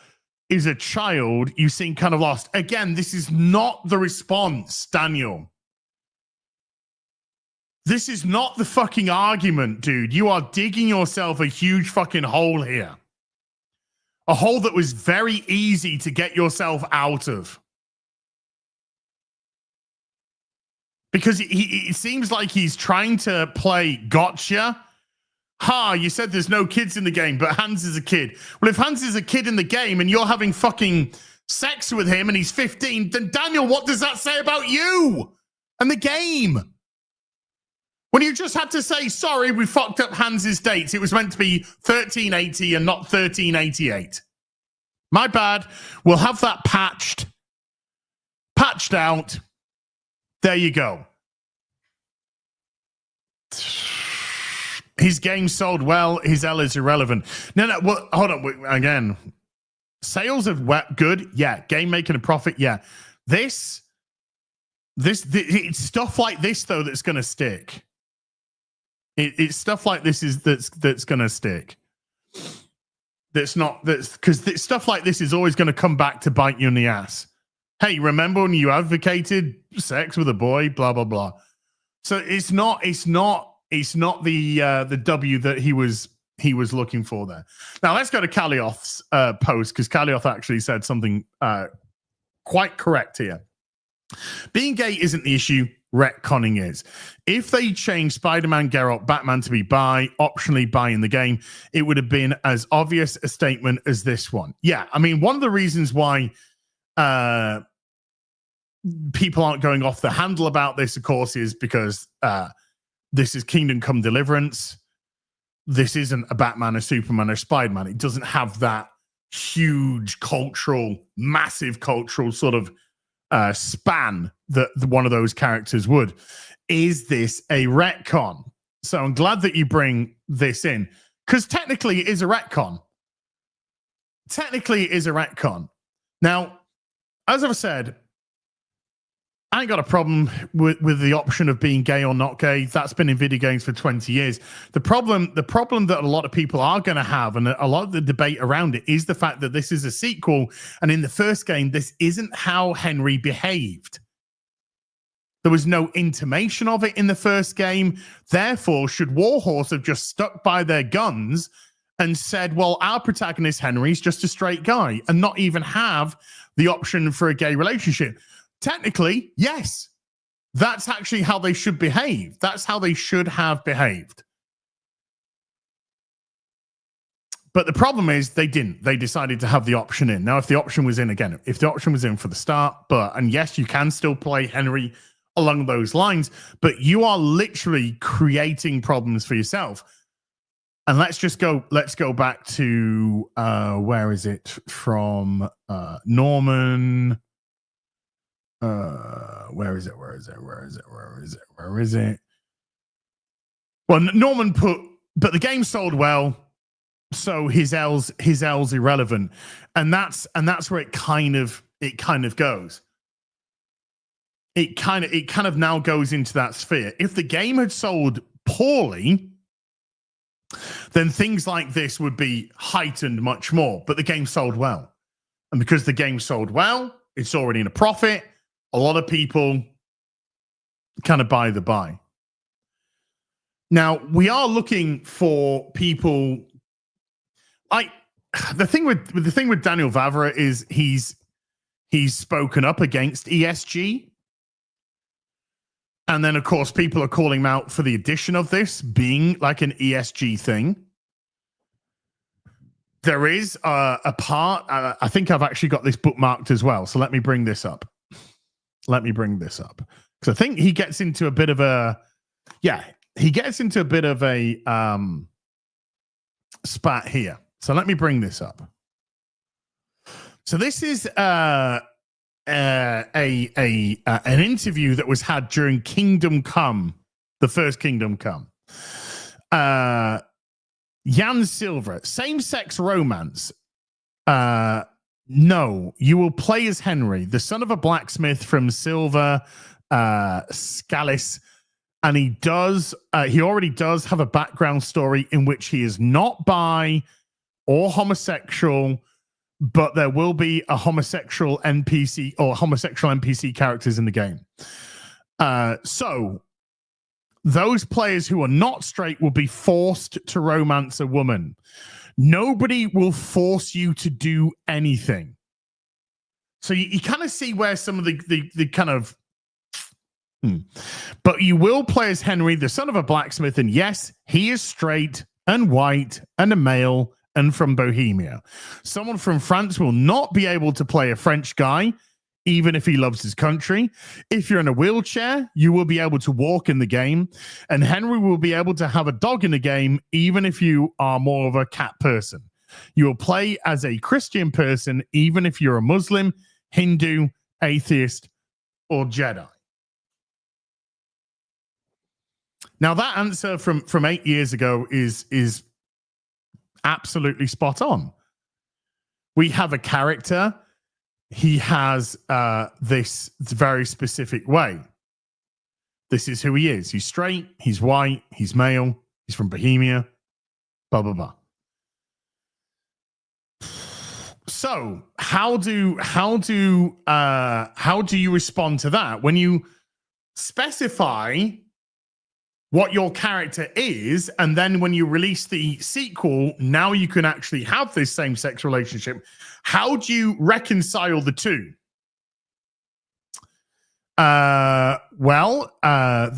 S4: is a child. You seem kind of lost. Again, this is not the response, Daniel. This is not the fucking argument, dude. You are digging yourself a huge fucking hole here. A hole that was very easy to get yourself out of. Because it seems like he's trying to play gotcha. You said there's no kids in the game, but Hans is a kid. Well, if Hans is a kid in the game and you're having fucking sex with him and he's 15, then Daniel, what does that say about you and the game? When you just had to say, sorry, we fucked up Hans's dates. It was meant to be 1380 and not 1388. My bad. We'll have that patched out. There you go. His game sold well. His L is irrelevant. No, well, hold on. Again, sales are good. Yeah. Game making a profit. Yeah. This it's stuff like this, though, that's going to stick. It's stuff like this that's going to stick. Because stuff like this is always going to come back to bite you in the ass. Hey, remember when you advocated sex with a boy? Blah blah blah. So it's not the W that he was looking for there. Now let's go to Kalioth's post, because Kalioth actually said something quite correct here. Being gay isn't the issue. Retconning is. If they changed Spider-Man, Geralt, Batman to be bi, optionally bi in the game, it would have been as obvious a statement as this one. Yeah, I mean, one of the reasons why people aren't going off the handle about this, of course, is because this is Kingdom Come Deliverance. This isn't a Batman, a Superman, or Spider-Man. It doesn't have that huge cultural, massive cultural sort of span that one of those characters would. Is this a retcon? So I'm glad that you bring this in, because technically it is a retcon. Now, as I've said, I ain't got a problem with the option of being gay or not gay. That's been in video games for 20 years. The problem that a lot of people are going to have, and a lot of the debate around it, is the fact that this is a sequel, and in the first game, this isn't how Henry behaved. There was no intimation of it in the first game. Therefore, should Warhorse have just stuck by their guns and said, well, our protagonist Henry's just a straight guy, and not even have the option for a gay relationship? Technically, yes. That's actually how they should behave. That's how they should have behaved. But the problem is they didn't. They decided to have the option in. Now, if the option was in, again, if the option was in for the start, and yes, you can still play Henry along those lines, but you are literally creating problems for yourself. And let's go back to, where is it from? Norman. Where is it? Well, Norman but the game sold well, so his L's irrelevant, and that's where it kind of goes. It kind of now goes into that sphere. If the game had sold poorly, then things like this would be heightened much more. But the game sold well, and because the game sold well, it's already in a profit. A lot of people kind of buy the buy. Now, we are looking for people. The thing with Daniel Vavra is he's spoken up against ESG. And then, of course, people are calling him out for the addition of this being like an ESG thing. There is a part, I think I've actually got this bookmarked as well. So let me bring this up. Because I think he gets into a bit of a spat here. So let me bring this up. So this is an interview that was had during Kingdom Come, the first Kingdom Come. Jan Silver, same-sex romance. No, you will play as Henry, the son of a blacksmith from Silver Scalise, and he already does have a background story in which he is not bi or homosexual, but there will be a homosexual NPC or homosexual NPC characters in the game. So those players who are not straight will be forced to romance a woman. Nobody will force you to do anything. So you kind of see where some of the kind of... But you will play as Henry, the son of a blacksmith, and yes, he is straight and white and a male and from Bohemia. Someone from France will not be able to play a French guy, even if he loves his country. If you're in a wheelchair, you will be able to walk in the game, and Henry will be able to have a dog in the game, even if you are more of a cat person. You will play as a Christian person, even if you're a Muslim, Hindu, atheist, or Jedi. Now, that answer from 8 years ago is absolutely spot on. We have a character. He has this very specific way. This is who he is. He's straight, he's white, he's male, he's from Bohemia, blah, blah, blah. So how do you respond to that? When you specify what your character is, and then when you release the sequel, now you can actually have this same-sex relationship. How do you reconcile the two?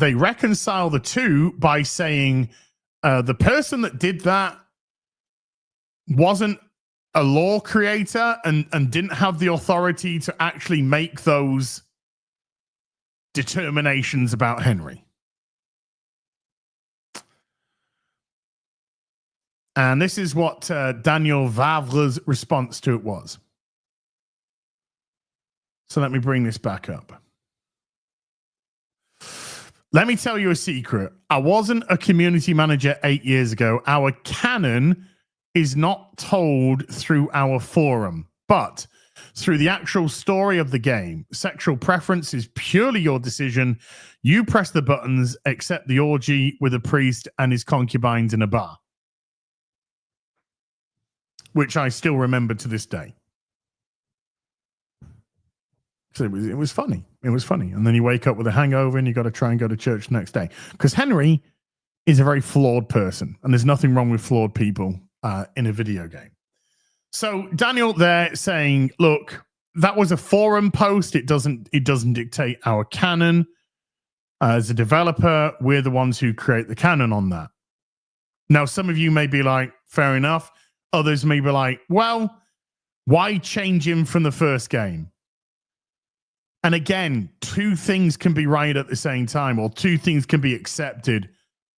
S4: They reconcile the two by saying the person that did that wasn't a law creator and didn't have the authority to actually make those determinations about Henry. And this is what Daniel Vavre's response to it was. So let me bring this back up. Let me tell you a secret. I wasn't a community manager 8 years ago. Our canon is not told through our forum, but through the actual story of the game. Sexual preference is purely your decision. You press the buttons, accept the orgy with a priest and his concubines in a bar. Which I still remember to this day. So it was funny. It was funny. And then you wake up with a hangover and you got to try and go to church the next day. Because Henry is a very flawed person. And there's nothing wrong with flawed people in a video game. So Daniel there saying, look, that was a forum post. It doesn't dictate our canon. As a developer, we're the ones who create the canon on that. Now, some of you may be like, fair enough. Others may be like, well, why change him from the first game? And again, two things can be right at the same time, or two things can be accepted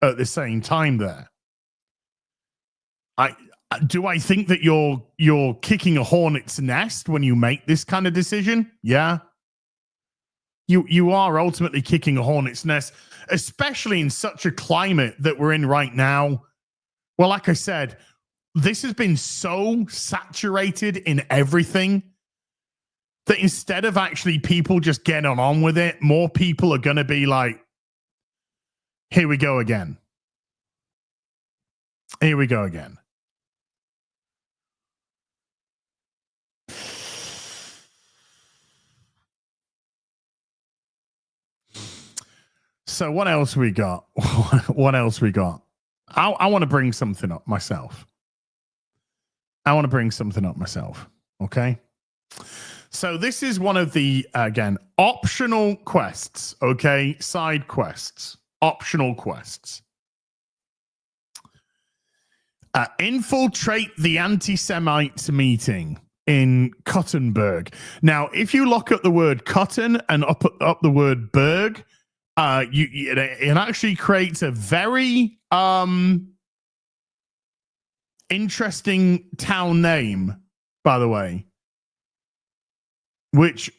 S4: at the same time there. Do I think that you're kicking a hornet's nest when you make this kind of decision? Yeah. You are ultimately kicking a hornet's nest, especially in such a climate that we're in right now. Well, like I said, this has been so saturated in everything that instead of actually people just getting on with it, more people are going to be like, here we go again. Here we go again. So what else we got? What else we got? I want to bring something up myself. Okay? So this is one of the, again, optional quests, okay? Side quests. Optional quests. Infiltrate the anti-Semites meeting in Cottenburg. Now, if you look at the word Cotton and up the word Berg, it actually creates a very interesting town name, by the way, which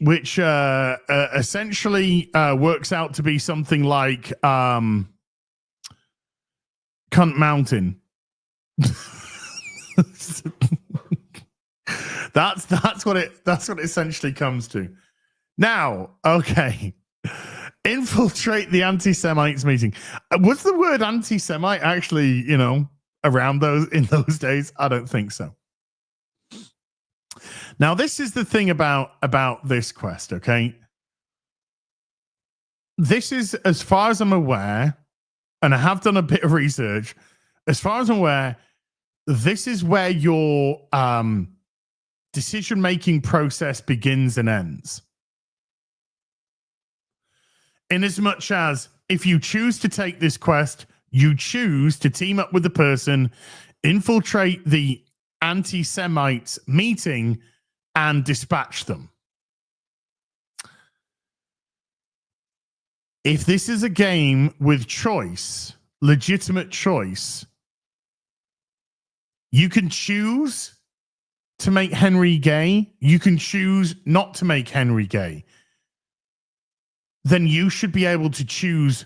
S4: essentially works out to be something like Cunt Mountain. that's what it essentially comes to. Now, okay. Infiltrate the anti-Semites meeting. Was the word anti-Semite actually, around in those days? I don't think so. Now, this is the thing about this quest, okay? This is, as far as I'm aware, and I have done a bit of research. As far as I'm aware, this is where your decision-making process begins and ends. In as much as if you choose to take this quest, you choose to team up with the person, infiltrate the anti-Semites meeting, and dispatch them. If this is a game with choice, legitimate choice, you can choose to make Henry gay. You can choose not to make Henry gay. Then you should be able to choose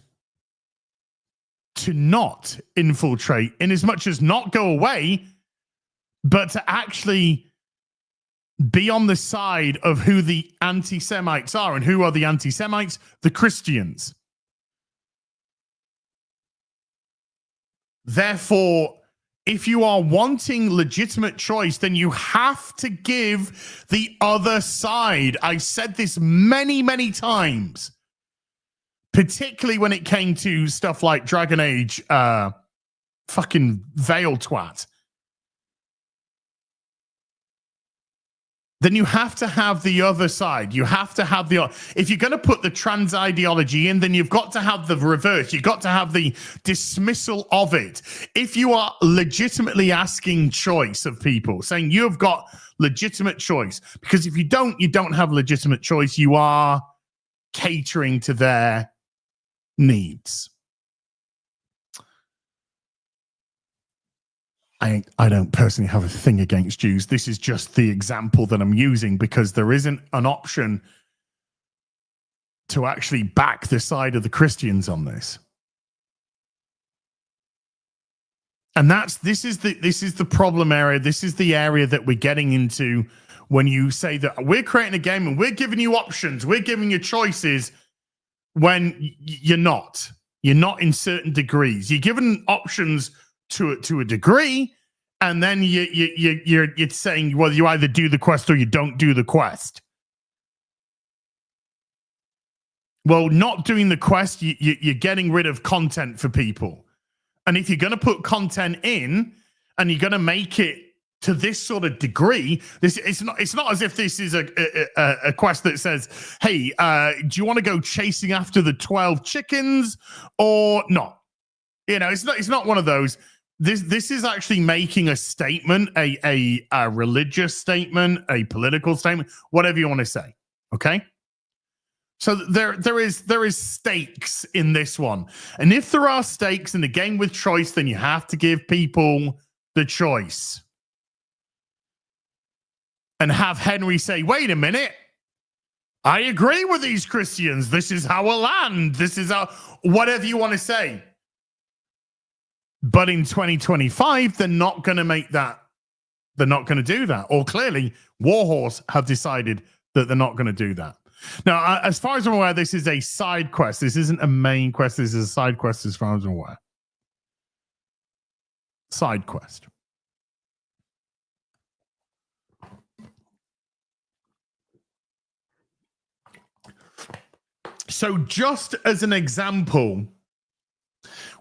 S4: to not infiltrate, in as much as not go away, but to actually be on the side of who the anti-Semites are. And who are the anti-Semites? The Christians. Therefore, if you are wanting legitimate choice, then you have to give the other side. I said this many, many times, particularly when it came to stuff like Dragon Age, fucking Veil twat. Then you have to have the other side. You have to have the... If you're going to put the trans ideology in, then you've got to have the reverse. You've got to have the dismissal of it. If you are legitimately asking choice of people, saying you've got legitimate choice, because if you don't have legitimate choice, you are catering to their needs. I don't personally have a thing against Jews. This is just the example that I'm using because there isn't an option to actually back the side of the Christians on this. And this is the problem area. This is the area that we're getting into when you say that we're creating a game and we're giving you options, we're giving you choices, when you're not. You're not in certain degrees. You're given options to a degree, and then you're saying, well, you either do the quest or you don't do the quest. Well, not doing the quest, you're getting rid of content for people. And if you're going to put content in and you're going to make it to this sort of degree, it's not as if this is a quest that says, hey, do you want to go chasing after the 12 chickens or not? You know, it's not one of those. This is actually making a statement, a religious statement, a political statement, whatever you want to say. Okay. So there is stakes in this one. And if there are stakes in the game with choice, then you have to give people the choice. And have Henry say, wait a minute, I agree with these Christians. This is our land. This is our, whatever you want to say. But in 2025, they're not going to make that. They're not going to do that. Or clearly, Warhorse have decided that they're not going to do that. Now, as far as I'm aware, this is a side quest. This isn't a main quest. This is a side quest as far as I'm aware. Side quest. So just as an example,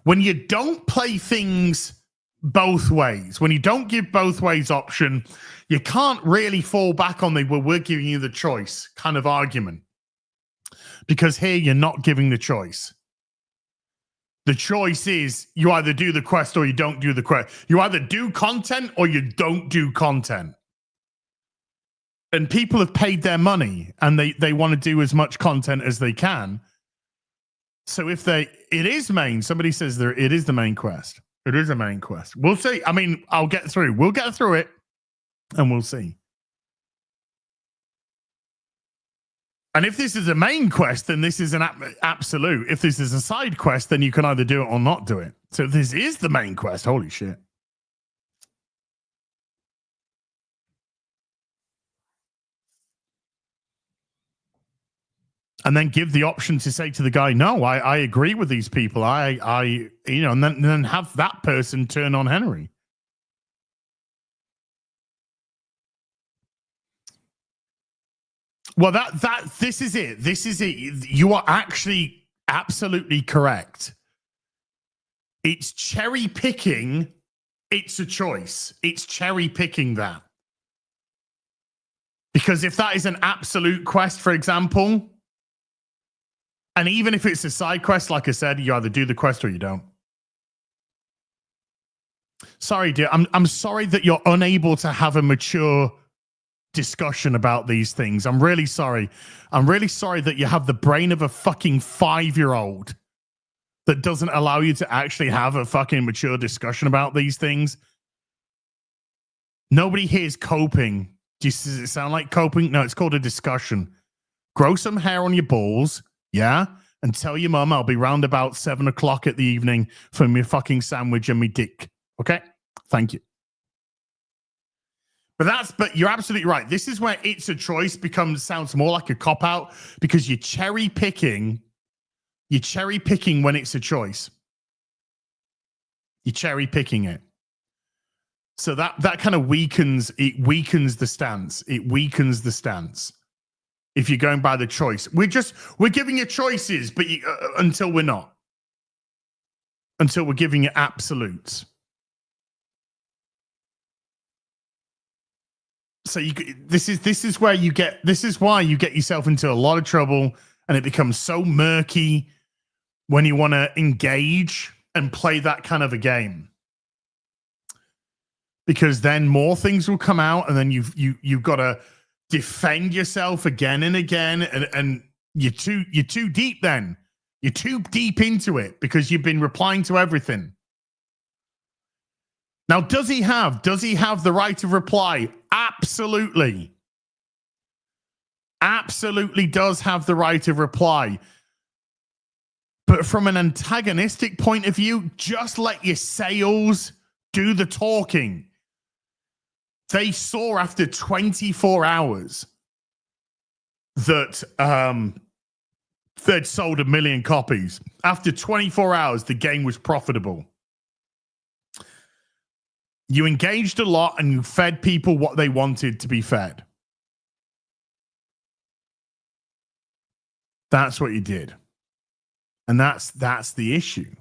S4: when you don't play things both ways, when you don't give both ways option, you can't really fall back on the, well, we're giving you the choice kind of argument. Because here you're not giving the choice. The choice is you either do the quest or you don't do the quest. You either do content or you don't do content. And people have paid their money and they want to do as much content as they can. So if it is main, somebody says it is the main quest. It is a main quest. We'll see. I mean, I'll get through. We'll get through it and we'll see. And if this is a main quest, then this is an absolute. If this is a side quest, then you can either do it or not do it. So if this is the main quest, holy shit. And then give the option to say to the guy, no, I agree with these people. And then have that person turn on Henry. Well, this is it. This is it. You are actually absolutely correct. It's cherry picking. It's a choice. It's cherry picking that. Because if that is an absolute quest, for example, and even if it's a side quest, like I said, you either do the quest or you don't. Sorry, dear. I'm sorry that you're unable to have a mature discussion about these things. I'm really sorry. I'm really sorry that you have the brain of a fucking 5-year-old that doesn't allow you to actually have a fucking mature discussion about these things. Nobody here is coping. Does it sound like coping? No, it's called a discussion. Grow some hair on your balls, yeah? And tell your mum I'll be round about 7 o'clock at the evening for me fucking sandwich and me dick. Okay? Thank you. But you're absolutely right. This is where it's a choice sounds more like a cop-out because you're cherry picking when it's a choice. You're cherry picking it. So that kind of weakens the stance. It weakens the stance. If you're going by the choice. We're giving you choices, but until we're not. Until we're giving you absolutes. So this is why you get yourself into a lot of trouble, and it becomes so murky when you want to engage and play that kind of a game. Because then more things will come out, and then you've got to defend yourself again and again, and you're too deep. Then you're too deep into it because you've been replying to everything. Now, does he have the right of reply? Absolutely. Absolutely does have the right of reply. But from an antagonistic point of view, just let your sales do the talking. They saw after 24 hours that they'd sold 1 million copies. After 24 hours, the game was profitable. You engaged a lot and you fed people what they wanted to be fed. That's what you did. And that's the issue.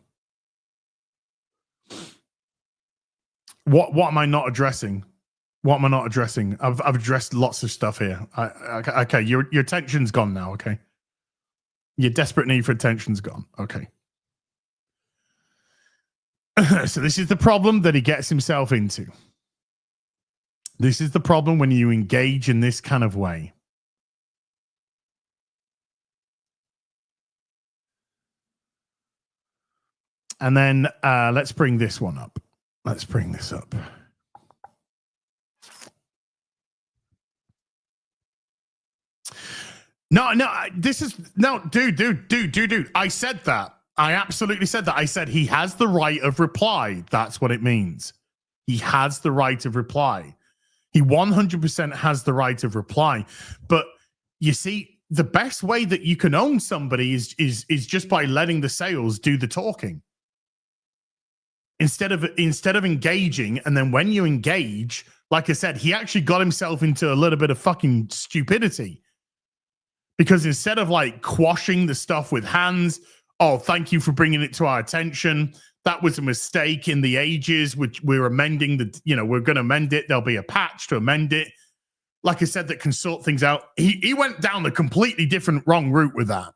S4: What am I not addressing? What am I not addressing? I've addressed lots of stuff here. Okay, your attention's gone now, okay? Your desperate need for attention's gone. Okay. So this is the problem that he gets himself into. This is the problem when you engage in this kind of way. And then let's bring this one up. Let's bring this up. No, dude. I said that. I absolutely said that. I said he has the right of reply. That's what it means. He has the right of reply. He 100% has the right of reply. But you see, the best way that you can own somebody is just by letting the sales do the talking. Instead of engaging, and then when you engage, like I said, he actually got himself into a little bit of fucking stupidity. Because instead of like quashing the stuff with hands, oh, thank you for bringing it to our attention. That was a mistake in the ages, which we're amending we're going to amend it. There'll be a patch to amend it. Like I said, that can sort things out. He went down a completely different wrong route with that.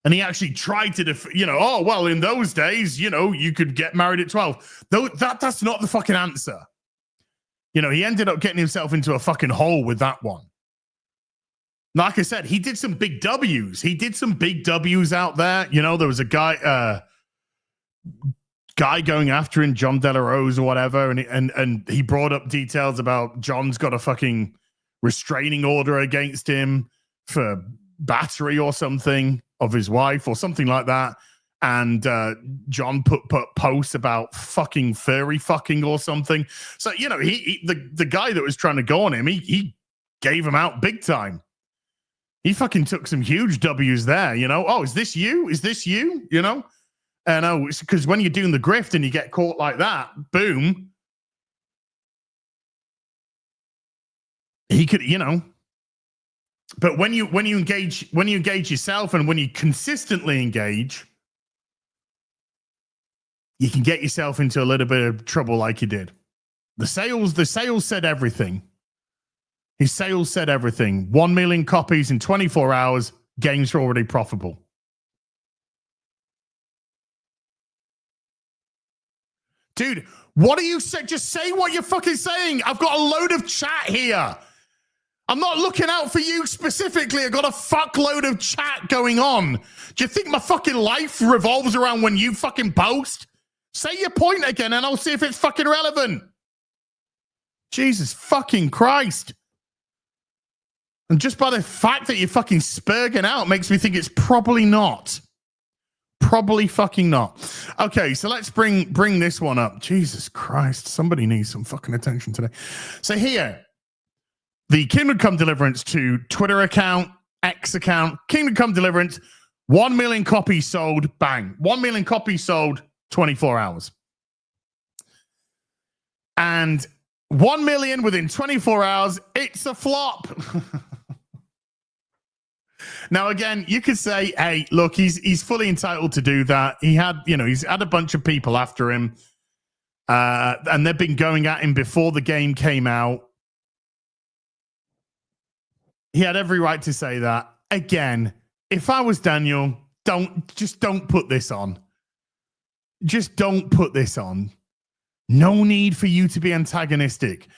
S4: And he actually tried to, in those days, you could get married at 12. Though that's not the fucking answer. He ended up getting himself into a fucking hole with that one. Like I said, he did some big W's. He did some big W's out there. There was a guy going after him, John De La Rose or whatever, and he brought up details about John's got a fucking restraining order against him for battery or something of his wife or something like that. And John put posts about fucking furry fucking or something. So, the guy that was trying to go on him, he gave him out big time. He fucking took some huge W's there, Oh, is this you? Is this you? And it's because when you're doing the grift and you get caught like that, boom. He could, But when you engage yourself and when you consistently engage, you can get yourself into a little bit of trouble like you did. The sales said everything. His sales said everything. 1 million copies in 24 hours. Games are already profitable. Dude, what are you saying? Just say what you're fucking saying. I've got a load of chat here. I'm not looking out for you specifically. I've got a fuckload of chat going on. Do you think my fucking life revolves around when you fucking post? Say your point again and I'll see if it's fucking relevant. Jesus fucking Christ. And just by the fact that you're fucking spurging out makes me think it's probably not. Probably fucking not. Okay, so let's bring this one up. Jesus Christ, somebody needs some fucking attention today. So here, the Kingdom Come Deliverance to Twitter account, X account, Kingdom Come Deliverance, 1 million copies sold, bang. 1 million copies sold, 24 hours. And 1 million within 24 hours, it's a flop. Now, again, you could say, hey, look, he's fully entitled to do that. He had, he's had a bunch of people after him, and they've been going at him before the game came out. He had every right to say that. Again, if I was Daniel, don't put this on. Just don't put this on. No need for you to be antagonistic.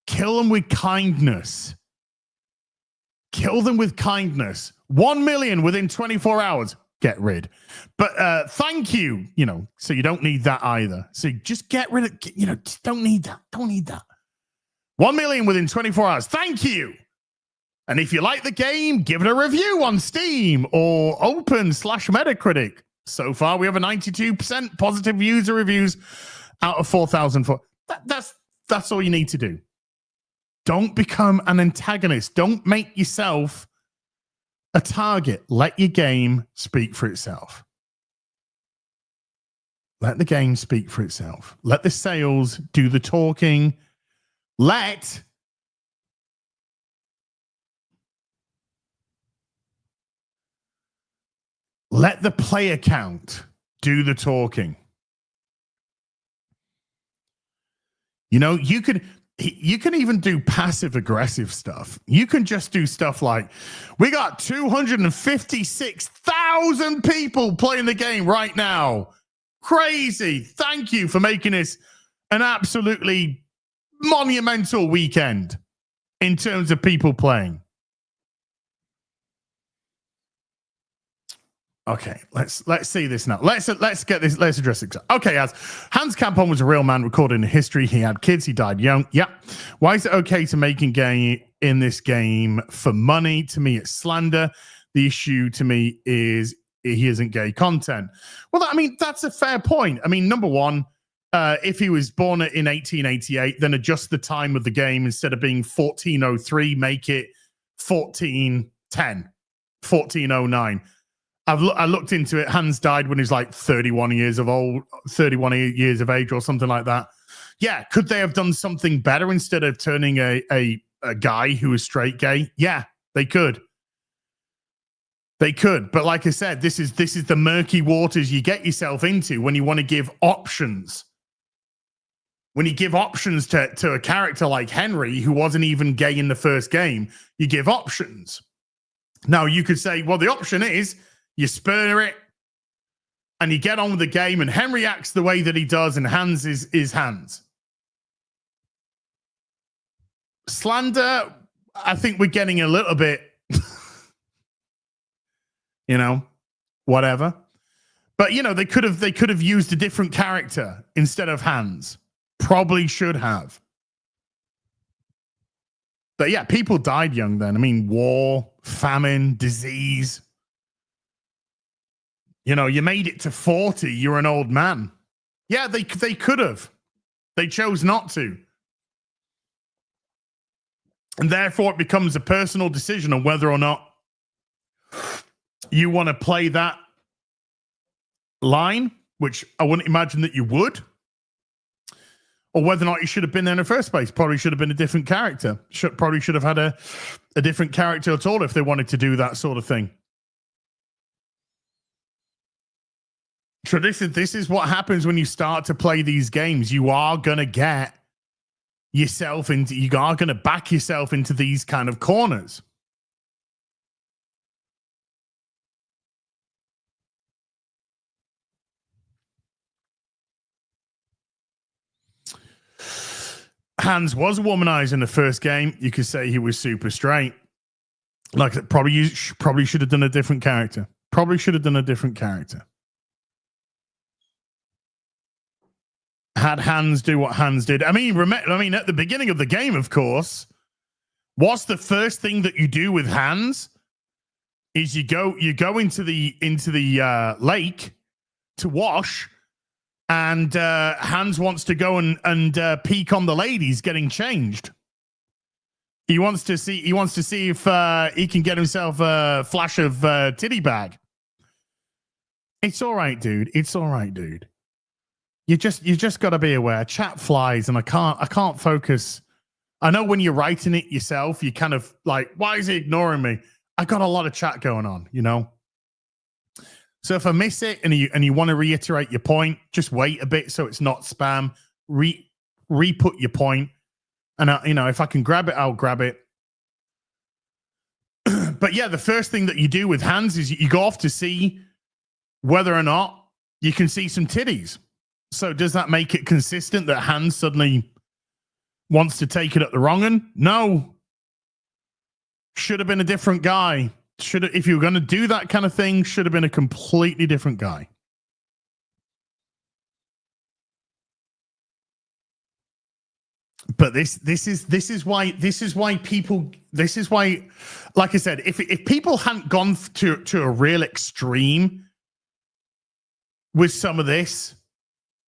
S4: Kill them with kindness. Kill them with kindness. 1 million within 24 hours. Get rid. But thank you, so you don't need that either. So just get rid of, just don't need that. Don't need that. 1 million within 24 hours. Thank you. And if you like the game, give it a review on Steam or Open/Metacritic. So far, we have a 92% positive user reviews out of 4,004. That's all you need to do. Don't become an antagonist. Don't make yourself a target. Let your game speak for itself. Let the game speak for itself. Let the sales do the talking. Let the player count do the talking. You can even do passive aggressive stuff. You can just do stuff like, we got 256,000 people playing the game right now. Crazy. Thank you for making this an absolutely monumental weekend in terms of people playing. Okay, let's see this now. Let's get this. Let's address it. Okay, as Hans Campon was a real man recorded in history. He had kids. He died young. Yeah. Why is it okay to make a game in this game for money? To me, it's slander. The issue to me is he isn't gay content. Well, that's a fair point. Number one, if he was born in 1888, then adjust the time of the game instead of being 1403, make it 1410, 1409. I looked into it. Hans died when he was like 31 years of age or something like that. Yeah, could they have done something better instead of turning a guy who was straight gay? Yeah, they could. They could. But like I said, this is the murky waters you get yourself into when you want to give options. When you give options to a character like Henry, who wasn't even gay in the first game, you give options. Now, you could say, well, the option is you spur it and you get on with the game, and Henry acts the way that he does, and Hans is Hans. Slander, I think we're getting a little bit, whatever. But they could have used a different character instead of Hans. Probably should have. But yeah, people died young then. War, famine, disease. You made it to 40, you're an old man. Yeah, they could have. They chose not to. And therefore, it becomes a personal decision on whether or not you want to play that line, which I wouldn't imagine that you would, or whether or not you should have been there in the first place. Probably should have been a different character. Probably should have had a different character at all if they wanted to do that sort of thing. So this is what happens when you start to play these games. You are gonna get yourself into, you are gonna back yourself into these kind of corners. Hans was womanized in the first game. You could say he was super straight. Like, probably should have done a different character. Probably should have done a different character. Had Hans do what Hans did. I mean, at the beginning of the game, of course, what's the first thing that you do with Hans? Is you go into the lake to wash, and Hans wants to go and peek on the ladies getting changed. He wants to see if he can get himself a flash of titty bag. It's all right, dude. It's all right, dude. You just got to be aware. Chat flies, and I can't focus. I know when you're writing it yourself, you kind of like, why is he ignoring me? I got a lot of chat going on, you know. So if I miss it and you want to reiterate your point, just wait a bit so it's not spam. Re-put your point, and if I can grab it, I'll grab it. But yeah, the first thing that you do with Hans is you go off to see whether or not you can see some titties. So does that make it consistent that Hans suddenly wants to take it at the wrong end? No. Should have been a different guy. If you were going to do that kind of thing, should have been a completely different guy. But this is why, like I said, if people hadn't gone to a real extreme with some of this,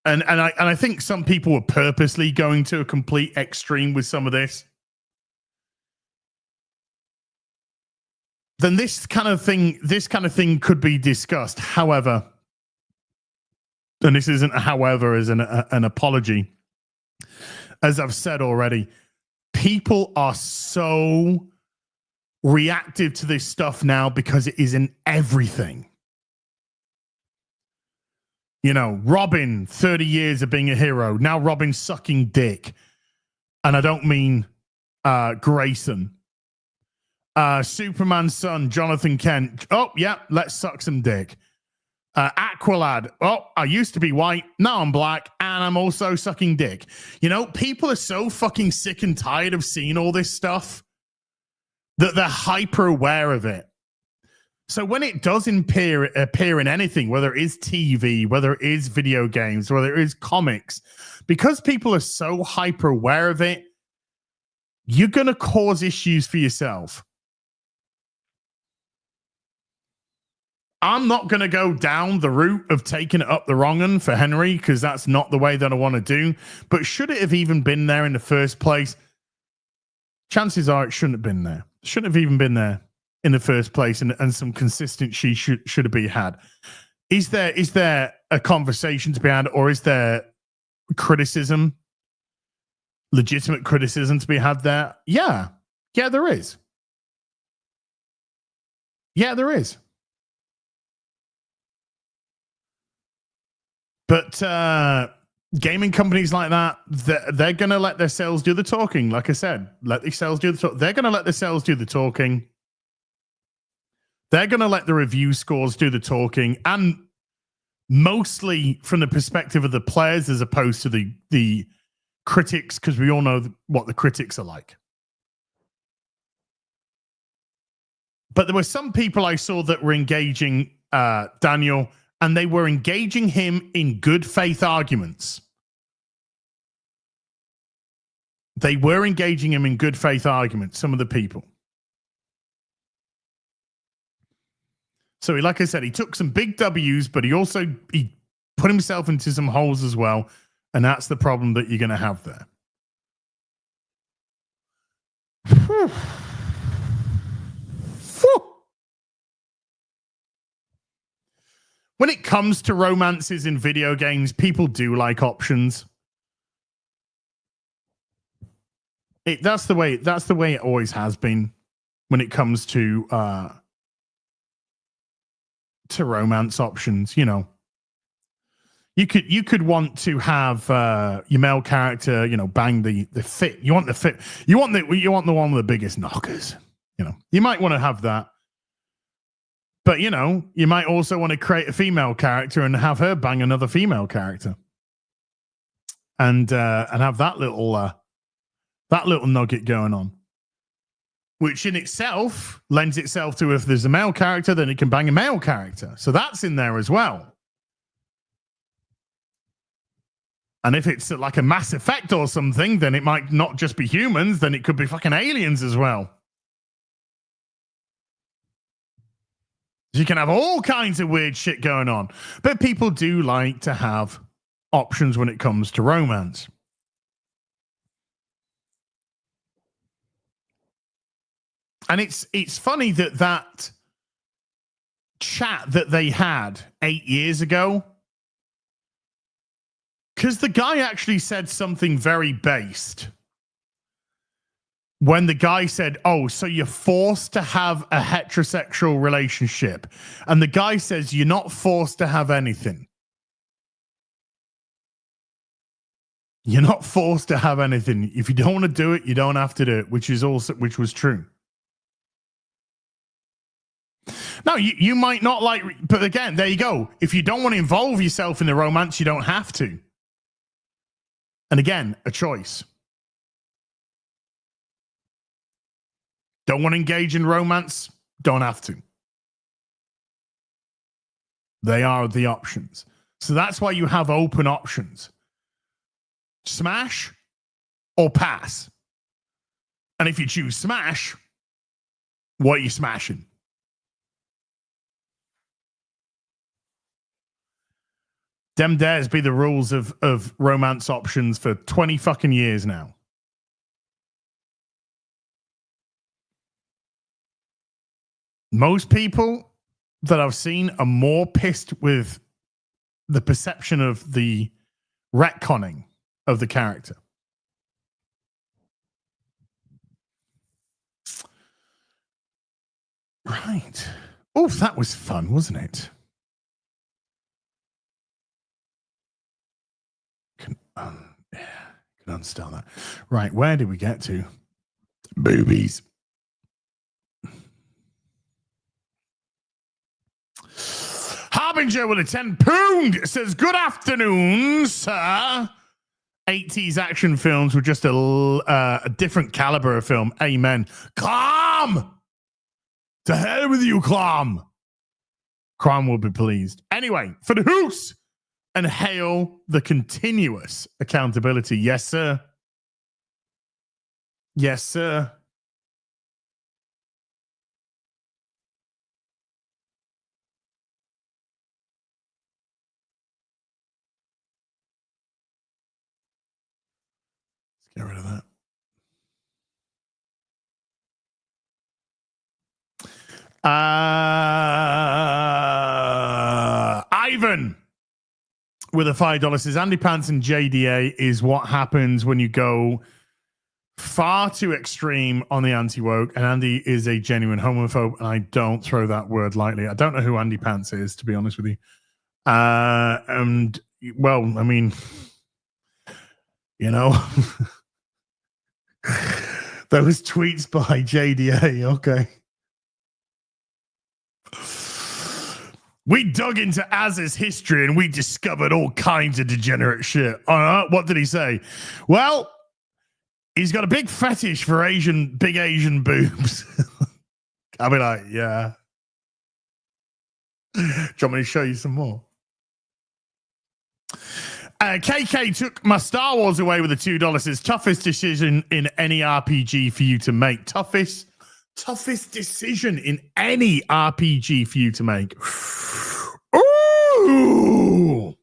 S4: and I think some people were purposely going to a complete extreme with some of this, then this kind of thing could be discussed. However, and this isn't a however as an apology, as I've said already, people are so reactive to this stuff now because it is in everything. You know, Robin, 30 years of being a hero. Now Robin sucking dick. And I don't mean Grayson. Superman's son, Jonathan Kent. Oh, yeah, let's suck some dick. Aqualad. Oh, I used to be white. Now I'm black. And I'm also sucking dick. You know, people are so fucking sick and tired of seeing all this stuff that they're hyper aware of it. So when it does appear in anything, whether it is TV, whether it is video games, whether it is comics, because people are so hyper aware of it, you're going to cause issues for yourself. I'm not going to go down the route of taking it up the wrong one for Henry, because that's not the way that I want to do. But should it have even been there in the first place? Chances are it shouldn't have been there. Shouldn't have even been there in the first place, and some consistency should have been had. Is there a conversation to be had, or is there criticism, legitimate criticism to be had there? Yeah, there is. Yeah, there is. But gaming companies like that, they're going to let their sales do the talking. Like I said, let the sales do the talk. They're going to let the sales do the talking. They're going to let the review scores do the talking, and mostly from the perspective of the players as opposed to the critics, because we all know what the critics are like. But there were some people I saw that were engaging Daniel, and they were engaging him in good faith arguments. They were engaging him in good faith arguments, some of the people. So, like I said, he took some big W's, but he put himself into some holes as well. And that's the problem that you're going to have there. Whew. Whew. When it comes to romances in video games, people do like options. That's the way it always has been when it comes to romance options, you know. You could want to have your male character, bang the fit. You want the fit. You want the one with the biggest knockers. You might want to have that. But you might also want to create a female character and have her bang another female character, and have that little nugget going on, which in itself lends itself to, if there's a male character, then it can bang a male character. So that's in there as well. And if it's like a Mass Effect or something, then it might not just be humans, then it could be fucking aliens as well. You can have all kinds of weird shit going on. But people do like to have options when it comes to romance. And it's funny that chat that they had 8 years ago, because the guy actually said something very based. When the guy said, oh, so you're forced to have a heterosexual relationship. And the guy says, you're not forced to have anything. You're not forced to have anything. If you don't want to do it, you don't have to do it, which was true. No, you might not like, but again, there you go. If you don't want to involve yourself in the romance, you don't have to. And again, a choice. Don't want to engage in romance? Don't have to. They are the options. So that's why you have open options. Smash or pass. And if you choose smash, what are you smashing? Dem dares be the rules of romance options for 20 fucking years now. Most people that I've seen are more pissed with the perception of the retconning of the character. Right. Oh, that was fun, wasn't it? Yeah, can unstyle that. Right, where did we get to? Boobies. Harbinger with a 10 pound says, good afternoon, sir. 80s action films were just a different caliber of film. Amen. Clam! To hell with you, Clam. Clam will be pleased. Anyway, for the hoose. And hail the continuous accountability. Yes, sir. Yes, sir. Let's get rid of that. Ivan with a $5 says, Andy Pants and JDA is what happens when you go far too extreme on the anti-woke, and Andy is a genuine homophobe, and I don't throw that word lightly. I don't know who Andy Pants is, to be honest with you. And, well, I mean, those tweets by JDA, okay. We dug into Az's history and we discovered all kinds of degenerate shit. What did he say? Well, he's got a big fetish for big Asian boobs. I'll be like, yeah. Do you want me to show you some more? KK took my Star Wars away with the $2. Says, toughest decision in any RPG for you to make. Toughest decision in any RPG for you to make. Ooh!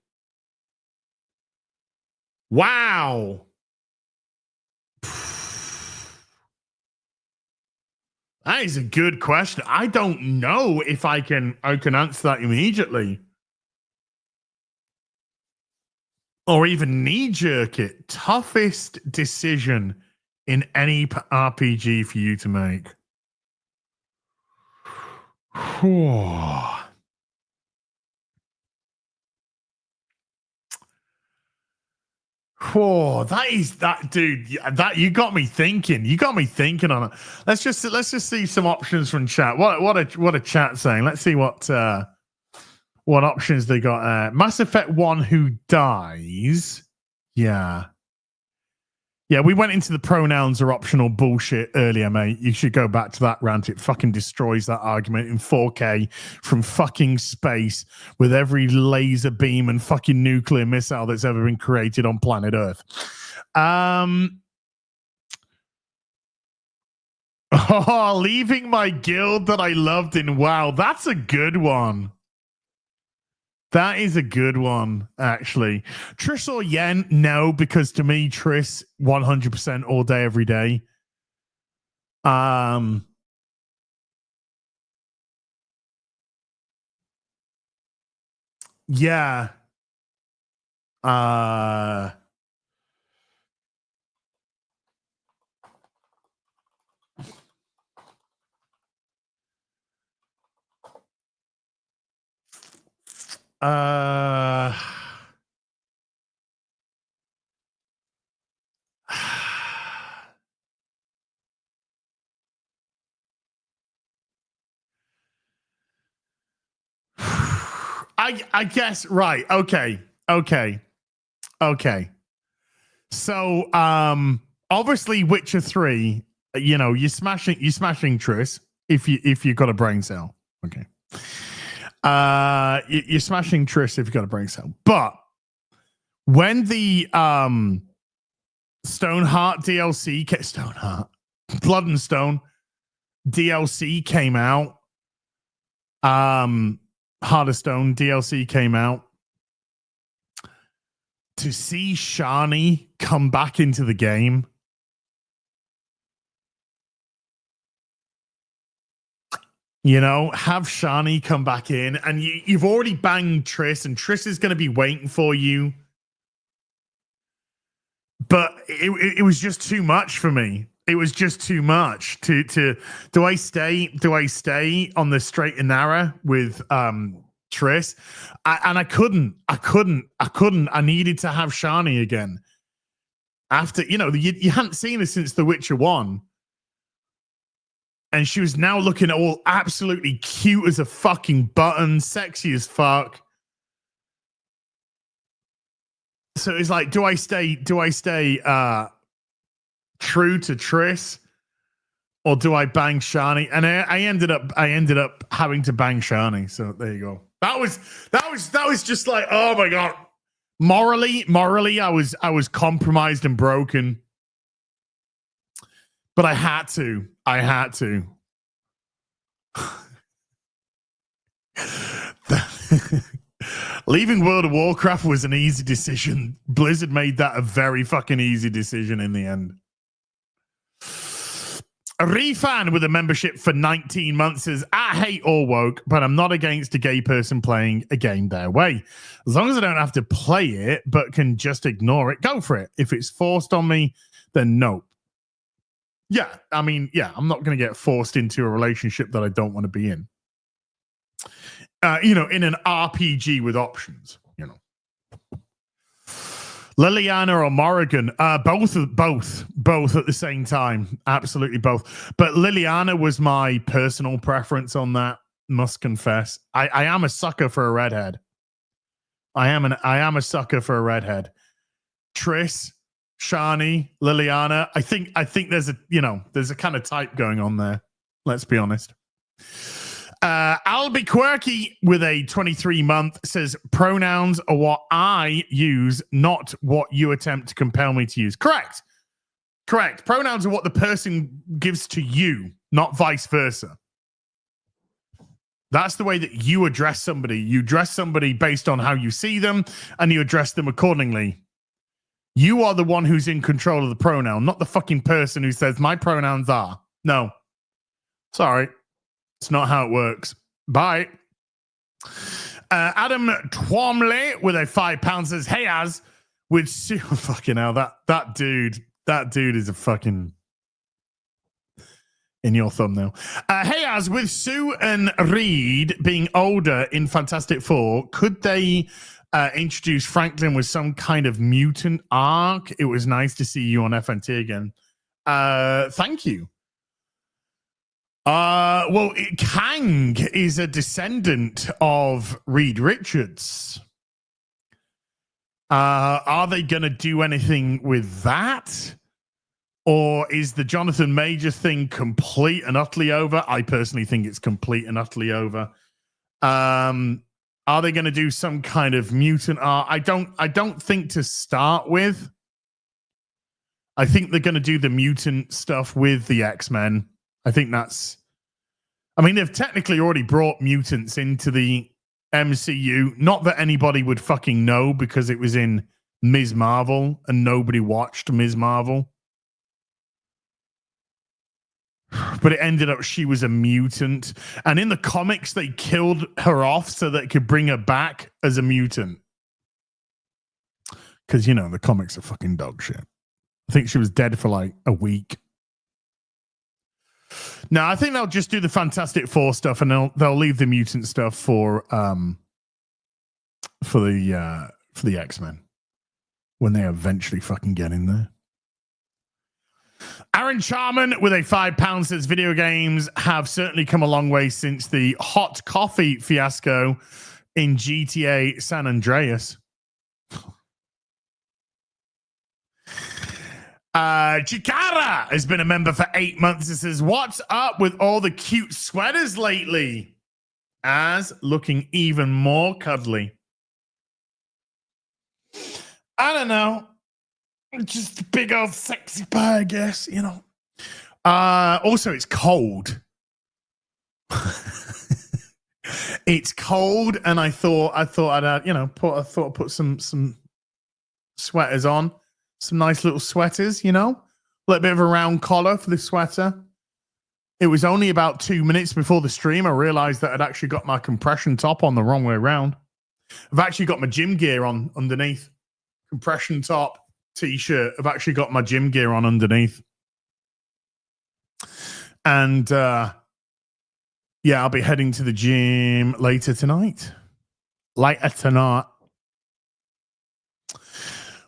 S4: Wow. That is a good question. I don't know if I can answer that immediately. Or even knee-jerk it. Toughest decision in any RPG for you to make. Whoa, that dude. That you got me thinking. You got me thinking on it. Let's just see some options from chat. What a chat saying. Let's see what options they got. Mass Effect 1, who dies? Yeah. Yeah, we went into the pronouns are optional bullshit earlier, mate. You should go back to that rant. It fucking destroys that argument in 4K from fucking space with every laser beam and fucking nuclear missile that's ever been created on planet Earth. Leaving my guild that I loved in WoW. That's a good one. That is a good one, actually. Triss or Yen? No, because to me, Triss 100% all day, every day. Yeah. I guess, right. Okay. So obviously Witcher 3, you know, you're smashing Triss if you've got a brain cell. Okay. You're smashing Triss if you've got a brain cell. But when the Stoneheart DLC Stoneheart, Blood and Stone DLC came out, Heart of Stone DLC came out, to see Shani come back into the game, you know, have Shani come back in, and you've already banged Triss, and Triss is going to be waiting for you. But it was just too much for me. It was just too much to do I stay on the straight and narrow with Triss? I couldn't. I needed to have Shani again. After, you know, you hadn't seen her since The Witcher 1. And she was now looking all absolutely cute as a fucking button, sexy as fuck. So it's like, do I stay true to Triss, or do I bang Shani? And I ended up having to bang Shani. So there you go. That was just like, oh my god. Morally, I was compromised and broken. But I had to. Leaving World of Warcraft was an easy decision. Blizzard made that a very fucking easy decision in the end. A refan with a membership for 19 months says, I hate all woke, but I'm not against a gay person playing a game their way. As long as I don't have to play it, but can just ignore it, go for it. If it's forced on me, then no. Yeah, I mean, yeah, I'm not going to get forced into a relationship that I don't want to be in. You know, in an RPG with options, you know. Liliana or Morrigan, both at the same time. Absolutely both. But Liliana was my personal preference on that, must confess. I am a sucker for a redhead. I am a sucker for a redhead. Triss, Shani, Liliana. I think there's a kind of type going on there. Let's be honest. Albie Quirky with a 23-month says pronouns are what I use, not what you attempt to compel me to use. Correct. Pronouns are what the person gives to you, not vice versa. That's the way that you address somebody. You address somebody based on how you see them, and you address them accordingly. You are the one who's in control of the pronoun, not the fucking person who says my pronouns are. No. Sorry. It's not how it works. Bye. Adam Twomley with a £5 says, hey, Az, with Sue. Fucking hell, that dude is a fucking in your thumbnail. Hey, Az, with Sue and Reed being older in Fantastic Four, could they introduced Franklin with some kind of mutant arc. It was nice to see you on FNT again. Thank you. Kang is a descendant of Reed Richards. Are they going to do anything with that? Or is the Jonathan Major thing complete and utterly over? I personally think it's complete and utterly over. Are they going to do some kind of mutant art? I don't think to start with. I think they're going to do the mutant stuff with the X-Men. I think that's... I mean, they've technically already brought mutants into the MCU. Not that anybody would fucking know because it was in Ms. Marvel and nobody watched Ms. Marvel. But it ended up she was a mutant. And in the comics, they killed her off so that it could bring her back as a mutant. Because, you know, the comics are fucking dog shit. I think she was dead for like a week. No, I think they'll just do the Fantastic Four stuff and they'll leave the mutant stuff for the X-Men when they eventually fucking get in there. Aaron Charman with a £5 says video games have certainly come a long way since the hot coffee fiasco in GTA San Andreas. Chikara has been a member for 8 months. It says, what's up with all the cute sweaters lately? As looking even more cuddly. I don't know. Just a big old sexy pie, I guess, you know. Also, it's cold. It's cold, and I thought I'd put some sweaters on. Some nice little sweaters, you know. A little bit of a round collar for the sweater. It was only about 2 minutes before the stream I realized that I'd actually got my compression top on the wrong way around. I've actually got my gym gear on underneath. Compression top. T-shirt. I've actually got my gym gear on underneath. And I'll be heading to the gym later tonight.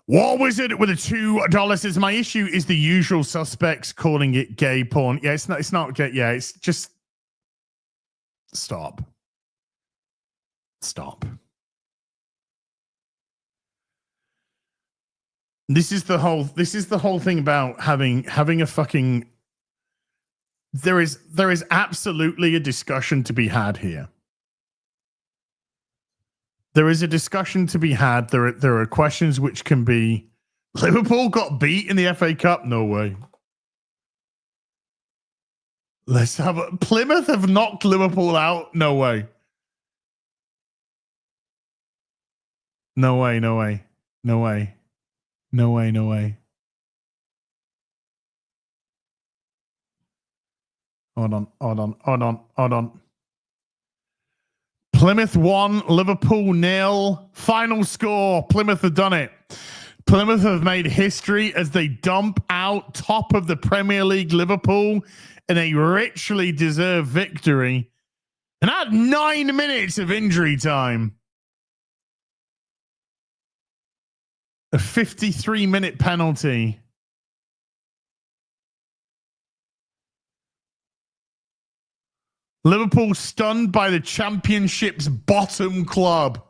S4: What was it with the $2? Says my issue is the usual suspects calling it gay porn. Yeah, it's not gay. Yeah, it's just stop. This is the whole thing about having a fucking... There is absolutely a discussion to be had here. There is a discussion to be had. There are questions which can be... Liverpool got beat in the FA Cup? No way. Let's have a... Plymouth have knocked Liverpool out? No way. No way. Hold on. Plymouth 1, Liverpool 0. Final score. Plymouth have done it. Plymouth have made history as they dump out top of the Premier League Liverpool in a richly deserved victory. And had 9 minutes of injury time. A 53-minute penalty. Liverpool stunned by the championship's bottom club.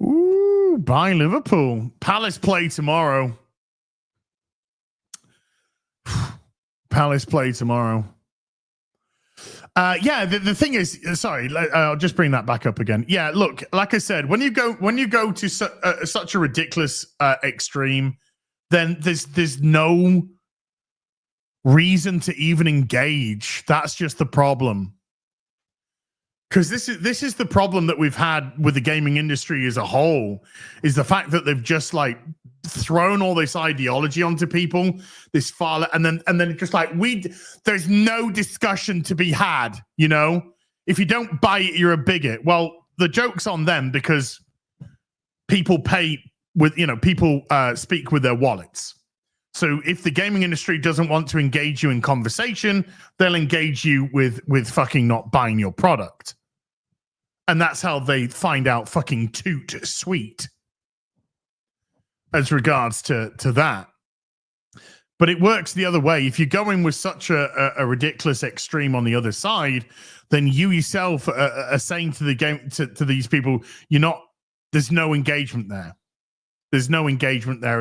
S4: Ooh, bye Liverpool. Palace play tomorrow. The thing is, sorry, I'll just bring that back up again. Yeah, look, like I said, when you go to such a ridiculous extreme, then there's no reason to even engage. That's just the problem. Because this is the problem that we've had with the gaming industry as a whole, is the fact that they've just like thrown all this ideology onto people, this far, and then just like there's no discussion to be had. You know, if you don't buy it, you're a bigot. Well, the joke's on them because people pay with, people speak with their wallets. So if the gaming industry doesn't want to engage you in conversation, they'll engage you with fucking not buying your product. And that's how they find out fucking toot sweet as regards to that. But it works the other way. If you're going with such a ridiculous extreme on the other side, then you yourself are saying to the game to these people, there's no engagement there. There's no engagement there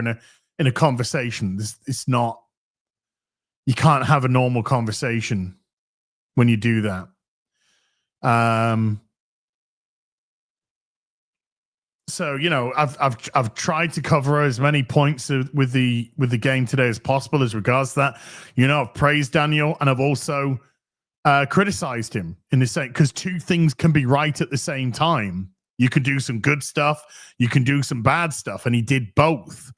S4: in a conversation. It's not. You can't have a normal conversation when you do that. So I've tried to cover as many points with the game today as possible as regards to that. I've praised Daniel and I've also criticized him in the same, because two things can be right at the same time. You can do some good stuff, you can do some bad stuff, and he did both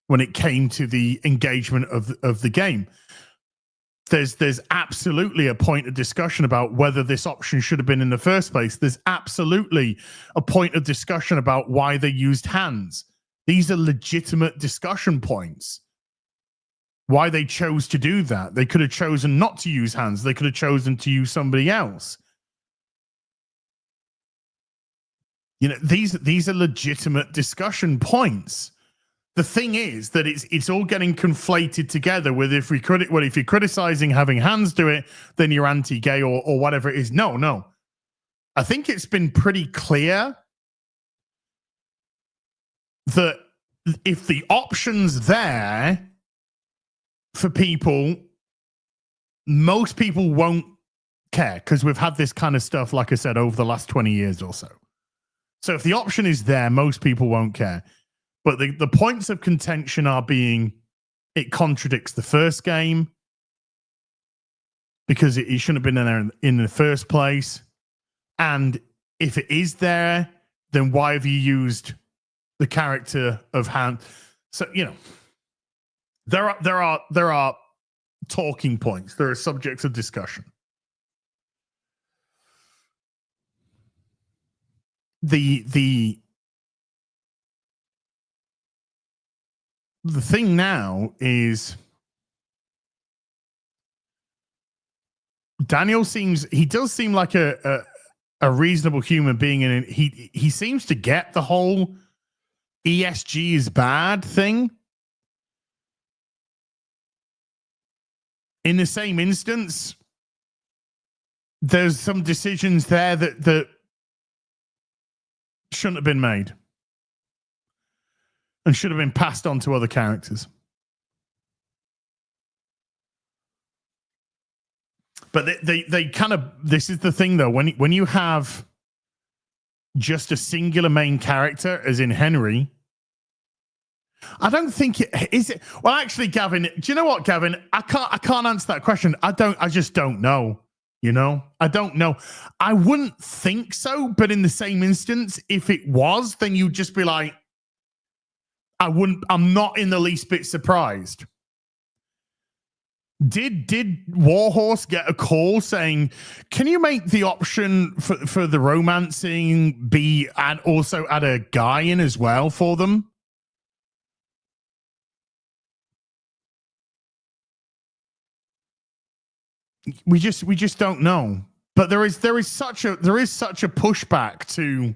S4: when it came to the engagement of the game. There's absolutely a point of discussion about whether this option should have been in the first place. There's absolutely a point of discussion about why they used hands. These are legitimate discussion points. Why they chose to do that. They could have chosen not to use hands. They could have chosen to use somebody else. These are legitimate discussion points. The thing is that it's all getting conflated together with if you're criticizing having hands do it, then you're anti-gay or whatever it is. No. I think it's been pretty clear that if the option's there for people, most people won't care, because we've had this kind of stuff, like I said, over the last 20 years or so. So if the option is there, most people won't care. But the points of contention are being, it contradicts the first game because it shouldn't have been there in the first place. And if it is there, then why have you used the character of hand? So, there are talking points. There are subjects of discussion. The thing now is Daniel does seem like a reasonable human being, and he seems to get the whole ESG is bad thing. In the same instance, there's some decisions there that shouldn't have been made and should have been passed on to other characters. But they kind of, this is the thing though, when you have just a singular main character, as in Henry, I don't think is it. Well, actually, Gavin, do you know what, Gavin? I can't answer that question. I just don't know. I don't know. I wouldn't think so, but in the same instance, if it was, then you'd just be like, I'm not in the least bit surprised. Did Warhorse get a call saying, can you make the option for the romancing be and also add a guy in as well for them? We just don't know. But there is such a pushback to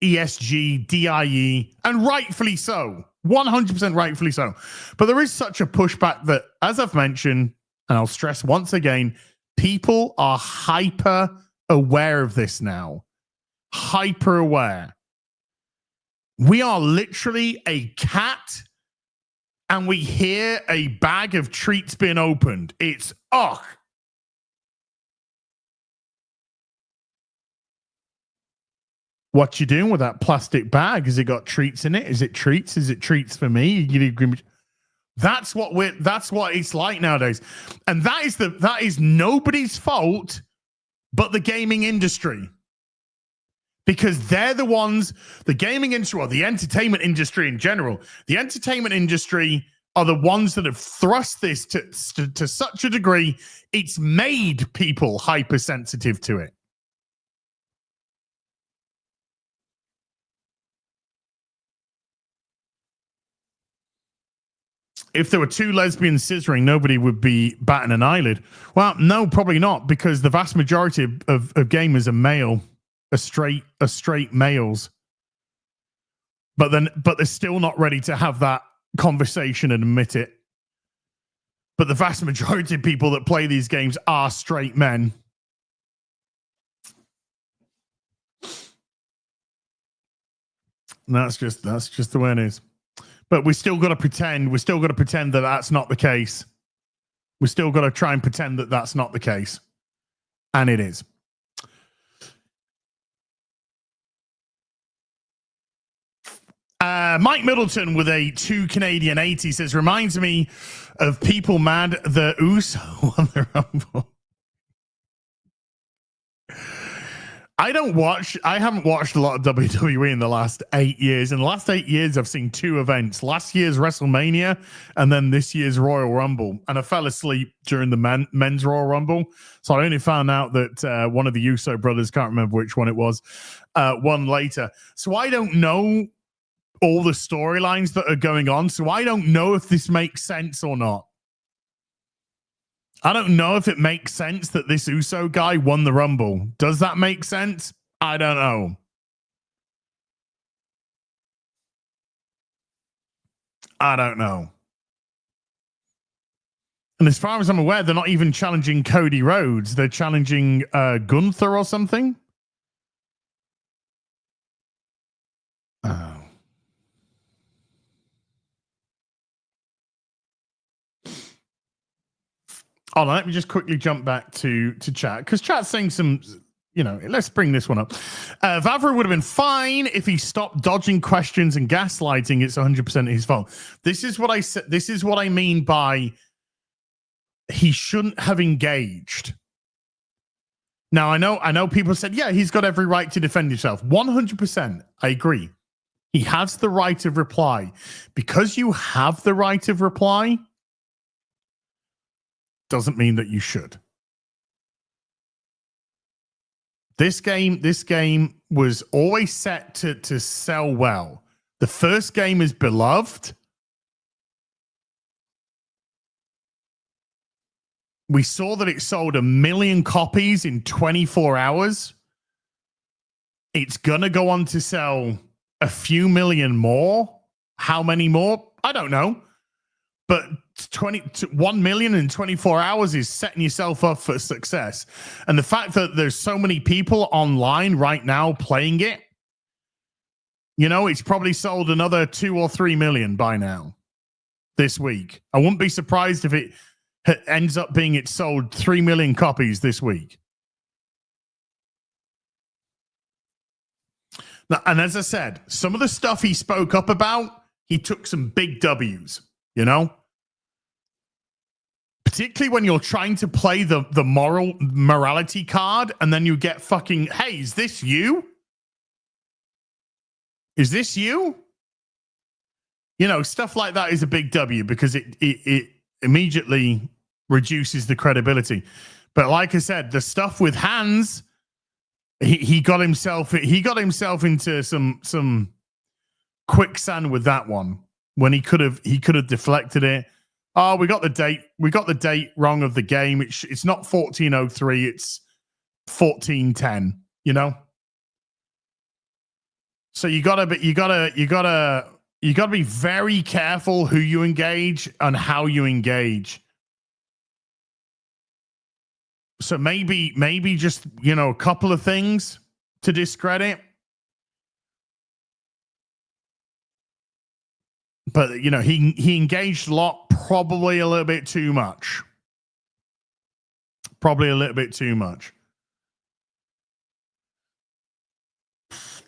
S4: ESG, DIE, and rightfully so. 100% rightfully so. But there is such a pushback that, as I've mentioned, and I'll stress once again, people are hyper aware of this now. Hyper aware. We are literally a cat and we hear a bag of treats being opened. It's, what you doing with that plastic bag? Has it got treats in it? Is it treats? Is it treats for me? That's what it's like nowadays. And that is nobody's fault but the gaming industry. Because they're the ones, the gaming industry, or the entertainment industry in general, the entertainment industry are the ones that have thrust this to such a degree, it's made people hypersensitive to it. if there were two lesbians scissoring, nobody would be batting an eyelid. Well, no, probably not, because the vast majority of gamers are male, are straight males. But they're still not ready to have that conversation and admit it. But the vast majority of people that play these games are straight men. And that's just the way it is. But we still got to pretend. We still got to pretend that that's not the case. We still got to try and pretend that that's not the case, and it is. Mike Middleton with a 2 Canadian 80 says, reminds me of people mad the Uso on the Rumble. I haven't watched a lot of WWE in the last 8 years. In the last 8 years, I've seen 2 events. Last year's WrestleMania and then this year's Royal Rumble. And I fell asleep during the men's Royal Rumble. So I only found out that one of the Uso brothers, can't remember which one it was, won later. So I don't know all the storylines that are going on. So I don't know if this makes sense or not. I don't know if it makes sense that this Uso guy won the Rumble. Does that make sense? I don't know. I don't know. And as far as I'm aware, they're not even challenging Cody Rhodes. They're challenging Gunther or something. Oh. Hold on, let me just quickly jump back to chat, because chat's saying some, let's bring this one up. Vavra would have been fine if he stopped dodging questions and gaslighting. It's 100% his fault. This is what I said. This is what I mean by he shouldn't have engaged. Now, I know people said, yeah, he's got every right to defend himself. 100%. I agree. He has the right of reply. Because you have the right of reply doesn't mean that you should. This game was always set to sell well. The first game is beloved. We saw that it sold 1 million copies in 24 hours. It's going to go on to sell a few million more. How many more? I don't know. But 1 million in 24 hours is setting yourself up for success. And the fact that there's so many people online right now playing it, it's probably sold another 2 or 3 million by now this week. I wouldn't be surprised if it ends up being it sold 3 million copies this week. Now, and as I said, some of the stuff he spoke up about, he took some big W's. Particularly when you're trying to play the morality card and then you get fucking, hey, is this you? Is this you? Stuff like that is a big W because it immediately reduces the credibility. But like I said, the stuff with hands, he got himself into some quicksand with that one. When he could have deflected it. Oh, we got the date. We got the date wrong of the game. It's not 1403. It's 1410. So you gotta be very careful who you engage and how you engage. So maybe just a couple of things to discredit. But, he engaged a lot, probably a little bit too much. Probably a little bit too much.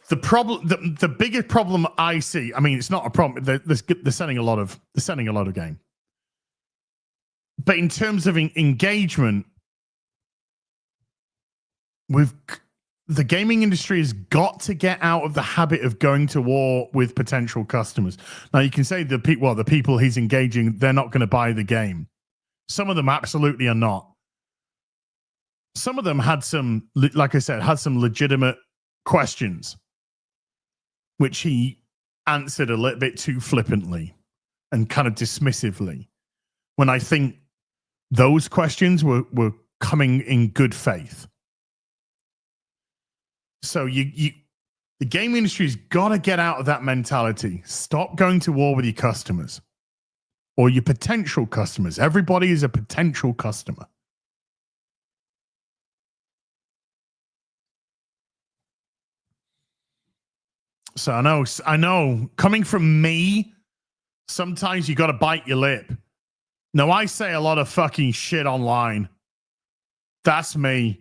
S4: The problem, the biggest problem I see, I mean, it's not a problem. They're selling a lot of game. But in terms of engagement, the gaming industry has got to get out of the habit of going to war with potential customers. Now, you can say the people he's engaging, they're not going to buy the game. Some of them absolutely are not. Some of them had some, like I said, had some legitimate questions, which he answered a little bit too flippantly. and kind of dismissively when I think those questions were coming in good faith. So the game industry's got to get out of that mentality. Stop going to war with your customers or your potential customers. Everybody is a potential customer. So I know coming from me, sometimes you got to bite your lip. Now, I say a lot of fucking shit online. That's me.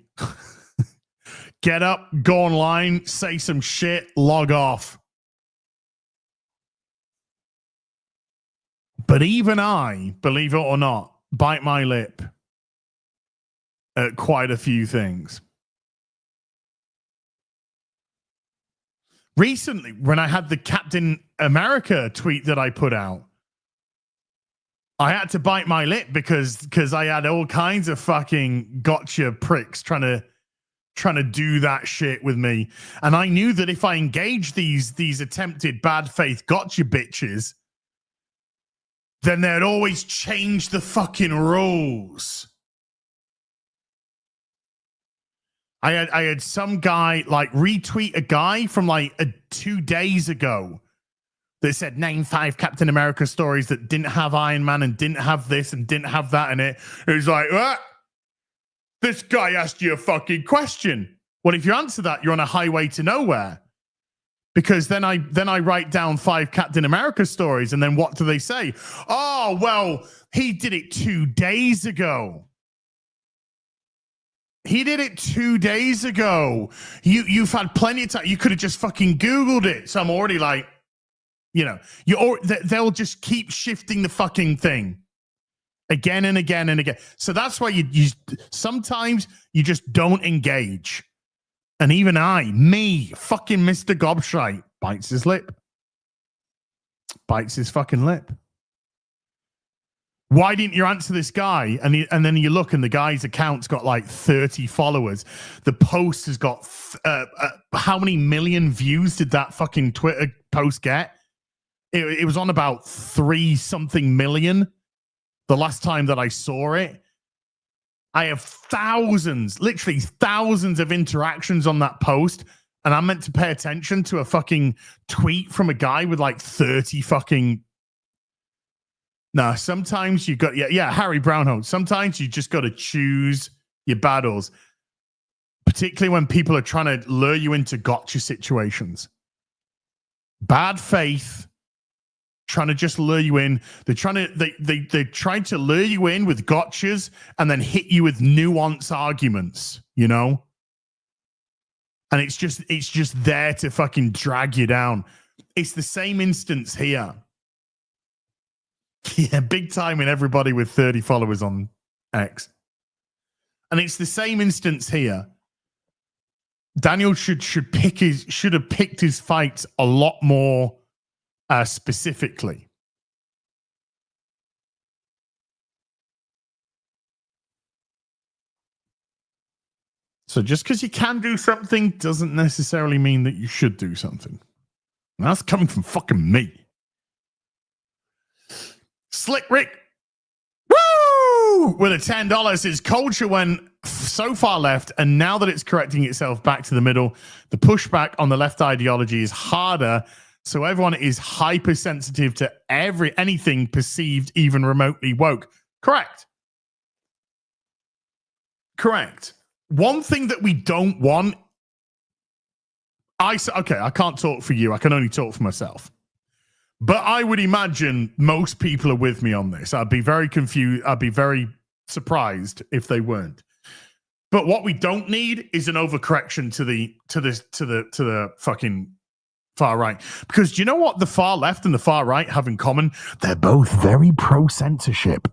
S4: Get up, go online, say some shit, log off. But even I, believe it or not, bite my lip at quite a few things. Recently, when I had the Captain America tweet that I put out, I had to bite my lip because I had all kinds of fucking gotcha pricks trying to do that shit with me. And I knew that if I engaged these attempted bad faith gotcha bitches, then they'd always change the fucking rules. I had some guy like retweet a guy from like 2 days ago that said name 5 Captain America stories that didn't have Iron Man and didn't have this and didn't have that in it. It was like, this guy asked you a fucking question. Well, if you answer that, you're on a highway to nowhere. Because then I write down 5 Captain America stories, and then what do they say? Oh, well, he did it 2 days ago. He did it 2 days ago. You've had plenty of time. You could have just fucking Googled it. So I'm already like, they'll just keep shifting the fucking thing again and again and again. So that's why you sometimes you just don't engage. And even fucking Mr. Gobshite, bites his lip. Bites his fucking lip. Why didn't you answer this guy? And then you look and the guy's account's got like 30 followers. The post has got, how many million views did that fucking Twitter post get? It was on about 3-something million the last time that I saw it. I have literally thousands of interactions on that post, and I'm meant to pay attention to a fucking tweet from a guy with like 30 fucking... Nah, sometimes you got... Yeah, Harry Brownhold. Sometimes you just got to choose your battles, particularly when people are trying to lure you into gotcha situations. Bad faith... trying to just lure you in. They're trying to lure you in with gotchas and then hit you with nuance arguments, And it's just there to fucking drag you down. It's the same instance here. Yeah, big time in everybody with 30 followers on X. And it's the same instance here. Daniel should have picked his fights a lot more specifically. So just because you can do something doesn't necessarily mean that you should do something. And that's coming from fucking me. Slick Rick, woo! With a $10, his culture went so far left, and now that it's correcting itself back to the middle, the pushback on the left ideology is harder. So everyone is hypersensitive to anything perceived even remotely woke. Correct. One thing that we don't want, I can't talk for you. I can only talk for myself. But I would imagine most people are with me on this. I'd be very confused. I'd be very surprised if they weren't. But what we don't need is an overcorrection to the fucking far right. Because do you know what the far left and the far right have in common? They're both very pro-censorship.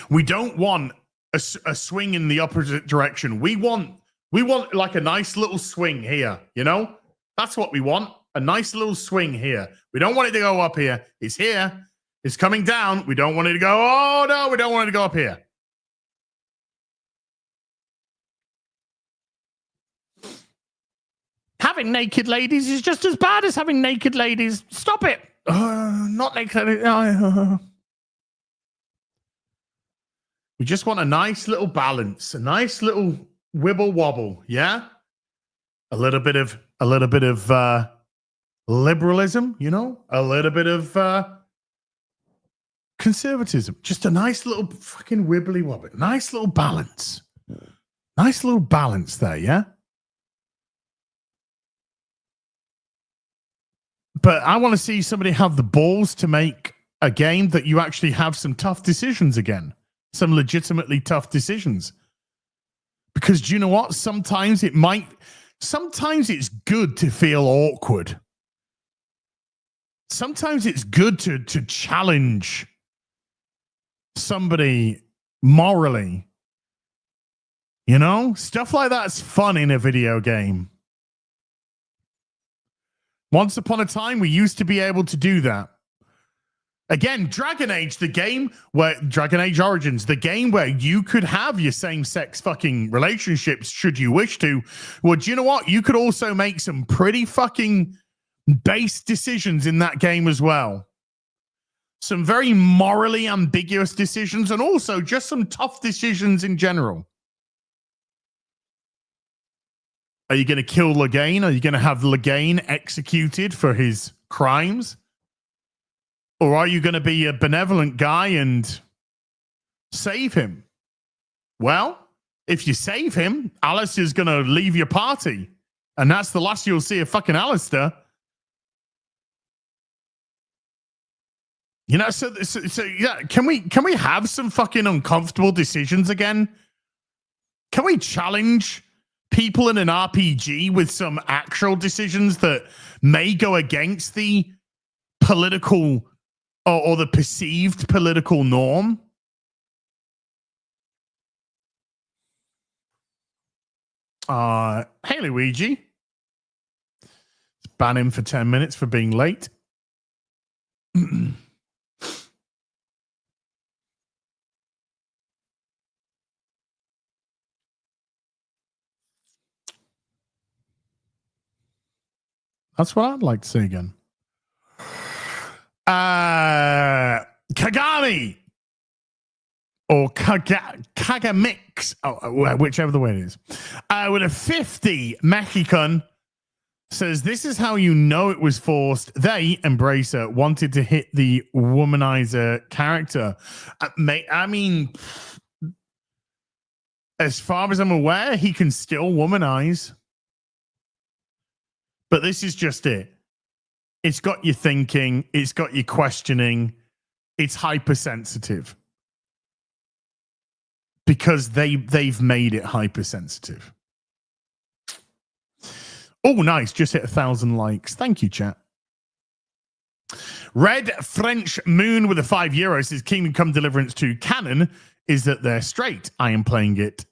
S4: We don't want a swing in the opposite direction. We want like a nice little swing here, That's what we want. A nice little swing here. We don't want it to go up here. It's here. It's coming down. We don't want it to go, oh no, we don't want it to go up here. Have having naked ladies is just as bad as having naked ladies. Stop it. Not naked ladies. We just want a nice little balance, a nice little wibble wobble, yeah? A little bit of liberalism, you know? A little bit of conservatism. Just a nice little fucking wibbly wobbly. Nice little balance. Nice little balance there, yeah? But I want to see somebody have the balls to make a game that you actually have some tough decisions again. Some legitimately tough decisions. Because do you know what? Sometimes it's good to feel awkward. Sometimes it's good to challenge somebody morally. You know? Stuff like that's fun in a video game. Once upon a time, we used to be able to do that. Again, Dragon Age Origins, the game where you could have your same-sex fucking relationships should you wish to. Well, do you know what? You could also make some pretty fucking base decisions in that game as well. Some very morally ambiguous decisions and also just some tough decisions in general. Are you going to kill Lagain? Are you going to have Lagain executed for his crimes? Or are you going to be a benevolent guy and save him? Well, if you save him, Alistair's going to leave your party. And that's the last you'll see of fucking Alistair. You know, so yeah, can we have some fucking uncomfortable decisions again? Can we challenge people in an RPG with some actual decisions that may go against the political or the perceived political norm? Hey, Luigi. Ban him for 10 minutes for being late. That's what I'd like to see again. Kagami or Kagamix, whichever the way it is, with a 50 Mexicon says, this is how you know it was forced. They, Embracer, wanted to hit the womanizer character. I mean, as far as I'm aware, he can still womanize. But this is just it. It's got you thinking. It's got you questioning. It's hypersensitive. Because they've made it hypersensitive. Oh, nice. Just hit 1,000 likes. Thank you, chat. Red French Moon with a €5 says Kingdom Come Deliverance 2 canon is that they're straight. I am playing it,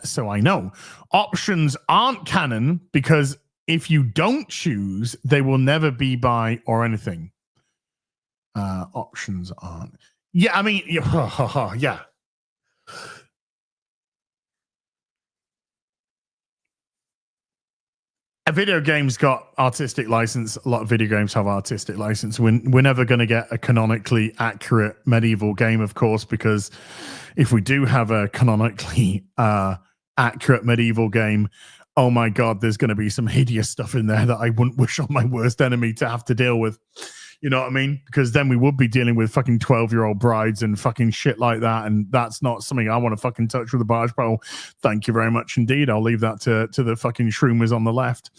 S4: so I know. Options aren't canon because if you don't choose, they will never be by or anything. Options aren't. Yeah, I mean, yeah. A video game's got artistic license. A lot of video games have artistic license. We're never going to get a canonically accurate medieval game, of course, because if we do have a canonically accurate medieval game, oh my God, there's going to be some hideous stuff in there that I wouldn't wish on my worst enemy to have to deal with. You know what I mean? Because then we would be dealing with fucking 12-year-old brides and fucking shit like that. And that's not something I want to fucking touch with a barge pole. Thank you very much indeed. I'll leave that to the fucking shroomers on the left.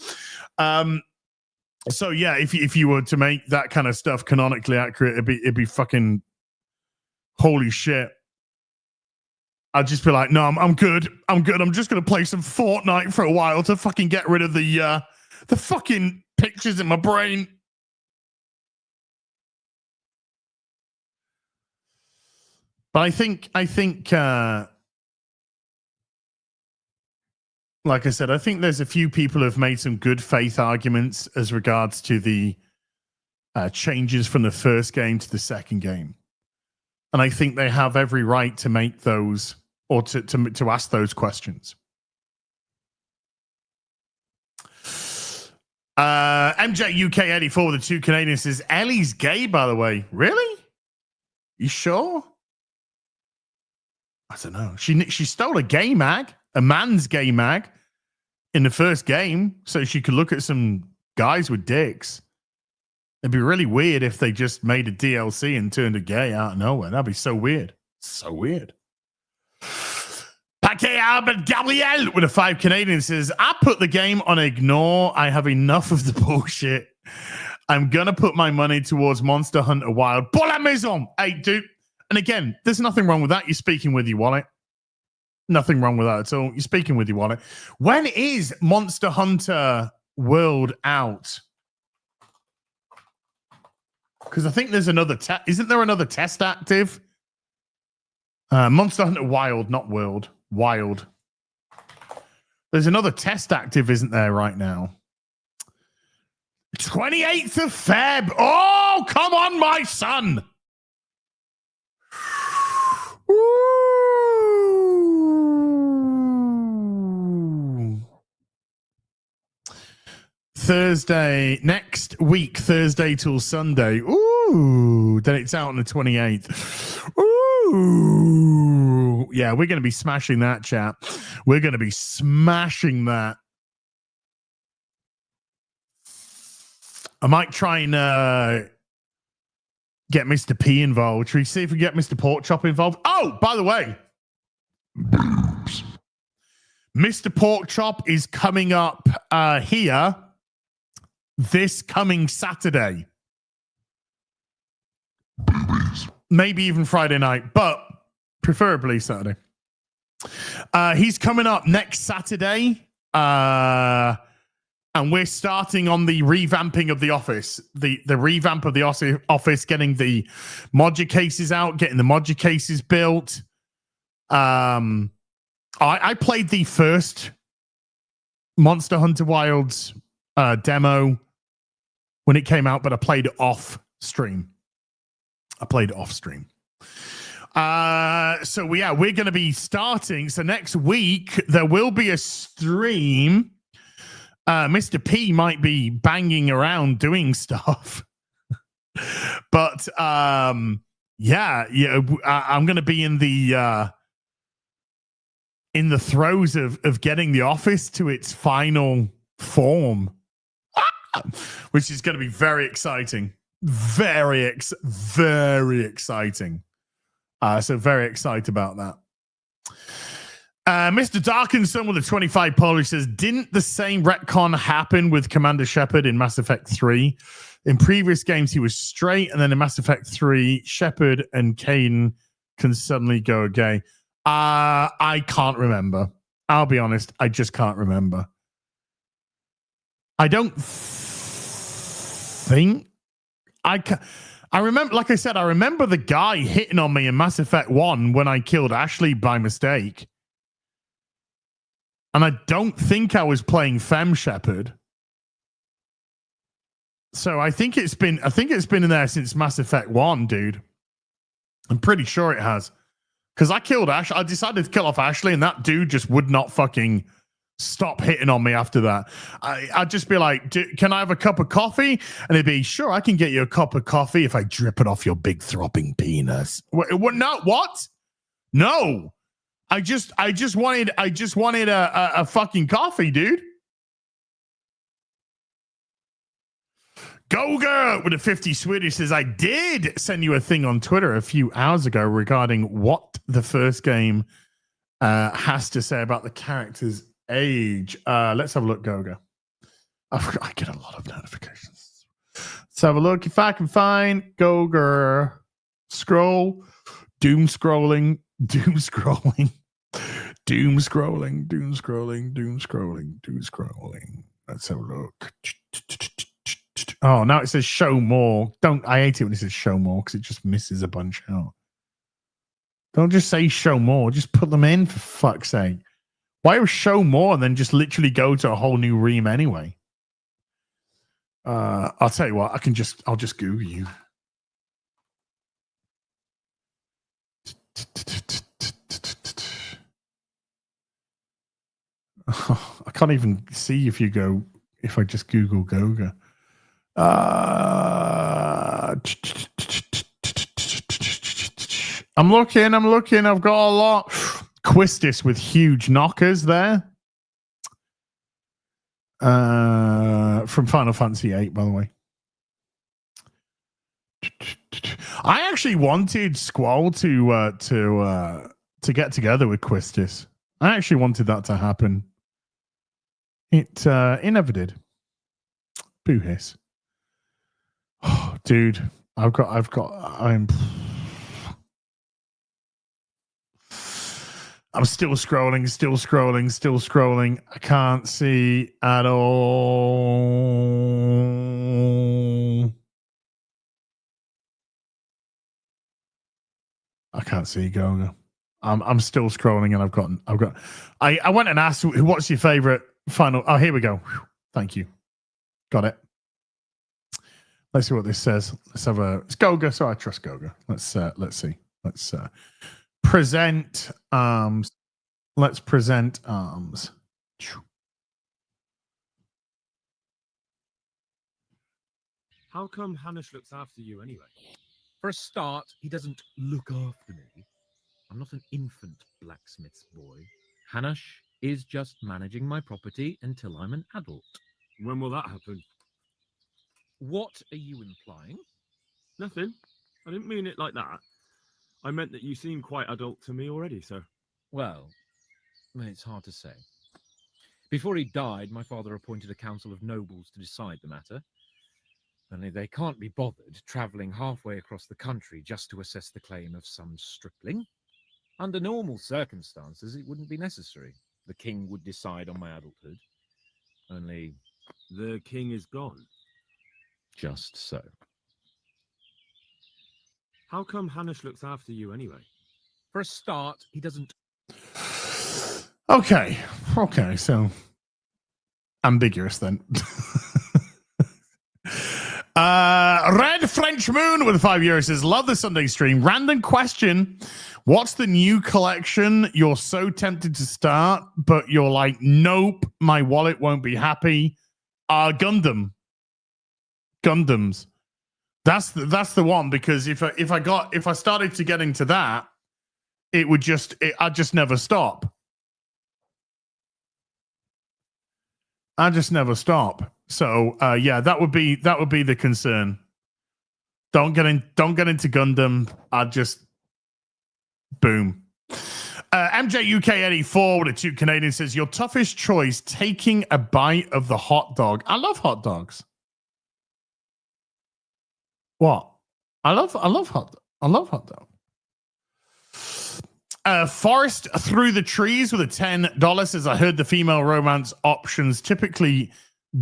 S4: So yeah, if you were to make that kind of stuff canonically accurate, it'd be fucking holy shit. I'd just be like, no, I'm good. I'm good. I'm just going to play some Fortnite for a while to fucking get rid of the fucking pictures in my brain. But I think, like I said, I think there's a few people who have made some good faith arguments as regards to the changes from the first game to the second game. And I think they have every right to make those or to ask those questions. MJ UK 84 with the 2 Canadians says Ellie's gay, by the way. Really? You sure? I don't know. She stole a gay mag, a man's gay mag, in the first game, so she could look at some guys with dicks. It'd be really weird if they just made a DLC and turned a gay out of nowhere. That'd be so weird. So weird. Paquet Albert Gabriel with a 5 Canadian says, I put the game on ignore. I have enough of the bullshit. I'm going to put my money towards Monster Hunter Wild. Pour la maison. Hey, dude. And again, there's nothing wrong with that. You're speaking with your wallet. Nothing wrong with that at all. You're speaking with your wallet. When is Monster Hunter World out? Because I think there's another test. Isn't there another test active? Monster Hunter Wild, not World. Wild. There's another test active, isn't there, right now? 28th of Feb. Oh, come on, my son. Ooh. Thursday, next week, Thursday till Sunday. Ooh, then it's out on the 28th. Ooh. Yeah, we're going to be smashing that, chat. We're going to be smashing that. I might try and get Mr. P involved. Should we see if we get Mr. Porkchop involved? Oh, by the way, Mr. Porkchop is coming up here this coming Saturday. Maybe even Friday night, but preferably Saturday. He's coming up next Saturday. And we're starting on the revamping of the office, the revamp of the office, getting the module cases out, getting the module cases built. I played the first Monster Hunter Wilds demo when it came out, but I played it off stream. So we're going to be starting. So next week there will be a stream. Mr. P might be banging around doing stuff, but I'm going to be in the throes of getting the office to its final form, which is going to be very exciting, very exciting. So very excited about that. Mr. Darkinson with a 25 Polish says, didn't the same retcon happen with Commander Shepard in Mass Effect 3? In previous games, he was straight, and then in Mass Effect 3, Shepard and Kane can suddenly go gay. I can't remember. I'll be honest, I just can't remember. I don't think I remember, like I said, I remember the guy hitting on me in Mass Effect 1 when I killed Ashley by mistake. And I don't think I was playing Fem Shepard. So I think it's been in there since Mass Effect 1, dude. I'm pretty sure it has. Because I killed Ash. I decided to kill off Ashley, and that dude just would not fucking stop hitting on me after that. I'd just be like, can I have a cup of coffee? And he'd be, sure, I can get you a cup of coffee if I drip it off your big throbbing penis. What? No, what? No. I just wanted a fucking coffee, dude. Goga with a 50 Swedish says, I did send you a thing on Twitter a few hours ago regarding what the first game has to say about the character's age. Let's have a look, Goga. I get a lot of notifications. Let's have a look if I can find Goga. Scroll. Doom scrolling. Let's have a look. Oh, now it says show more. I hate it when it says show more because it just misses a bunch out. Don't just say show more. Just put them in, for fuck's sake. Why would show more and then just literally go to a whole new ream anyway? I'll tell you what. I'll just Google you. I can't even see if you go if I just Google Goga. I'm looking. I've got a lot. Quistis with huge knockers there. From Final Fantasy VIII, by the way. I actually wanted Squall to get together with Quistis. I actually wanted that to happen. It never did. Boo hiss. Oh, dude, I'm still scrolling. I can't see at all. I can't see Goga. I'm still scrolling, and I went and asked, what's your favorite final? Oh, here we go. Thank you. Got it. Let's see what this says. It's Goga, so I trust Goga. Let's see. Let's present arms. Let's present arms.
S10: How come Hanish looks after you anyway? For a start, he doesn't look after me. I'm not an infant blacksmith's boy. Hanish is just managing my property until I'm an adult. When will that happen? What are you implying? Nothing. I didn't mean it like that. I meant that you seem quite adult to me already, sir. Well, it's hard to say. Before he died, my father appointed a council of nobles to decide the matter. Only they can't be bothered travelling halfway across the country just to assess the claim of some stripling. Under normal circumstances, it wouldn't be necessary. The king would decide on my adulthood. Only... the king is gone. Just so. How come Hanish looks after you anyway? For a start, he doesn't...
S4: Okay, so ambiguous then. Red French Moon with €5 says, love the Sunday stream. Random question. What's the new collection you're so tempted to start, but you're like, nope, my wallet won't be happy? Gundams. That's the one, because if I started to get into that, I'd just never stop. So yeah, that would be the concern. Don't get into Gundam. I'd just boom. MJ UK 84 with a 2 Canadian says, your toughest choice, taking a bite of the hot dog. I love hot dogs. What? I love hot dog. Forest Through the Trees with a $10 says, I heard the female romance options typically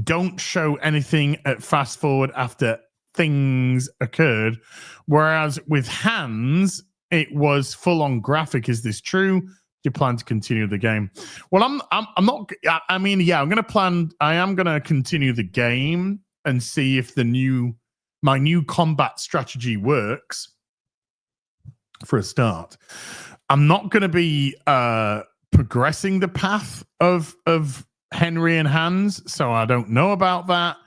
S4: don't show anything at fast forward after things occurred, whereas with Hands it was full on graphic. Is this true? Do you plan to continue the game? Well, I'm not. I mean, yeah, I am gonna continue the game and see if my new combat strategy works. For a start, I'm not going to be progressing the path of Henry and Hans, so I don't know about that.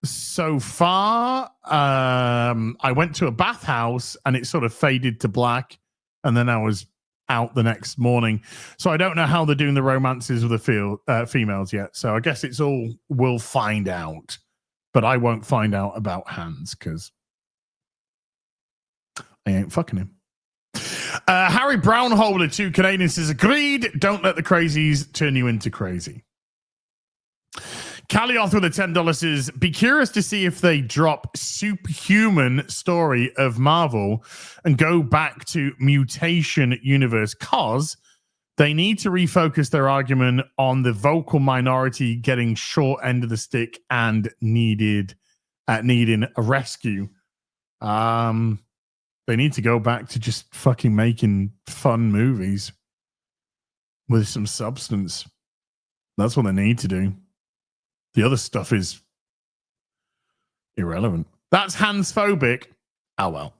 S4: So far, I went to a bathhouse and it sort of faded to black, and then I was out the next morning. So I don't know how they're doing the romances with the females yet. So I guess it's all we'll find out, but I won't find out about Hans because I ain't fucking him. Harry Brownholder 2 Canadian says, agreed. Don't let the crazies turn you into crazy. Calioth with a $10 says, be curious to see if they drop Superhuman story of Marvel and go back to Mutation Universe, cause they need to refocus their argument on the vocal minority getting short end of the stick and needing a rescue. They need to go back to just fucking making fun movies with some substance. That's what they need to do. The other stuff is irrelevant. That's Hans-phobic. Oh, well.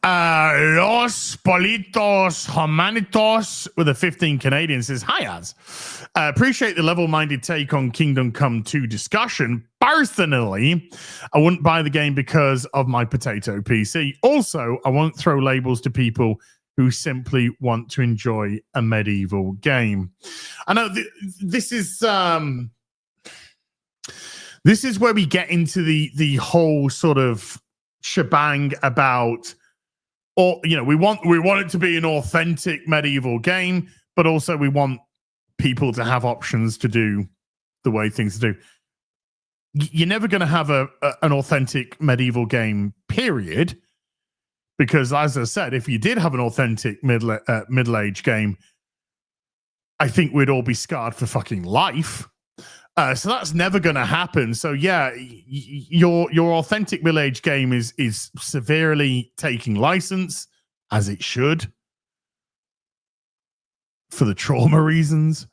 S4: Los Politos Humanitos with a 15 Canadian says, hi, Az. Appreciate the level-minded take on Kingdom Come 2 discussion. Personally, I wouldn't buy the game because of my potato PC. Also, I won't throw labels to people who simply want to enjoy a medieval game. I know this is where we get into the whole sort of shebang about, or we want it to be an authentic medieval game, but also we want people to have options to do the way things do. You're never going to have an authentic medieval game, period, because as I said, if you did have an authentic middle-age game, I think we'd all be scarred for fucking life. So that's never going to happen. So yeah, your authentic middle-age game is severely taking license, as it should, for the trauma reasons.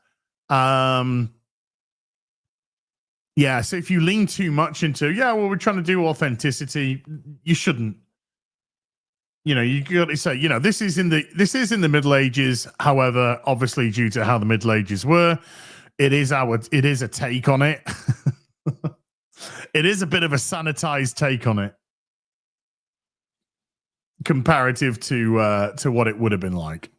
S4: Yeah, so if you lean too much into, we're trying to do authenticity, you shouldn't. You got to say, this is in the Middle Ages. However, obviously, due to how the Middle Ages were, it is a take on it. It is a bit of a sanitized take on it, comparative to what it would have been like.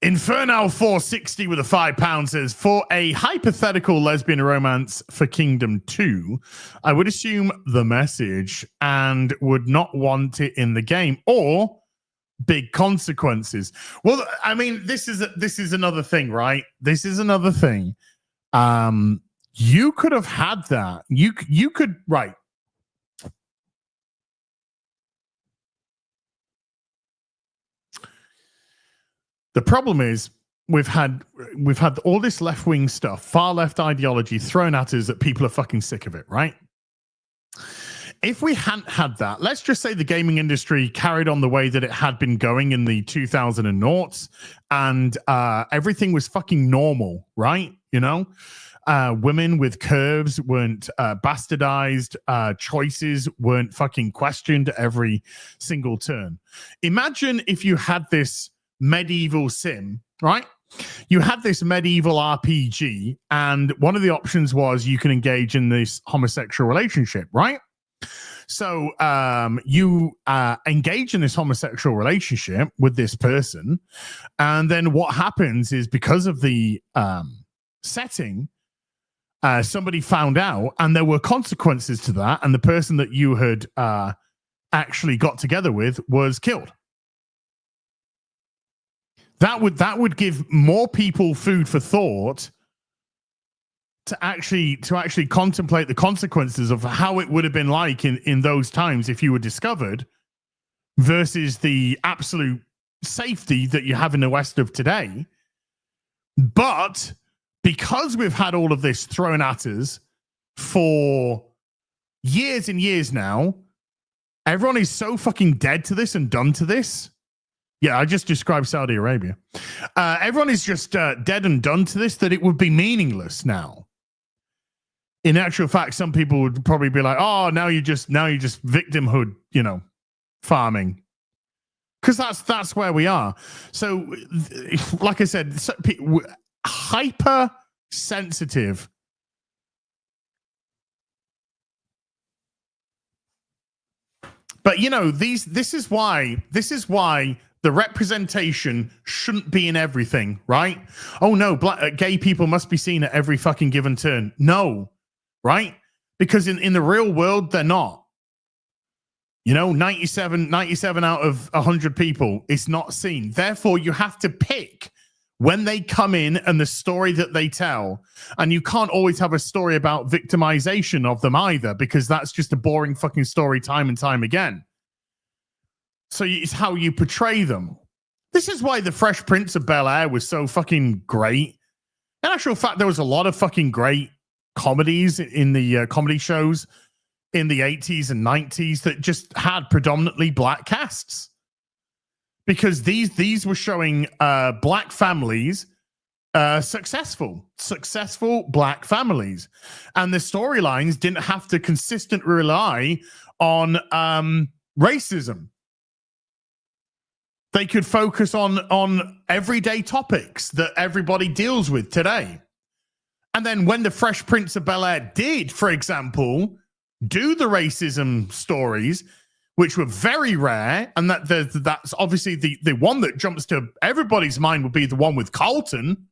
S4: Infernal 460 with a £5 says, for a hypothetical lesbian romance for Kingdom 2, I would assume the message and would not want it in the game, or big consequences. Well, I mean, this is another thing, right? This is another thing. You could have had that. You could, right. The problem is we've had all this left-wing stuff, far left ideology thrown at us that people are fucking sick of it, right? If we hadn't had that, let's just say the gaming industry carried on the way that it had been going in the 2000s and everything was fucking normal, right? Women with curves weren't bastardized, choices weren't fucking questioned every single turn. Imagine if you had this medieval sim, right? You had this medieval RPG, and one of the options was you can engage in this homosexual relationship, right? So you engage in this homosexual relationship with this person, and then what happens is, because of the setting, somebody found out, and there were consequences to that, and the person that you had actually got together with was killed. That would give more people food for thought to actually contemplate the consequences of how it would have been like in those times if you were discovered, versus the absolute safety that you have in the West of today. But because we've had all of this thrown at us for years and years now, everyone is so fucking dead to this and done to this. Yeah, I just described Saudi Arabia. Everyone is just dead and done to this that it would be meaningless now. In actual fact, some people would probably be like, "Oh, now you just victimhood, farming," because that's where we are. So, like I said, hypersensitive. But this is why the representation shouldn't be in everything, right? Oh no, gay people must be seen at every fucking given turn. No, right? Because in the real world, they're not. 97 out of 100 people, it's not seen. Therefore, you have to pick when they come in and the story that they tell. And you can't always have a story about victimization of them either, because that's just a boring fucking story time and time again. So it's how you portray them. This is why the Fresh Prince of Bel-Air was so fucking great. In actual fact, there was a lot of fucking great comedies in the comedy shows in the 80s and 90s that just had predominantly black casts. Because these were showing black families, successful black families. And the storylines didn't have to consistently rely on racism. They could focus on everyday topics that everybody deals with today. And then when the Fresh Prince of Bel-Air did, for example, do the racism stories, which were very rare, and that's obviously the one that jumps to everybody's mind would be the one with Carlton.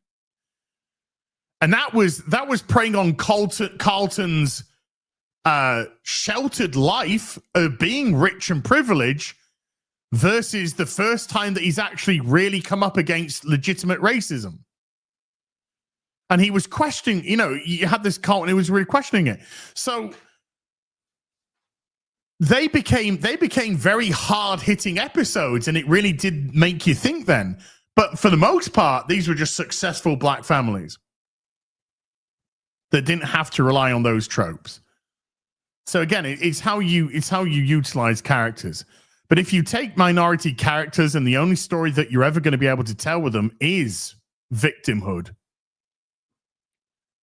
S4: And that was preying on Carlton's sheltered life of being rich and privileged versus the first time that he's actually really come up against legitimate racism. And he was questioning, you had this Carlton, he was really questioning it. So they became very hard-hitting episodes, and it really did make you think then. But for the most part, these were just successful black families that didn't have to rely on those tropes. So again, it's how you utilize characters. But if you take minority characters and the only story that you're ever going to be able to tell with them is victimhood,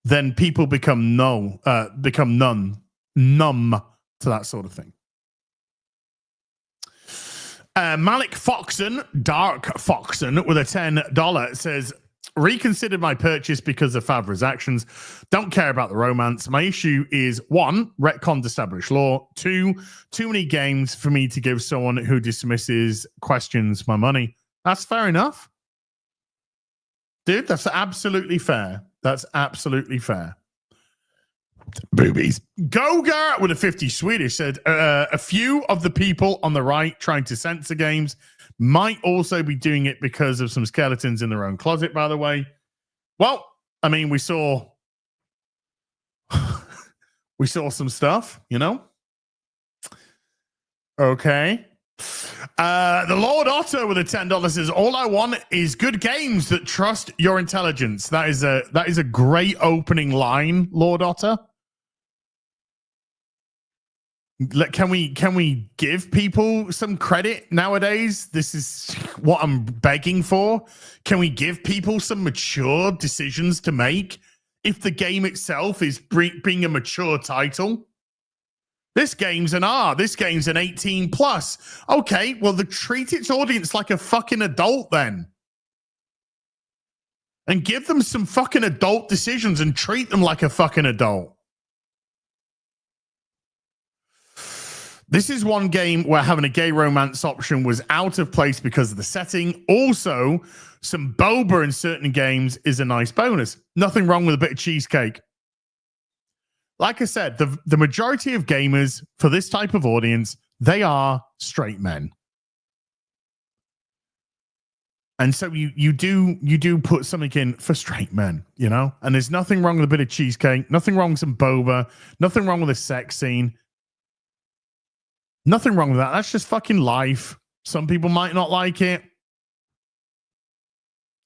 S4: then people become numb to that sort of thing. Malik Foxon, Dark Foxon, with a $10 says, reconsidered my purchase because of Favreau's actions. Don't care about the romance. My issue is 1, retconned established law. 2, too many games for me to give someone who dismisses questions my money. That's fair enough. Dude, that's absolutely fair. That's absolutely fair. Boobies. Goga with a 50 Swedish said, a few of the people on the right trying to censor games might also be doing it because of some skeletons in their own closet, by the way. Well, I mean, we saw some stuff, Okay. The Lord Otto with a $10 says, all I want is good games that trust your intelligence. That is a great opening line, Lord Otto. Can we give people some credit nowadays? This is what I'm begging for. Can we give people some mature decisions to make if the game itself is being a mature title? This game's an R. This game's an 18 plus. Okay, well, treat its audience like a fucking adult then. And give them some fucking adult decisions and treat them like a fucking adult. This is one game where having a gay romance option was out of place because of the setting. Also, some boba in certain games is a nice bonus. Nothing wrong with a bit of cheesecake. Like I said, the majority of gamers for this type of audience, they are straight men. And so you do put something in for straight men, And there's nothing wrong with a bit of cheesecake, nothing wrong with some boba, nothing wrong with a sex scene. Nothing wrong with that. That's just fucking life. Some people might not like it.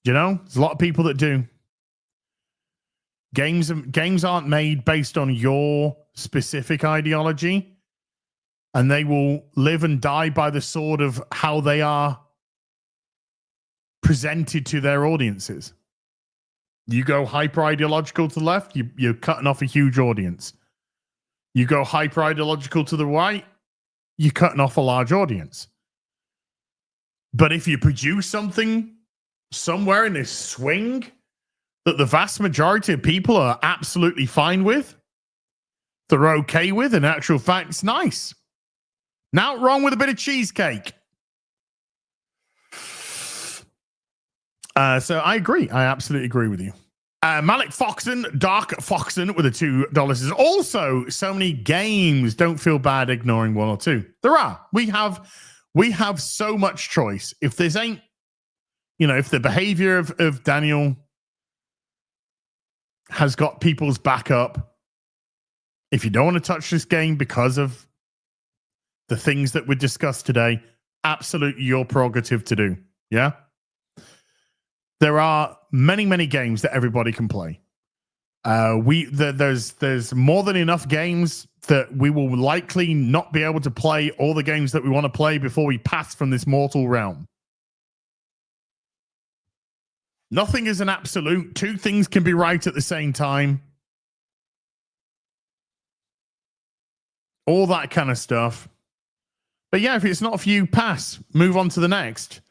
S4: There's a lot of people that do. Games aren't made based on your specific ideology, and they will live and die by the sword of how they are presented to their audiences. You go hyper ideological to the left, you're cutting off a huge audience. You go hyper ideological to the right, you're cutting off a large audience. But if you produce something somewhere in this swing that the vast majority of people are absolutely fine with, they're okay with, in actual fact, it's nice. Not wrong with a bit of cheesecake. So I agree. I absolutely agree with you. Malik Foxon, Dark Foxon with a $2 says, also, so many games, don't feel bad ignoring 1 or 2. There are. We have so much choice. If this ain't, if the behavior of Daniel has got people's back up, if you don't want to touch this game because of the things that we discussed today, absolutely your prerogative to do. Yeah? There are many, many games that everybody can play. There's more than enough games that we will likely not be able to play all the games that we want to play before we pass from this mortal realm. Nothing is an absolute. 2 things can be right at the same time. All that kind of stuff. But yeah, if it's not for you, pass. Move on to the next.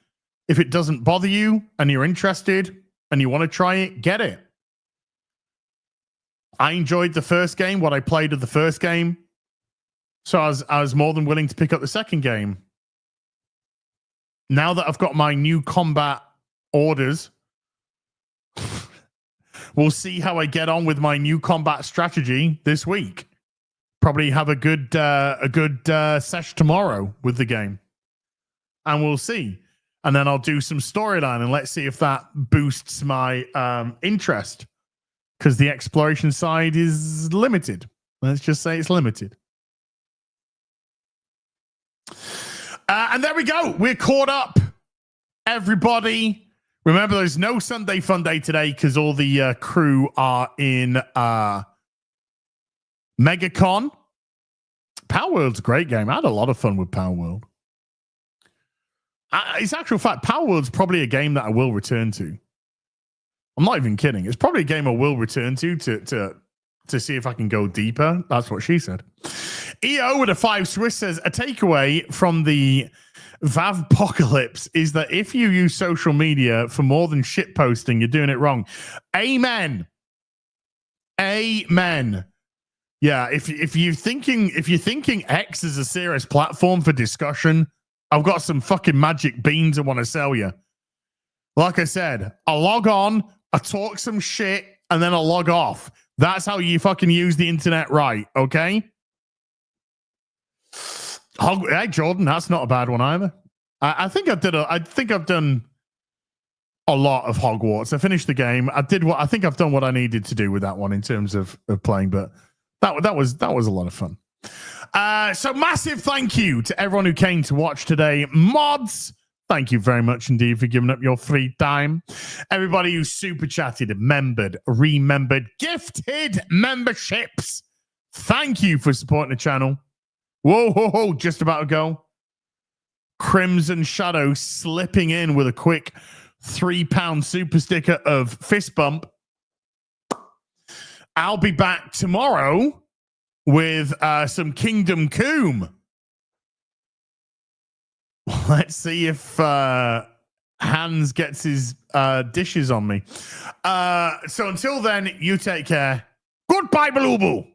S4: If it doesn't bother you and you're interested and you want to try it, get it. I enjoyed the first game, what I played of the first game. So I was more than willing to pick up the second game. Now that I've got my new combat orders, we'll see how I get on with my new combat strategy this week. Probably have a good sesh tomorrow with the game. And we'll see. And then I'll do some storyline and let's see if that boosts my interest. Because the exploration side is limited. Let's just say it's limited. And there we go. We're caught up. Everybody. Remember, there's no Sunday Fun Day today because all the crew are in MegaCon. Power World's a great game. I had a lot of fun with Power World. It's actual fact, Power World's probably a game that I will return to. I'm not even kidding. It's probably a game I will return to see if I can go deeper. That's what she said. EO with a 5 Swiss says, a takeaway from the Vavpocalypse is that if you use social media for more than shit posting, you're doing it wrong. Amen. Amen. Yeah, if you're thinking X is a serious platform for discussion, I've got some fucking magic beans I want to sell you. Like I said, I log on, I talk some shit, and then I log off. That's how you fucking use the internet right, okay? Hey, Jordan, that's not a bad one either. I think I've done a lot of Hogwarts. I finished the game. I think I've done what I needed to do with that one in terms of playing, but that was a lot of fun. So massive thank you to everyone who came to watch today. Mods, thank you very much indeed for giving up your free time. Everybody who super chatted, remembered, gifted memberships. Thank you for supporting the channel. Whoa, just about to go. Crimson Shadow slipping in with a quick £3 super sticker of fist bump. I'll be back tomorrow with some Kingdom Cooooom. Let's see if Hans gets his dishes on me. So until then, you take care. Goodbye, Baloo.